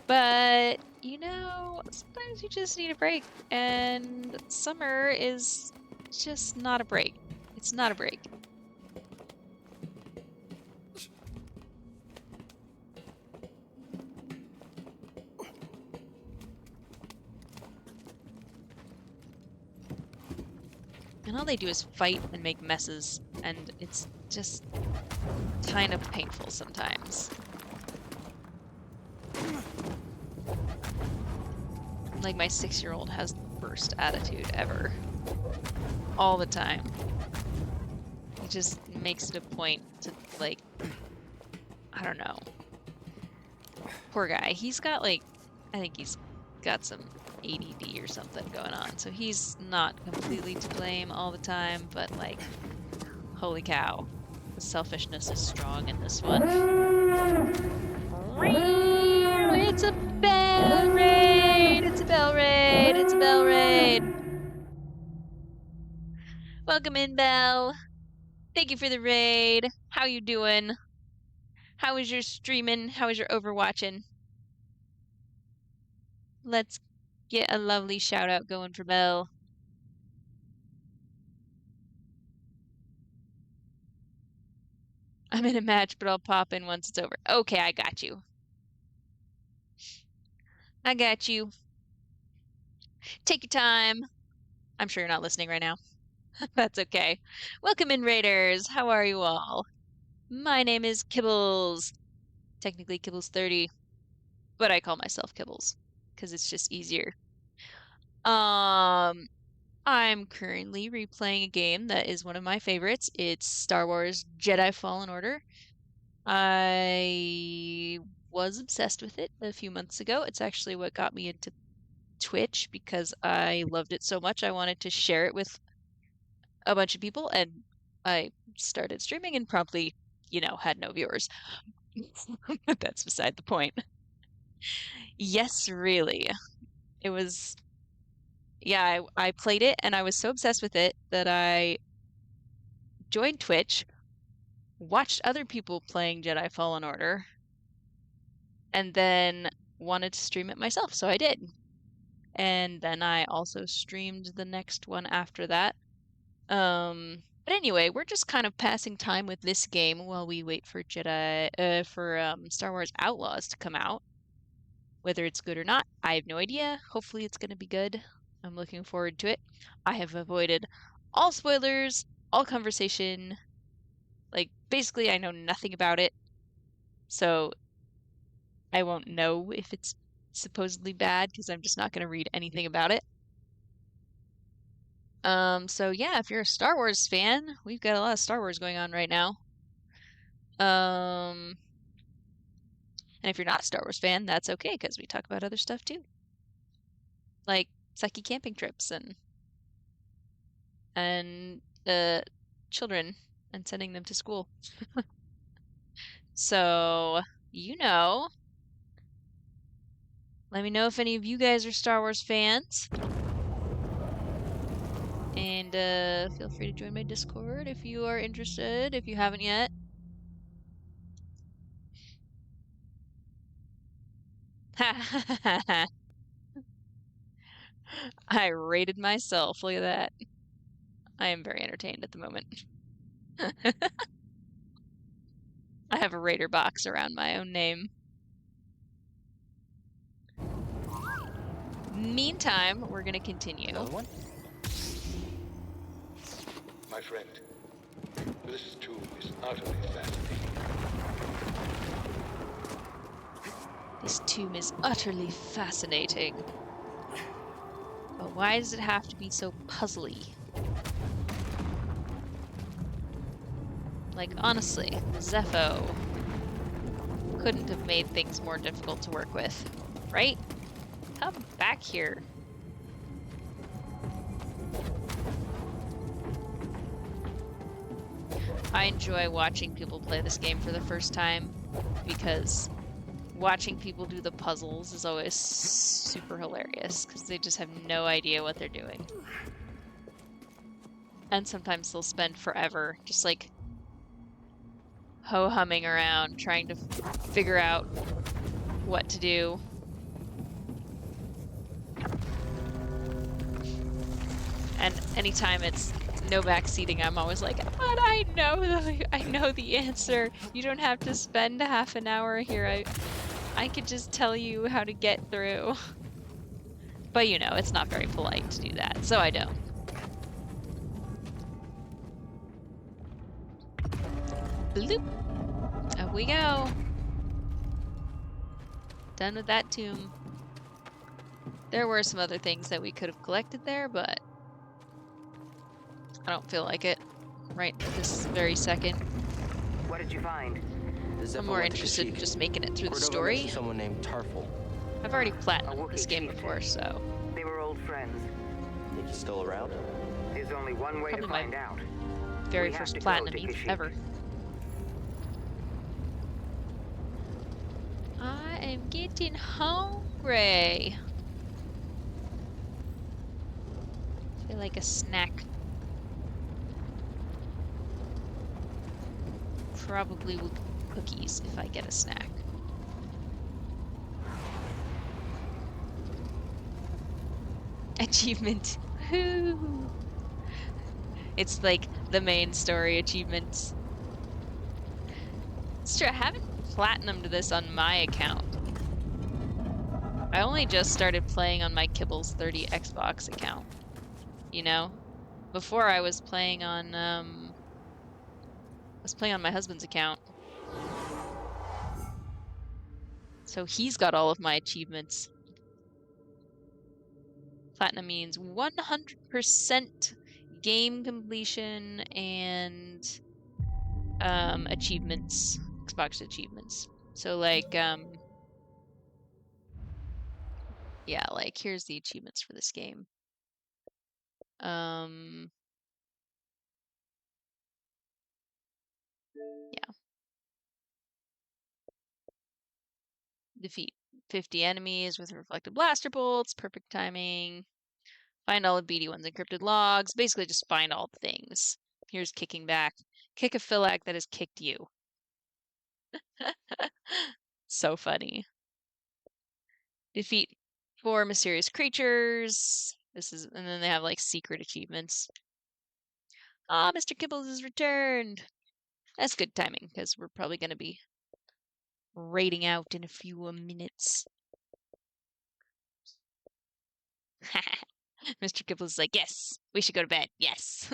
But, you know, sometimes you just need a break. And summer is just not a break. It's not a break. And all they do is fight and make messes, and it's just kind of painful sometimes. Like, my 6-year-old has the worst attitude ever. All the time. He just makes it a point to, like, I don't know. Poor guy. He's got, like, I think he's got some ADD or something going on. So he's not completely to blame all the time, but, like, holy cow. The selfishness is strong in this one. It's a bell raid! It's a bell raid! It's a bell raid! Welcome in, Belle. Thank you for the raid. How you doing? How is your streaming? How is your overwatching? Let's get a lovely shout out going for Belle. I'm in a match, but I'll pop in once it's over. Okay, I got you. I got you. Take your time. I'm sure you're not listening right now. That's okay. Welcome in, Raiders. How are you all? My name is Kibbles. Technically Kibbles 30, but I call myself Kibbles because it's just easier. I'm currently replaying a game that is one of my favorites. It's Star Wars Jedi Fallen Order. I was obsessed with it a few months ago. It's actually what got me into Twitch because I loved it so much I wanted to share it with a bunch of people, and I started streaming and promptly, you know, had no viewers. But that's beside the point. Yes, really. It was, yeah, I played it and I was so obsessed with it that I joined Twitch, watched other people playing Jedi Fallen Order, and then wanted to stream it myself, so I did. And then I also streamed the next one after that. But anyway, we're just kind of passing time with this game while we wait for Star Wars Outlaws to come out. Whether it's good or not, I have no idea. Hopefully it's going to be good. I'm looking forward to it. I have avoided all spoilers, all conversation. Like, basically, I know nothing about it. So I won't know if it's supposedly bad because I'm just not going to read anything about it. So yeah, if you're a Star Wars fan, we've got a lot of Star Wars going on right now. And if you're not a Star Wars fan, that's okay because we talk about other stuff too. Like sucky camping trips and children and sending them to school. So, let me know if any of you guys are Star Wars fans. And feel free to join my Discord if you are interested, if you haven't yet. I rated myself. Look at that. I am very entertained at the moment. I have a raider box around my own name. Meantime, we're going to continue. Another one? My friend, this tomb is utterly fascinating. This tomb is utterly fascinating. But why does it have to be so puzzly? Like, honestly, Zepho couldn't have made things more difficult to work with, right? Come back here. I enjoy watching people play this game for the first time because watching people do the puzzles is always super hilarious because they just have no idea what they're doing. And sometimes they'll spend forever just like ho-humming around trying to figure out what to do. And anytime it's no backseating, I'm always like, but I know the answer. You don't have to spend half an hour here. I could just tell you how to get through. But it's not very polite to do that, so I don't. Bloop. Up we go. Done with that tomb. There were some other things that we could have collected there, but I don't feel like it right this very second. What did you find? I'm more interested in just making it through the story. Someone named Tarful. I've already platinumed this game before, so. They were old friends. Think he's still around? There's only one way to find out. Very first platinum ever. I am getting hungry. I feel like a snack. Probably with cookies if I get a snack. Achievement. Woo! It's like the main story achievements. It's true, I haven't platinumed this on my account. I only just started playing on my Kibbles 30 Xbox account. Before I was playing on my husband's account. So he's got all of my achievements. Platinum means 100% game completion and achievements, Xbox achievements. So like yeah, like here's the achievements for this game. Yeah. Defeat 50 enemies with reflected blaster bolts, perfect timing. Find all of BD1's encrypted logs. Basically just find all the things. Here's kicking back. Kick a Philac that has kicked you. So funny. Defeat 4 mysterious creatures. And then they have like secret achievements. Ah, Mr. Kibbles is returned. That's good timing because we're probably going to be raiding out in a few minutes. Mr. Kibbles is like, yes, we should go to bed. Yes.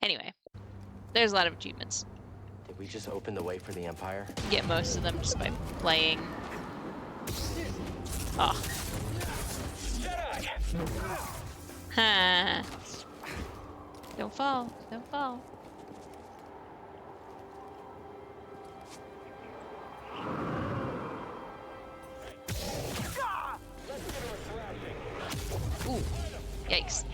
Anyway, there's a lot of achievements. Did we just open the way for the Empire? Get most of them just by playing. Oh. Ha. Don't fall. Don't fall. Ooh. Yikes.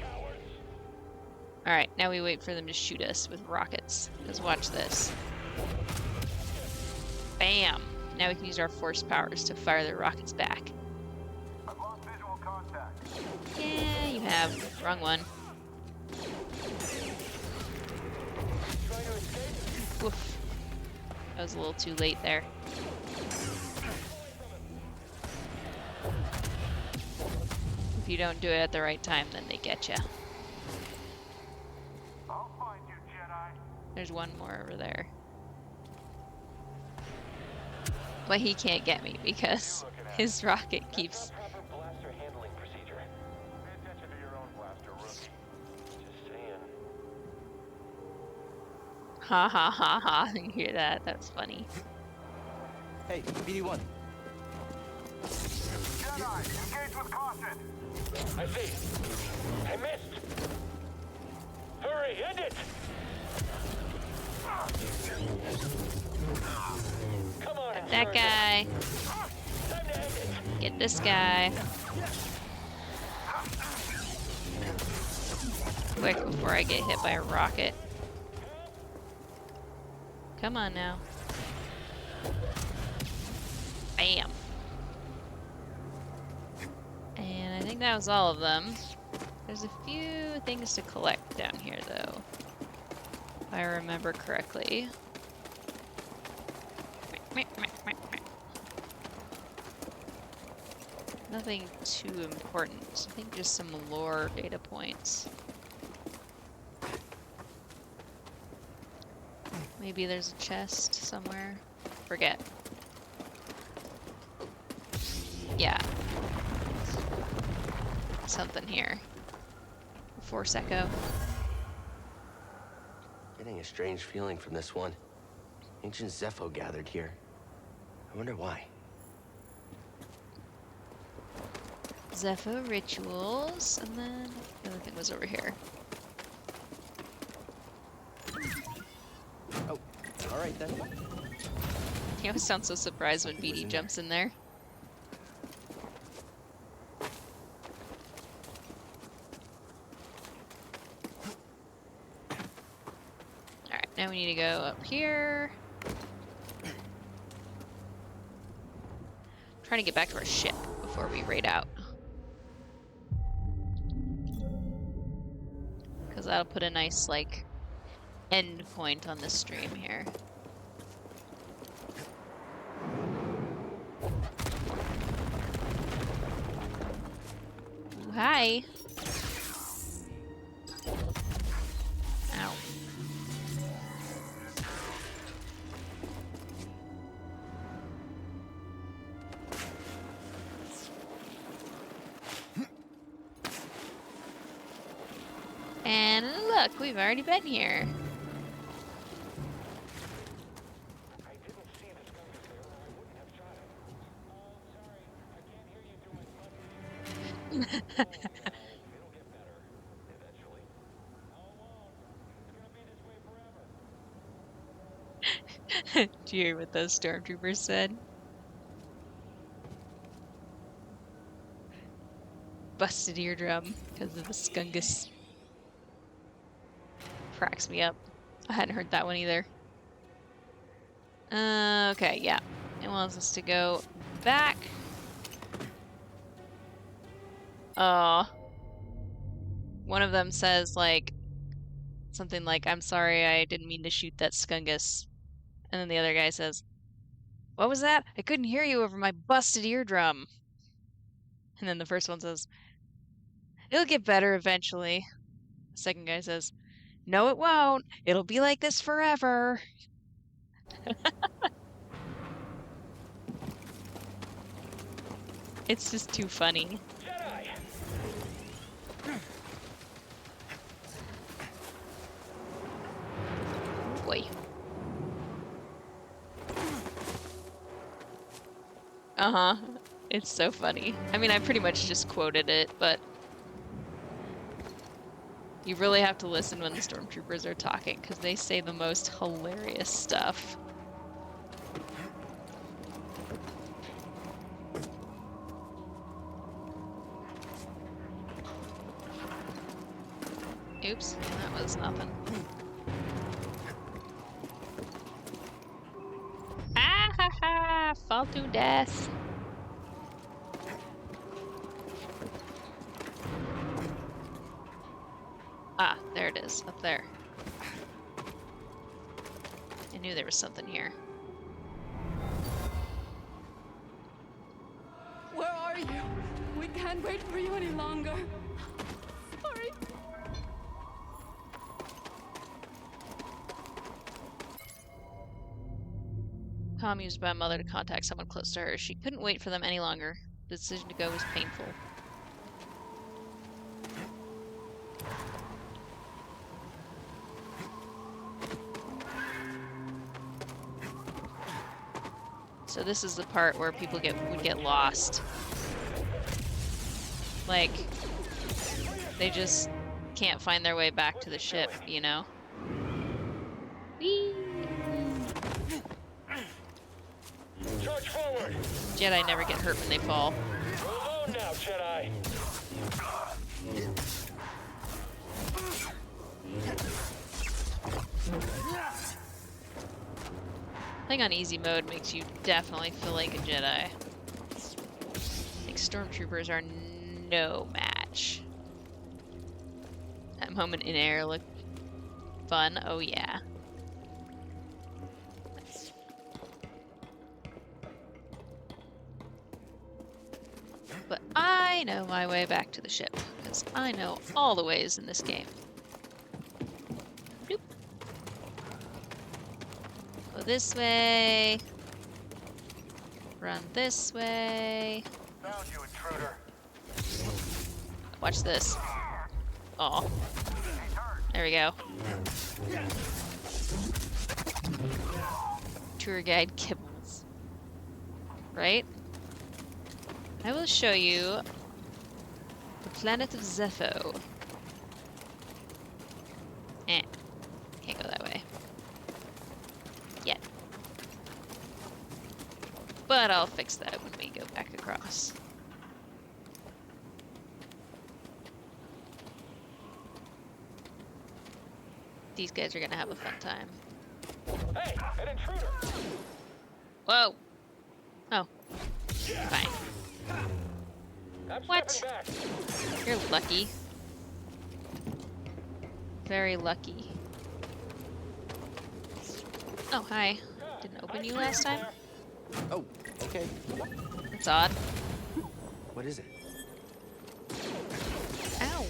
Alright, now we wait for them to shoot us with rockets. Let's watch this. Bam! Now we can use our force powers to fire the rockets back. I've lost visual contact. Yeah, you have. Wrong one. Oof. That was a little too late there. If you don't do it at the right time, then they get you. I'll find you, Jedi. There's one more over there. But he can't get me because his rocket keeps... Proper blaster handling procedure. Pay attention to your own blaster, rookie. Just saying. Ha ha ha ha. You hear that? That's funny. Hey, BD1. Jedi, engage with caution. I see. I missed. Hurry, end it. Come on, Get that guy. time to end it. Get this guy. Quick before I get hit by a rocket. Come on now. Bam. And I think that was all of them. There's a few things to collect down here though, if I remember correctly. Nothing too important. I think just some lore data points. Maybe there's a chest somewhere. Forget. Yeah. Something here. Force echo. Getting a strange feeling from this one. Ancient Zepho gathered here. I wonder why. Zepho rituals, and then the other thing was over here. Oh, all right then. You always sound so surprised when BD jumps in there. Alright, now we need to go up here. Trying to get back to our ship before we raid out. Because that'll put a nice, like, end point on this stream here. Ooh, hi. Ow. And look, we've already been here. Do you hear what those stormtroopers said? Busted eardrum because of the skungus. Cracks me up. I hadn't heard that one either. Okay, yeah. It wants us to go back. One of them says, like, something like, I'm sorry, I didn't mean to shoot that skungus. And then the other guy says, what was that? I couldn't hear you over my busted eardrum. And then the first one says, it'll get better eventually. The second guy says, no, it won't. It'll be like this forever. It's just too funny. Boy. Uh-huh. It's so funny. I mean, I pretty much just quoted it, but you really have to listen when the stormtroopers are talking because they say the most hilarious stuff. Oops, that was nothing. Ah ha ha! Fall to death. Ah, there it is, up there. I knew there was something here. Where are you? We can't wait for you any longer. Sorry. Tom used by mother to contact someone close to her. She couldn't wait for them any longer. The decision to go was painful. So this is the part where people would get lost. Like, they just can't find their way back to the ship, you know? Whee! Charge forward! Jedi never get hurt when they fall. Go low now, Jedi! Playing on easy mode makes you definitely feel like a Jedi. Like, stormtroopers are no match. That moment in air looked fun. Oh yeah. But I know my way back to the ship, because I know all the ways in this game. Bloop. Go this way. Run this way. Found you, intruder. Watch this. Aw. There we go. Tour guide kibbles. Right? I will show you the planet of Zepho. Can't go that way. Yet. But I'll fix that when we go back across. These guys are gonna have a fun time. Hey, an intruder! Whoa! Oh. Fine. What? You're lucky. Very lucky. Oh, hi. Didn't open you last time? Oh, okay. That's odd. What is it? Ow.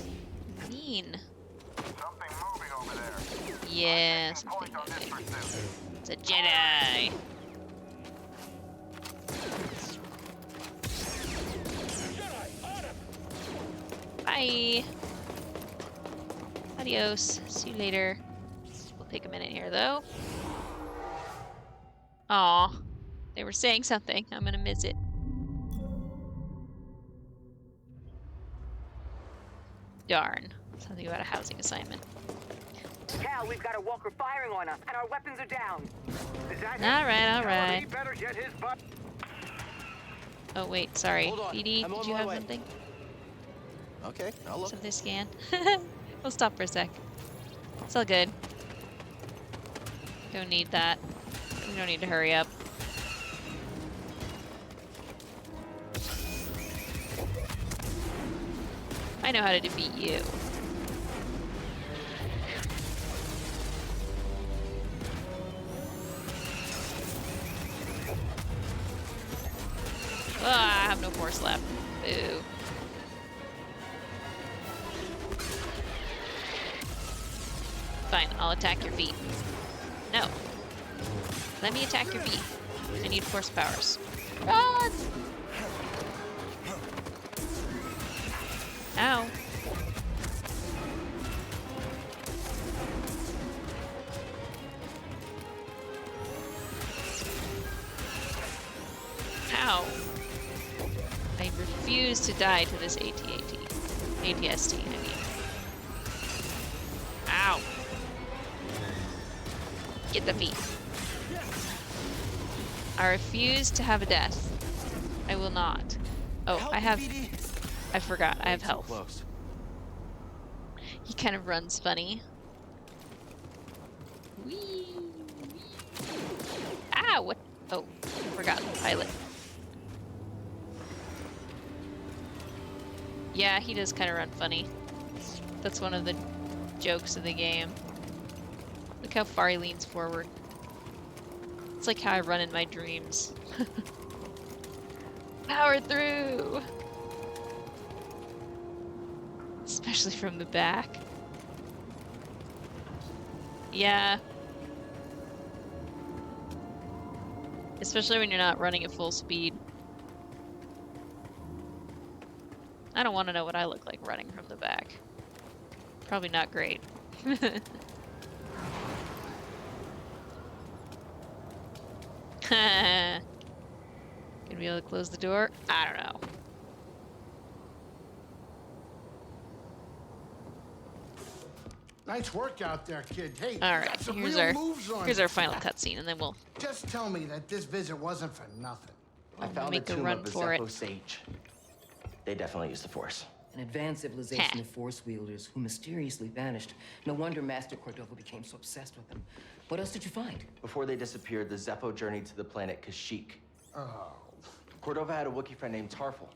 Mean. Something moving over there. Yeah, something moving. It's a Jedi. Bye. Adios. See you later. We'll take a minute here, though. Aw. They were saying something. I'm gonna miss it. Darn. Something about a housing assignment. Cal, we've got a walker firing on us, and our weapons are down. Alright. Better get his butt. Oh, wait, sorry. Hold on. BD, I'm did on you my have way. something? Okay, I'll look. Something to scan? We'll stop for a sec. It's all good. Don't need that. We don't need to hurry up. I know how to defeat you. Ah, I have no force left. Boo. Fine, I'll attack your feet. No. Let me attack your feet. I need force powers. Run! Ow. Ow. refuse to die to this AT-AT. ATST, I mean. Ow. Get the feet. I refuse to have a death. I will not. Oh, I forgot. I have health. He kind of runs funny. Whee! Ah, what? Oh, forgot the pilot. Yeah, he does kind of run funny. That's one of the jokes of the game. Look how far he leans forward. It's like how I run in my dreams. Power through! Especially from the back. Yeah. Especially when you're not running at full speed. I don't want to know what I look like running from the back. Probably not great. Gonna be able to close the door? I don't know. Nice work out there, kid. Hey, All you right, got some here's real moves on our you. final cutscene, and then we'll Just tell me that this visit wasn't for nothing. I found make the a tomb run of a for it. Zepho sage. They definitely used the Force. An advanced civilization of force wielders who mysteriously vanished. No wonder Master Cordova became so obsessed with them. What else did you find? Before they disappeared, the Zepho journeyed to the planet Kashyyyk. Oh. Cordova had a Wookiee friend named Tarful.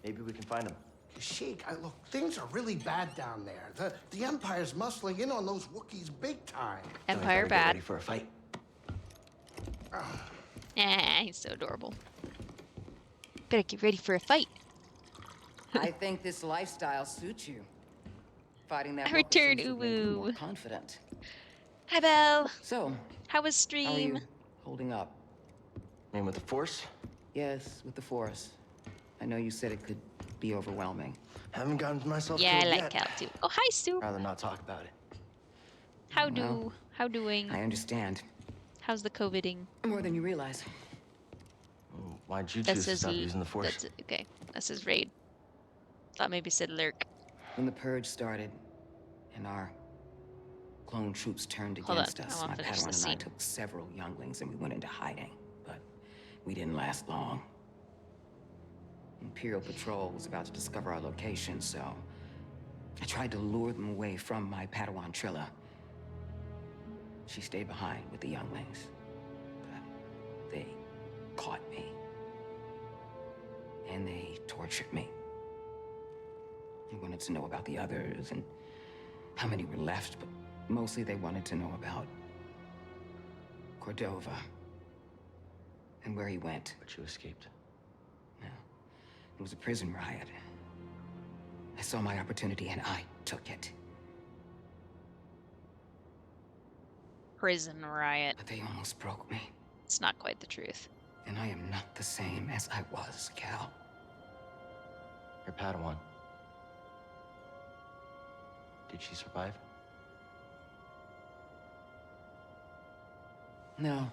Maybe we can find him. Sheik, look, things are really bad down there. The Empire's muscling in on those Wookiees big time. Empire Get bad. ready for a fight. He's so adorable. Better get ready for a fight. I think this lifestyle suits you. Fighting that I returned, seems to make you more Uwu. confident. Hi, Belle. So, how was how are stream? you holding up? And with the Force? Yes, with the Force. I know you said it could be overwhelming. Haven't gotten myself Yeah, I killed like yet. Cal too. Oh, hi, Sue. Rather not talk about it. How doing? I understand. How's the COVIDing? More than you realize. Why'd you choose to stop using the Force? That's okay. That's his raid. Thought maybe said lurk. When the purge started, and our clone troops turned Hold on, against I us, wanna my finish Padawan this and I scene. took several younglings and we went into hiding. But we didn't last long. Imperial Patrol was about to discover our location, so I tried to lure them away from my Padawan Trilla. She stayed behind with the younglings, but they caught me. And they tortured me. They wanted to know about the others and how many were left, but mostly they wanted to know about Cordova and where he went. But you escaped. No, it was a prison riot. I saw my opportunity and I took it. Prison riot. But they almost broke me. It's not quite the truth. And I am not the same as I was, Cal. Your Padawan. Did she survive? No.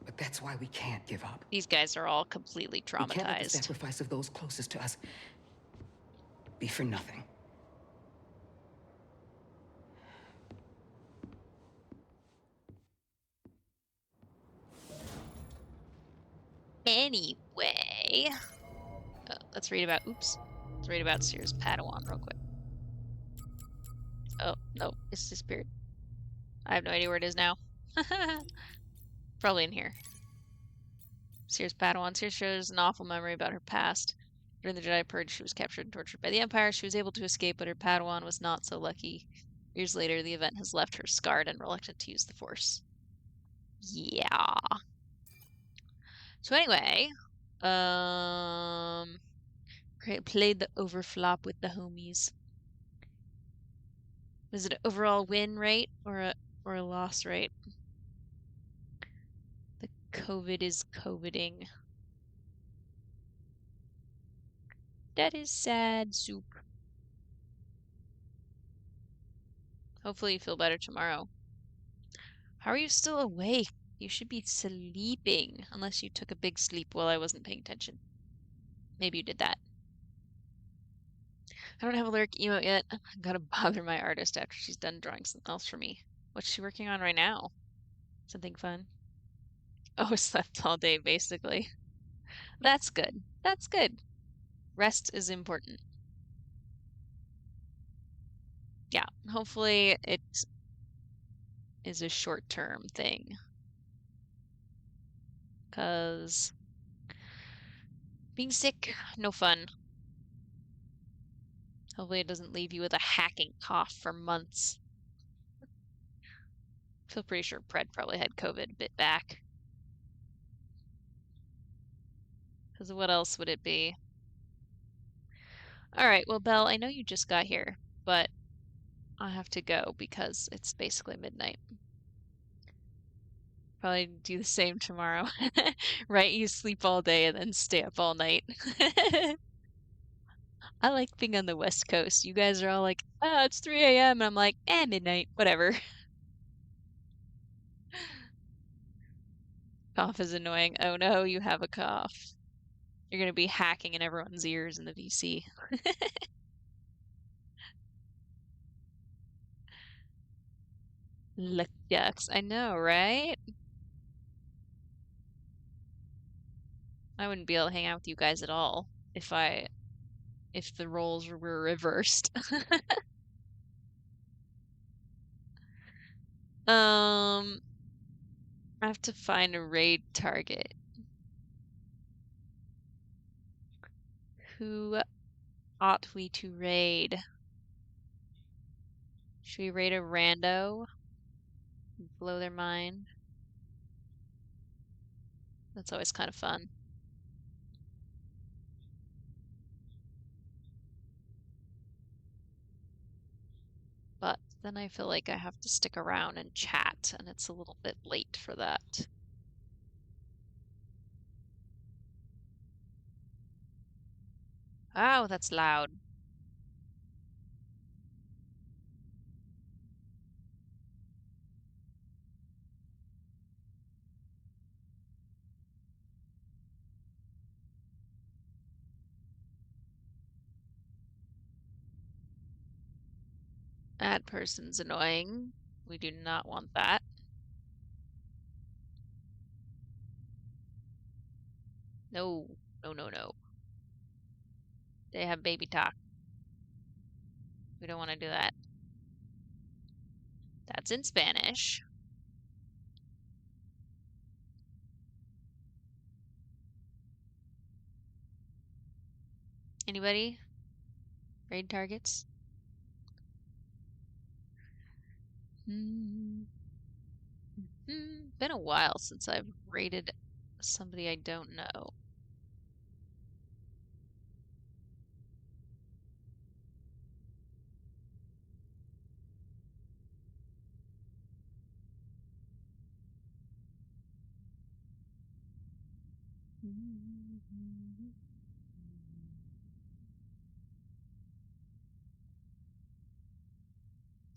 But that's why we can't give up. These guys are all completely We can't let the traumatized. sacrifice of those closest to us be for nothing. Anyway, let's read about. Oops. Let's read about Sears Padawan real quick. Oh no, it's disappeared. I have no idea where it is now. Probably in here. Sears Padawan. Sears shows an awful memory about her past. During the Jedi Purge, she was captured and tortured by the Empire. She was able to escape, but her Padawan was not so lucky. Years later, the event has left her scarred and reluctant to use the Force. Yeah. So anyway, played the overflop with the homies. Was it an overall win rate or a loss rate? The COVID is COVIDing. That is sad soup. Hopefully you feel better tomorrow. How are you still awake? You should be sleeping, unless you took a big sleep while I wasn't paying attention. Maybe you did that. I don't have a lyric emote yet. I gotta bother my artist after she's done drawing something else for me. What's she working on right now? Something fun. Oh, slept all day, basically. That's good. That's good. Rest is important. Yeah, hopefully it is a short-term thing. Because being sick, no fun. Hopefully it doesn't leave you with a hacking cough for months. Feel pretty sure Pred probably had COVID a bit back. Because what else would it be? All right, well, Belle, I know you just got here, but I have to go because it's basically midnight. Probably do the same tomorrow. Right? You sleep all day and then stay up all night. I like being on the West Coast. You guys are all like, oh, it's 3 a.m. And I'm like, midnight, whatever. Cough is annoying. Oh no, you have a cough. You're gonna be hacking in everyone's ears in the VC. Luck ducks. I know, right? I wouldn't be able to hang out with you guys at all if the roles were reversed. I have to find a raid target. Who ought we to raid? Should we raid a rando? Blow their mind? That's always kind of fun. But then I feel like I have to stick around and chat, and it's a little bit late for that. Oh, that's loud. That person's annoying. We do not want that. No, no, no, no. They have baby talk. We don't want to do that. That's in Spanish. Anybody? Raid targets? Been a while since I've raided somebody I don't know.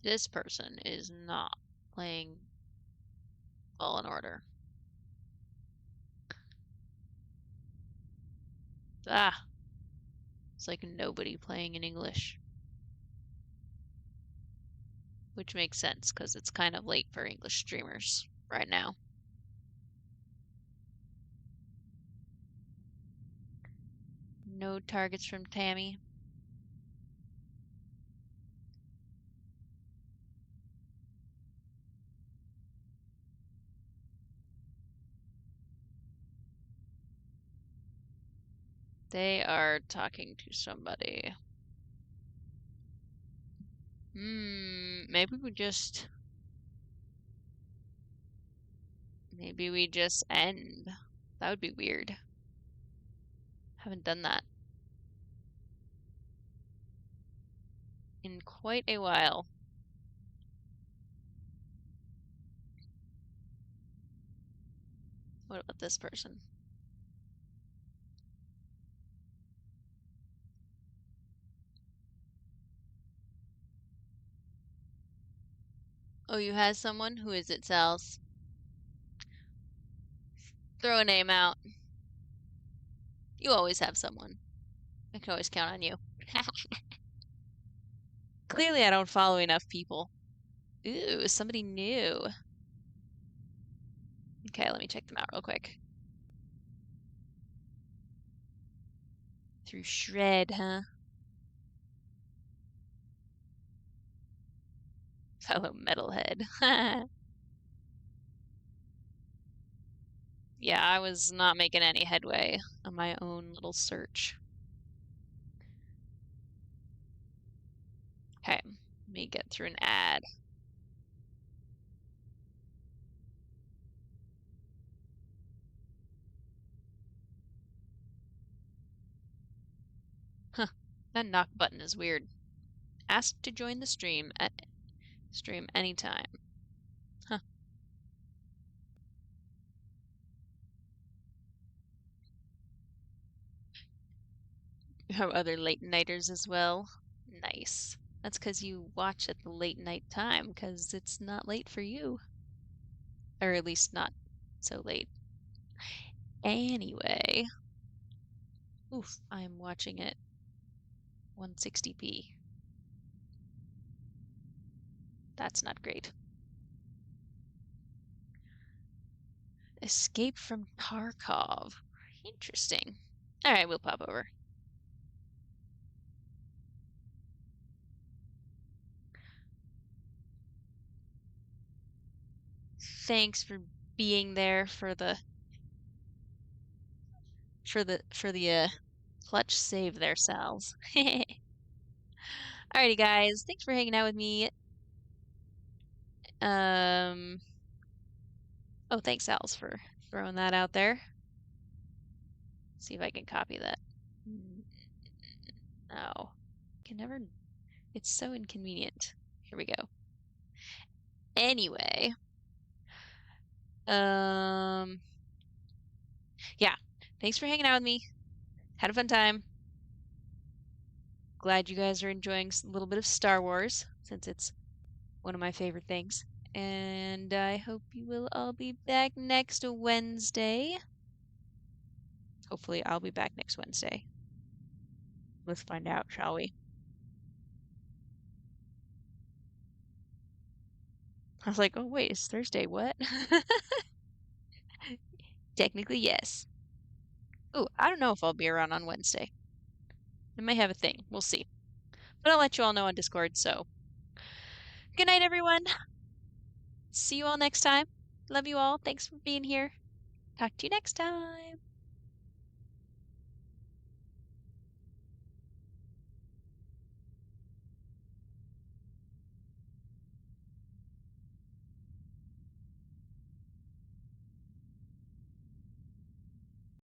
This person is not playing Fall in Order. Ah, it's like nobody playing in English. Which makes sense because it's kind of late for English streamers right now. No targets from Tammy. They are talking to somebody. Maybe we just end. That would be weird. Haven't done that in quite a while. What about this person? Oh, you have someone? Who is it, Sals? Throw a name out. You always have someone. I can always count on you. Clearly, I don't follow enough people. Ooh, somebody new. Okay, let me check them out real quick. Through Shred, huh? Fellow metalhead. Yeah, I was not making any headway on my own little search. Okay, let me get through an ad. Huh, that knock button is weird. Ask to join the stream at stream anytime. Huh. You have other late nighters as well. Nice. That's because you watch at the late night time, because it's not late for you. Or at least not so late. Anyway. Oof, I'm watching it 160p. That's not great. Escape from Tarkov. Interesting. All right, we'll pop over. Thanks for being there for the clutch save there, Sal's. Alrighty, guys. Thanks for hanging out with me. Oh, thanks, Sal's, for throwing that out there. See if I can copy that. No. Can never. It's so inconvenient. Here we go. Anyway. Yeah. Thanks for hanging out with me. Had a fun time. Glad you guys are enjoying a little bit of Star Wars, since it's one of my favorite things. And I hope you will all be back next Wednesday. Hopefully, I'll be back next Wednesday. Let's find out, shall we? I was like, oh, wait, it's Thursday. What? Technically, yes. Ooh, I don't know if I'll be around on Wednesday. I may have a thing. We'll see. But I'll let you all know on Discord, so. Good night, everyone. See you all next time. Love you all. Thanks for being here. Talk to you next time.